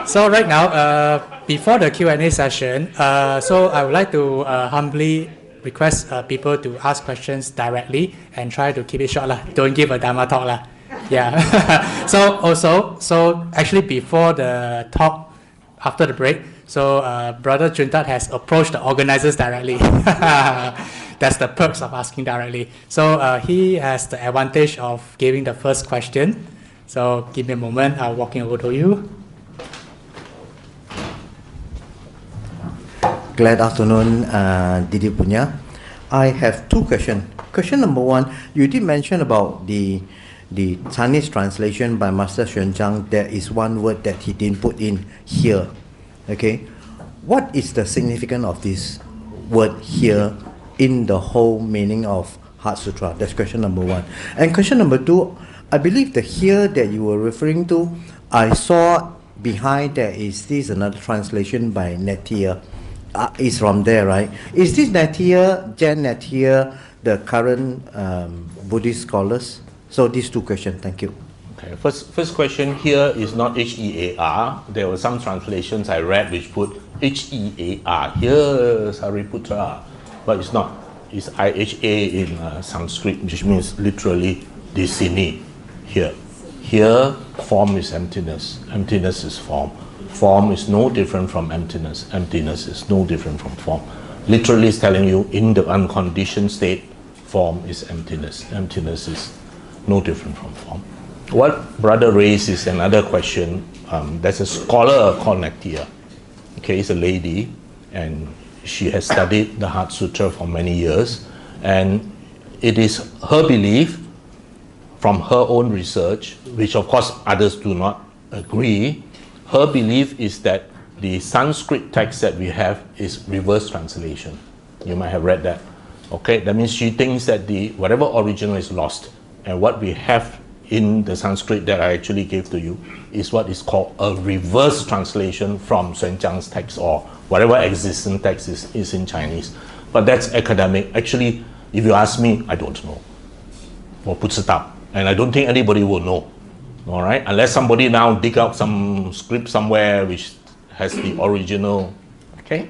So right now, before the Q&A session, so I would like to humbly request people to ask questions directly and try to keep it short. Don't give a Dhamma talk. Yeah. So actually before the talk, after the break, so Brother Juntat has approached the organizers directly. That's the perks of asking directly. So he has the advantage of giving the first question. So give me a moment, I'll walking over to you.
Glad afternoon, Dd.Punna. I have 2 questions. Question number 1, you did mention about the Chinese translation by Master Xuan Zhang. There is one word that he didn't put in here. Okay, what is the significance of this word here in the whole meaning of Heart Sutra? That's question number 1. And question number 2, I believe the here that you were referring to, I saw behind there is this another translation by Nettier. Is from there, right? Is this Nettier, Jan Nettier, the current Buddhist scholars? So these 2 questions. Thank you.
Okay. First question here is not H-E-A-R. There were some translations I read which put H-E-A-R. Here, Sariputra, but it's not. It's I-H-A in Sanskrit, which means literally Disini. Here. Here, form is emptiness. Emptiness is form. Form is no different from emptiness. Emptiness is no different from form. Literally is telling you in the unconditioned state, form is emptiness. Emptiness is no different from form. What brother raised is another question. There's a scholar called Nettier. Okay, it's a lady, and she has studied the Heart Sutra for many years, and it is her belief from her own research, which of course others do not agree. Her belief is that the Sanskrit text that we have is reverse translation. You might have read that. Okay, that means she thinks that the whatever original is lost, and what we have in the Sanskrit that I actually gave to you is what is called a reverse translation from Xuan Zhang's text, or whatever existing text is in Chinese. But that's academic. Actually, if you ask me, I don't know. 我不知道, and I don't think anybody will know. All right, unless somebody now dig out some script somewhere which has the original. Okay.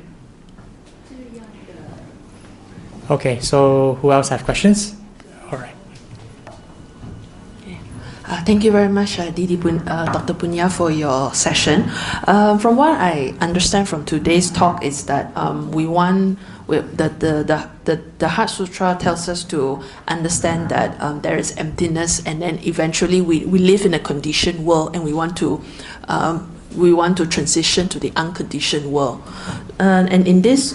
Okay, so who else have questions? All right.
Thank you very much, Dr. Punna, for your session. From what I understand from today's talk is that the Heart Sutra tells us to understand that there is emptiness, and then eventually we live in a conditioned world, and we want to transition to the unconditioned world. And in this,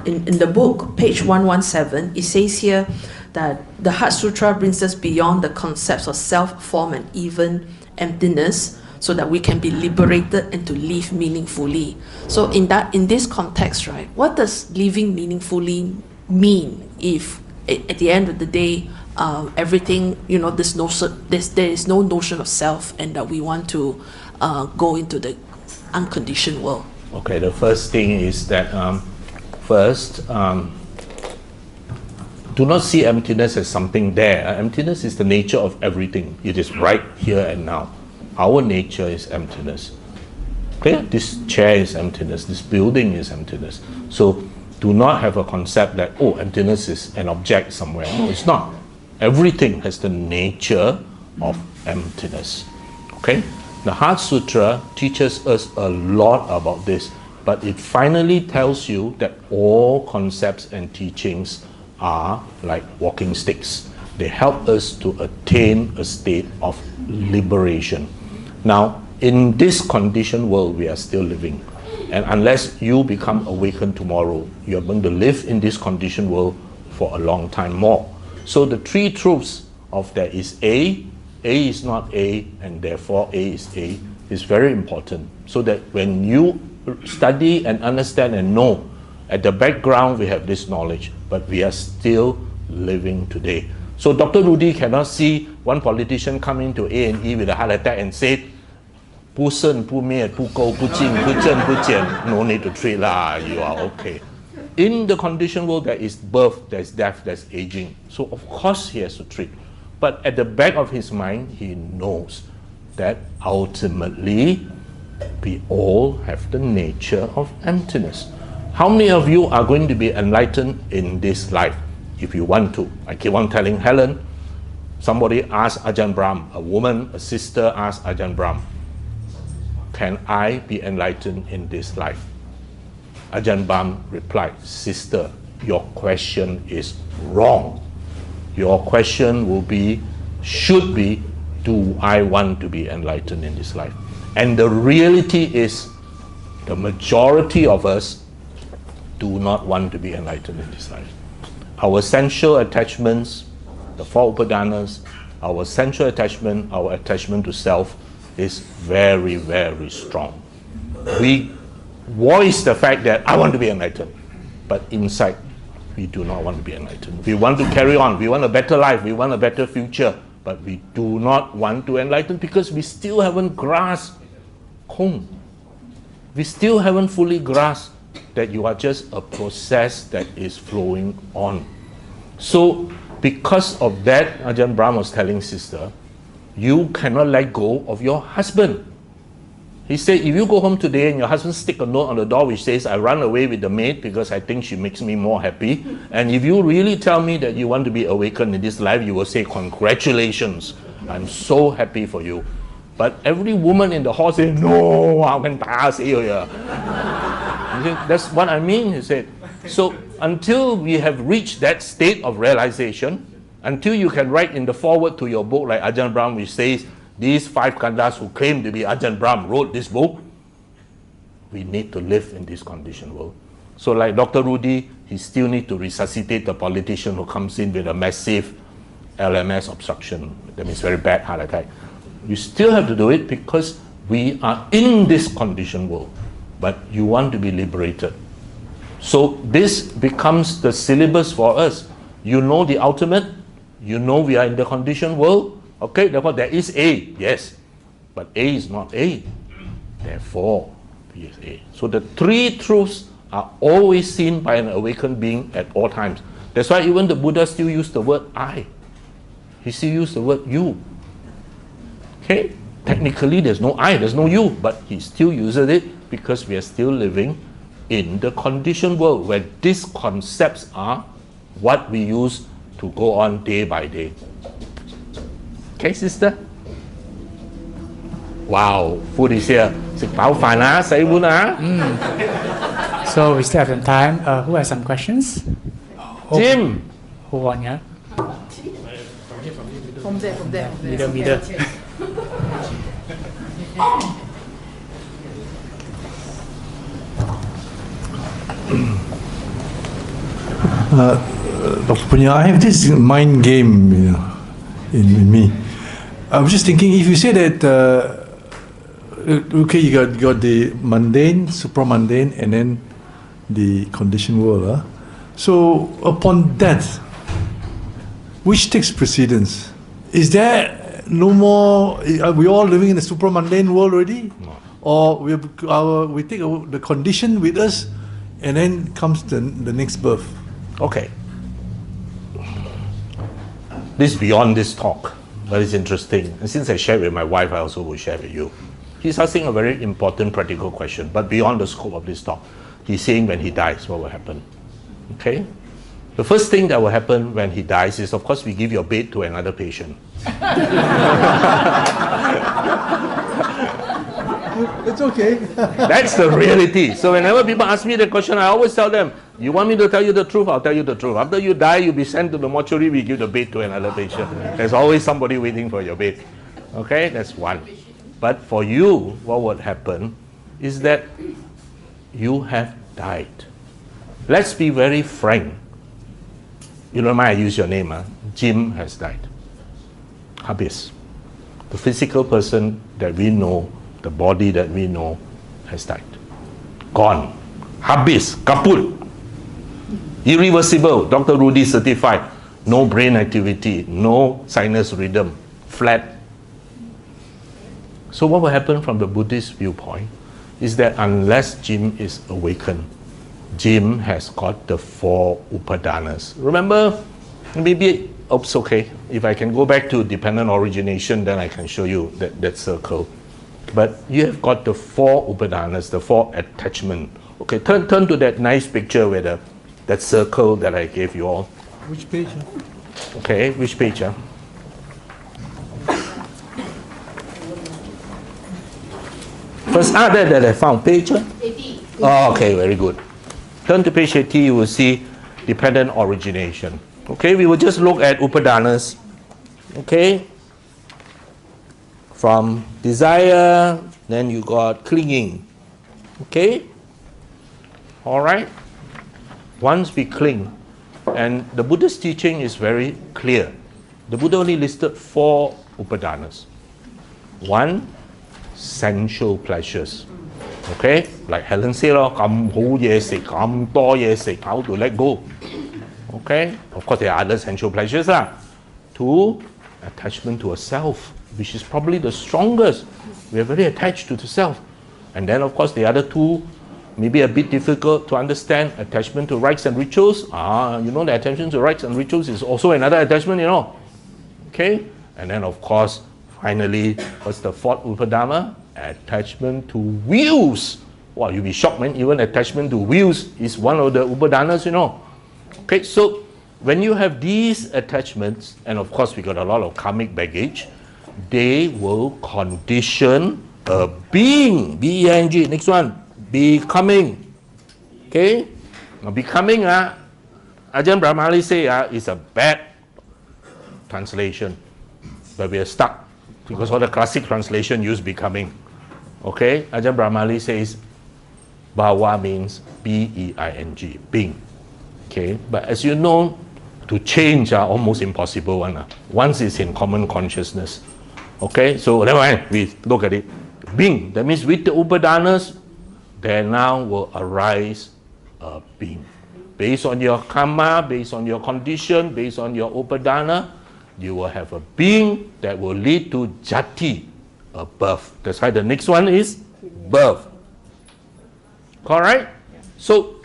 in the book, page 117, it says here that the Heart Sutra brings us beyond the concepts of self, form, and even emptiness, so that we can be liberated and to live meaningfully. So in this context, right, what does living meaningfully mean if at the end of the day, everything, there is no notion of self, and that we want to go into the unconditioned world?
Okay, the first thing is that do not see emptiness as something there. Emptiness is the nature of everything. It is right here and now. Our nature is emptiness. Okay? This chair is emptiness. This building is emptiness. So do not have a concept that, oh, emptiness is an object somewhere. No, it's not. Everything has the nature of emptiness. Okay? The Heart Sutra teaches us a lot about this, but it finally tells you that all concepts and teachings are like walking sticks. They help us to attain a state of liberation. Now, in this conditioned world we are still living, and unless you become awakened tomorrow, you are going to live in this conditioned world for a long time more. So the three truths of there is A is not A, and therefore A is very important, so that when you study and understand and know, at the background we have this knowledge, but we are still living today. So Dr. Rudy cannot see one politician come into A&E with a heart attack and say, 不胜不灭不垢不净不增不减, no need to treat lah, you are okay. In the conditioned world, there is birth, there is death, there is aging. So of course he has to treat. But at the back of his mind, he knows that ultimately we all have the nature of emptiness. How many of you are going to be enlightened in this life? If you want to. I keep on telling Helen, somebody asked Ajahn Brahm, a woman, a sister asked Ajahn Brahm, can I be enlightened in this life? Ajahn Brahm replied, sister, your question is wrong. Your question will be, should be, do I want to be enlightened in this life? And the reality is, the majority of us do not want to be enlightened in this life. Our sensual attachments, the four upadanas, our sensual attachment, our attachment to self is very, very strong. We voice the fact that I want to be enlightened, but inside we do not want to be enlightened. We want to carry on, we want a better life, we want a better future, but we do not want to enlighten because we still haven't grasped home. We still haven't fully grasped that you are just a process that is flowing on. So because of that, Ajahn Brahm was telling sister, you cannot let go of your husband. He said, if you go home today and your husband stick a note on the door which says, I run away with the maid because I think she makes me more happy, and if you really tell me that you want to be awakened in this life, you will say, congratulations, I'm so happy for you. But every woman in the hall said, no, how can I say you? That's what I mean, he said. So until we have reached that state of realization, until you can write in the foreword to your book like Ajahn Brahm, which says, these 5 Kandas who claim to be Ajahn Brahm wrote this book, we need to live in this conditioned world. So like Dr. Rudy, he still needs to resuscitate the politician who comes in with a massive LMS obstruction. That means very bad heart attack. You still have to do it because we are in this conditioned world, but you want to be liberated. So this becomes the syllabus for us. You know the ultimate, you know we are in the conditioned world, okay, therefore there is A, yes, but A is not A, therefore B is A. So the 3 truths are always seen by an awakened being at all times. That's why even the Buddha still used the word I. He still used the word you. Okay, technically there's no I, there's no you, but he still uses it because we are still living in the conditioned world where these concepts are what we use to go on day by day. Okay, sister? Wow, food is here.
So we still have some time. Who has some questions?
Jim!
Who won, yeah?
From there.
Middle.
Dr. Punna, I have this mind game, in me. I was just thinking, if you say that, okay, you got the mundane, supramundane, and then the conditioned world. So upon death, which takes precedence? Is there no more? Are we all living in the supramundane world already?
No.
Or we take the condition with us, and then comes the next birth?
Okay. This is beyond this talk, but it's interesting. And since I shared with my wife, I also will share with you. He's asking a very important practical question, but beyond the scope of this talk. He's saying when he dies, what will happen? Okay? The first thing that will happen when he dies is, of course, we give your bed to another patient.
It's okay.
That's the reality. So whenever people ask me the question, I always tell them, you want me to tell you the truth, I'll tell you the truth. After you die, you'll be sent to the mortuary, we give the bed to another patient. There's always somebody waiting for your bed. Okay, that's one. But for you, what would happen is that you have died. Let's be very frank. You don't mind I use your name, huh? Jim has died. Habis. The physical person that we know, the body that we know, has died. Gone. Habis. Kaput. Irreversible. Dr. Rudy certified. No brain activity. No sinus rhythm. Flat. So what will happen from the Buddhist viewpoint is that unless Jim is awakened, Jim has got the 4 upadanas. Remember, maybe, oops, okay. If I can go back to dependent origination, then I can show you that circle. But you have got the 4 upadanas, the 4 attachment. Okay, turn to that nice picture where that circle that I gave you all.
Which page?
Okay, which page? First, that I found page. Oh, okay, very good. Turn to page 80, you will see dependent origination. Okay, we will just look at upadanas. Okay, from desire, then you got clinging. Okay, all right. Once we cling, and the Buddha's teaching is very clear. The Buddha only listed 4 upadanas. 1, sensual pleasures. Okay, like Helen said, 咁好嘢食，咁多嘢食， how to let go? Okay, of course there are other sensual pleasures. 2, attachment to a self, which is probably the strongest. We are very attached to the self. And then of course the other 2, maybe a bit difficult to understand, attachment to rites and rituals. You know, the attachment to rites and rituals is also another attachment, you know. Okay, and then of course, finally, what's the 4th upadana? Attachment to wheels. Wow, you'll be shocked, man. Even attachment to wheels is one of the upadanas, you know. Okay, so when you have these attachments, and of course we got a lot of karmic baggage, they will condition a being. B-E-I-N-G. Next one. Becoming. Okay? Now becoming, Ajahn Brahmali say is a bad translation. But we are stuck because all the classic translation use becoming. Okay? Ajahn Brahmali says Bhava means B-E-I-N-G, being. Okay? But as you know, to change are almost impossible. Once it's in common consciousness. Okay? So never mind, we look at it. Being, that means with the upadanas, there now will arise a being. Based on your karma, based on your condition, based on your upadana, you will have a being that will lead to jati, a birth. That's why the next one is birth. Correct? So,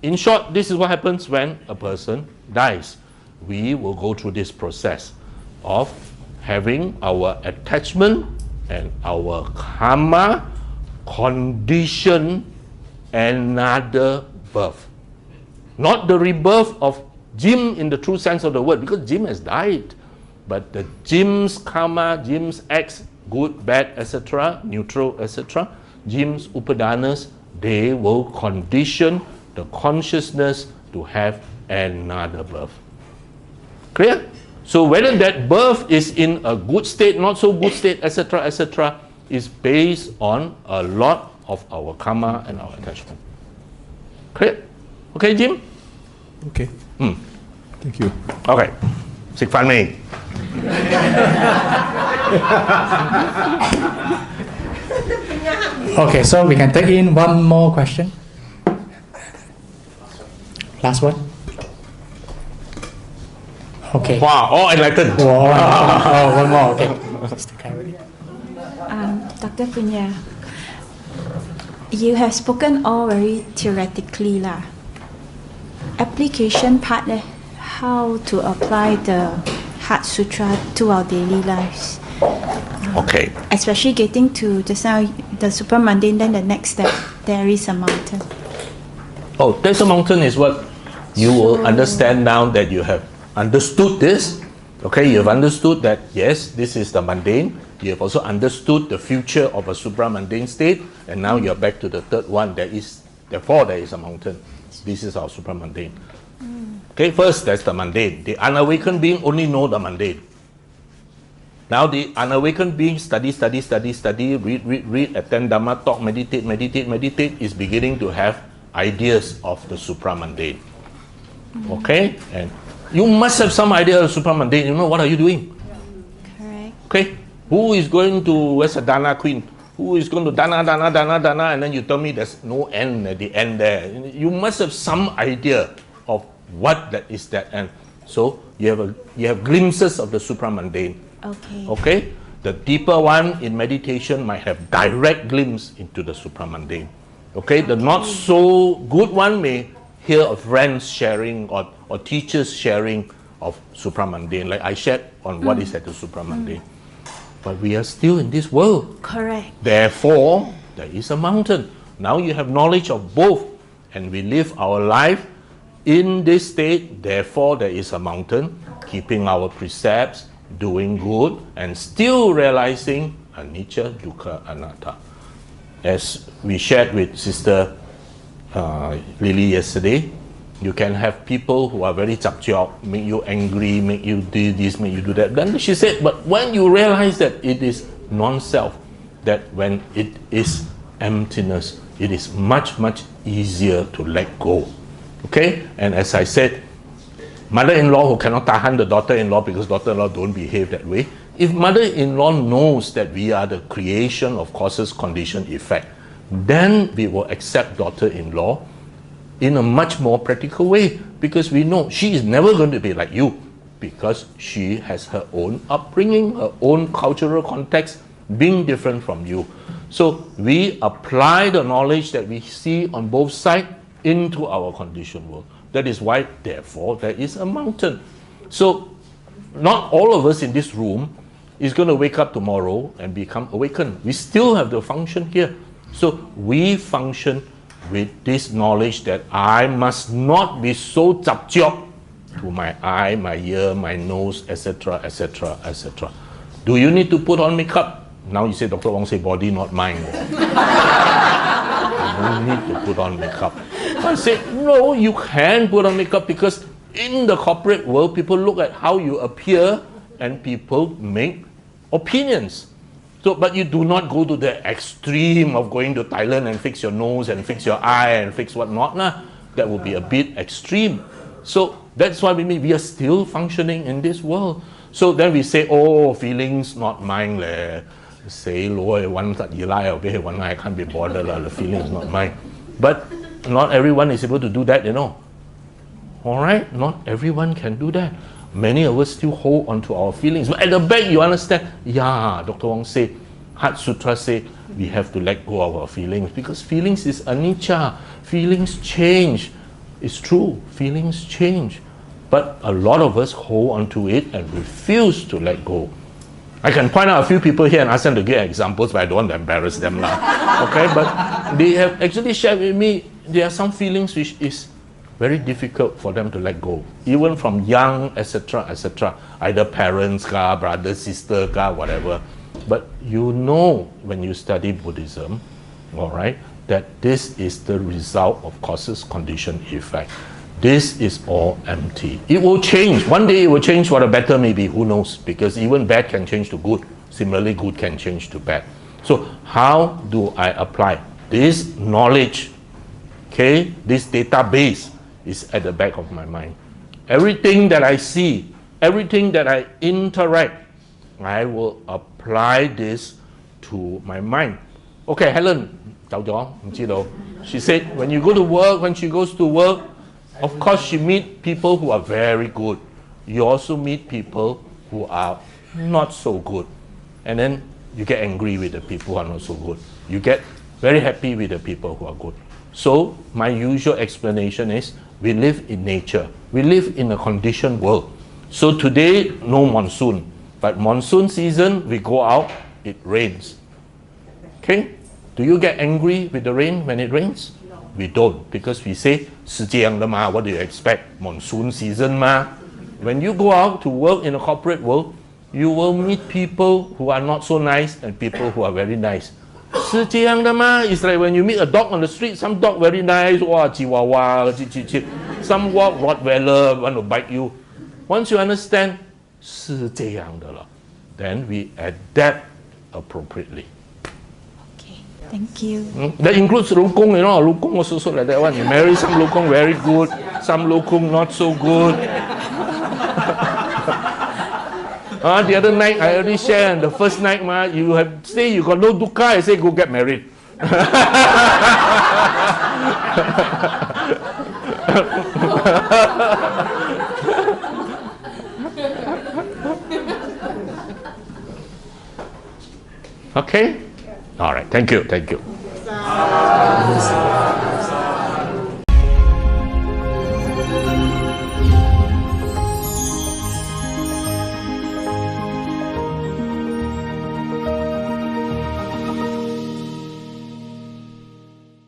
in short, this is what happens when a person dies. We will go through this process of having our attachment and our karma condition another birth. Not the rebirth of Jim in the true sense of the word, because Jim has died. But the Jim's karma, Jim's acts, good, bad, etc., neutral, etc., Jim's upadanas, they will condition the consciousness to have another birth. Clear? So whether that birth is in a good state, not so good state, etc., etc., is based on a lot of our karma and our attachment. Clear? Okay, Jim?
Okay. Thank you.
Okay. Sik Fan Mei.
Okay, so we can take in one more question. Last one. Okay.
Wow, all enlightened.
Oh, one more. Okay. Mr. Khairul.
Dr. Punya, you have spoken all very theoretically lah. Application part, how to apply the Heart Sutra to our daily lives.
Okay.
Especially getting to just now the super mundane, then the next step there is a mountain.
Oh, there's a mountain is what? You will understand now that you have understood this. Okay, you have understood that yes, this is the mundane. You have also understood the future of a supramundane state, and now you are back to the third one. Therefore there is a mountain. This is our supramundane. Okay, first that's the mundane. The unawakened being only know the mundane. Now the unawakened being study, read, attend Dhamma, talk, meditate, is beginning to have ideas of the supramundane. Okay, and you must have some idea of supramundane. You know, what are you doing?
Correct.
Okay, who is going to, where's the Dana queen? Who is going to Dana, and then you tell me there's no end at the end there. You must have some idea of what that is that end. So you have glimpses of the supramundane.
Okay.
Okay, the deeper one in meditation might have direct glimpse into the supramundane. Okay, the not so good one may hear of friends sharing or teachers sharing of supramundane, like I shared on what is at the supramundane. But we are still in this world.
Correct.
Therefore, there is a mountain. Now you have knowledge of both, and we live our life in this state. Therefore, there is a mountain, keeping our precepts, doing good, and still realizing anicca, dukkha, anatta. As we shared with Sister Lily yesterday, you can have people who are very chap-chop, make you angry, make you do this, make you do that. Then she said, but when you realize that it is non-self, that when it is emptiness, it is much, much easier to let go. Okay? And as I said, mother-in-law who cannot tahan the daughter-in-law because daughter-in-law don't behave that way, if mother-in-law knows that we are the creation of causes, condition, effect, then we will accept daughter-in-law in a much more practical way, because we know she is never going to be like you, because she has her own upbringing, her own cultural context, being different from you. So we apply the knowledge that we see on both sides into our conditioned world. That is why, therefore, there is a mountain. So not all of us in this room is going to wake up tomorrow and become awakened. We still have the function here. So we function with this knowledge that I must not be so chap-chop to my eye, my ear, my nose, etc., etc., etc. Do you need to put on makeup? Now you say, Dr. Wong say, body, not mind. You don't need to put on makeup. I say, no, you can put on makeup, because in the corporate world, people look at how you appear and people make opinions. So, but you do not go to the extreme of going to Thailand and fix your nose and fix your eye and fix whatnot. Nah. That would be a bit extreme. So that's why we are still functioning in this world. So then we say, oh, feelings not mine leh. Say, Lord, one that you lie away, one I can't be bothered, the feelings not mine. But not everyone is able to do that, you know. Alright? Not everyone can do that. Many of us still hold on to our feelings. But at the back, you understand, yeah, Dr. Wong said, Heart Sutra said, we have to let go of our feelings, because feelings is anicca. Feelings change. It's true, feelings change. But a lot of us hold on to it and refuse to let go. I can point out a few people here and ask them to give examples, but I don't want to embarrass them. Okay, but they have actually shared with me, there are some feelings which is very difficult for them to let go, even from young, etc., etc., either parents, brothers, sister, whatever. But you know, when you study Buddhism, all right, that this is the result of causes, condition, effect. This is all empty. It will change. One day it will change for the better, maybe, who knows, because even bad can change to good. Similarly, good can change to bad. So how do I apply this knowledge? Okay, this database is at the back of my mind. Everything that I see, everything that I interact, I will apply this to my mind. Okay, Helen, she said when you go to work, when she goes to work, of course she meet people who are very good. You also meet people who are not so good. And then you get angry with the people who are not so good. You get very happy with the people who are good. So my usual explanation is, we live in nature. We live in a conditioned world. So today, no monsoon. But monsoon season, we go out, it rains. Okay? Do you get angry with the rain when it rains? we don't, because we say 是这样的嘛, what do you expect? Monsoon season 嘛. When you go out to work in a corporate world, you will meet people who are not so nice and people who are very nice. 是这样的嘛? It's like when you meet a dog on the street, some dog very nice, wow, chihuahua, some walk Rottweiler want to bite you. Once you understand 是这样的了, then we adapt appropriately.
Thank you.
That includes 老公, you know, 老公 also like that one. You marry some 老公 very good, some 老公 not so good. The other night I already shared, the first night you have say you got no dukkha, I say go get married. Okay? All right, thank you.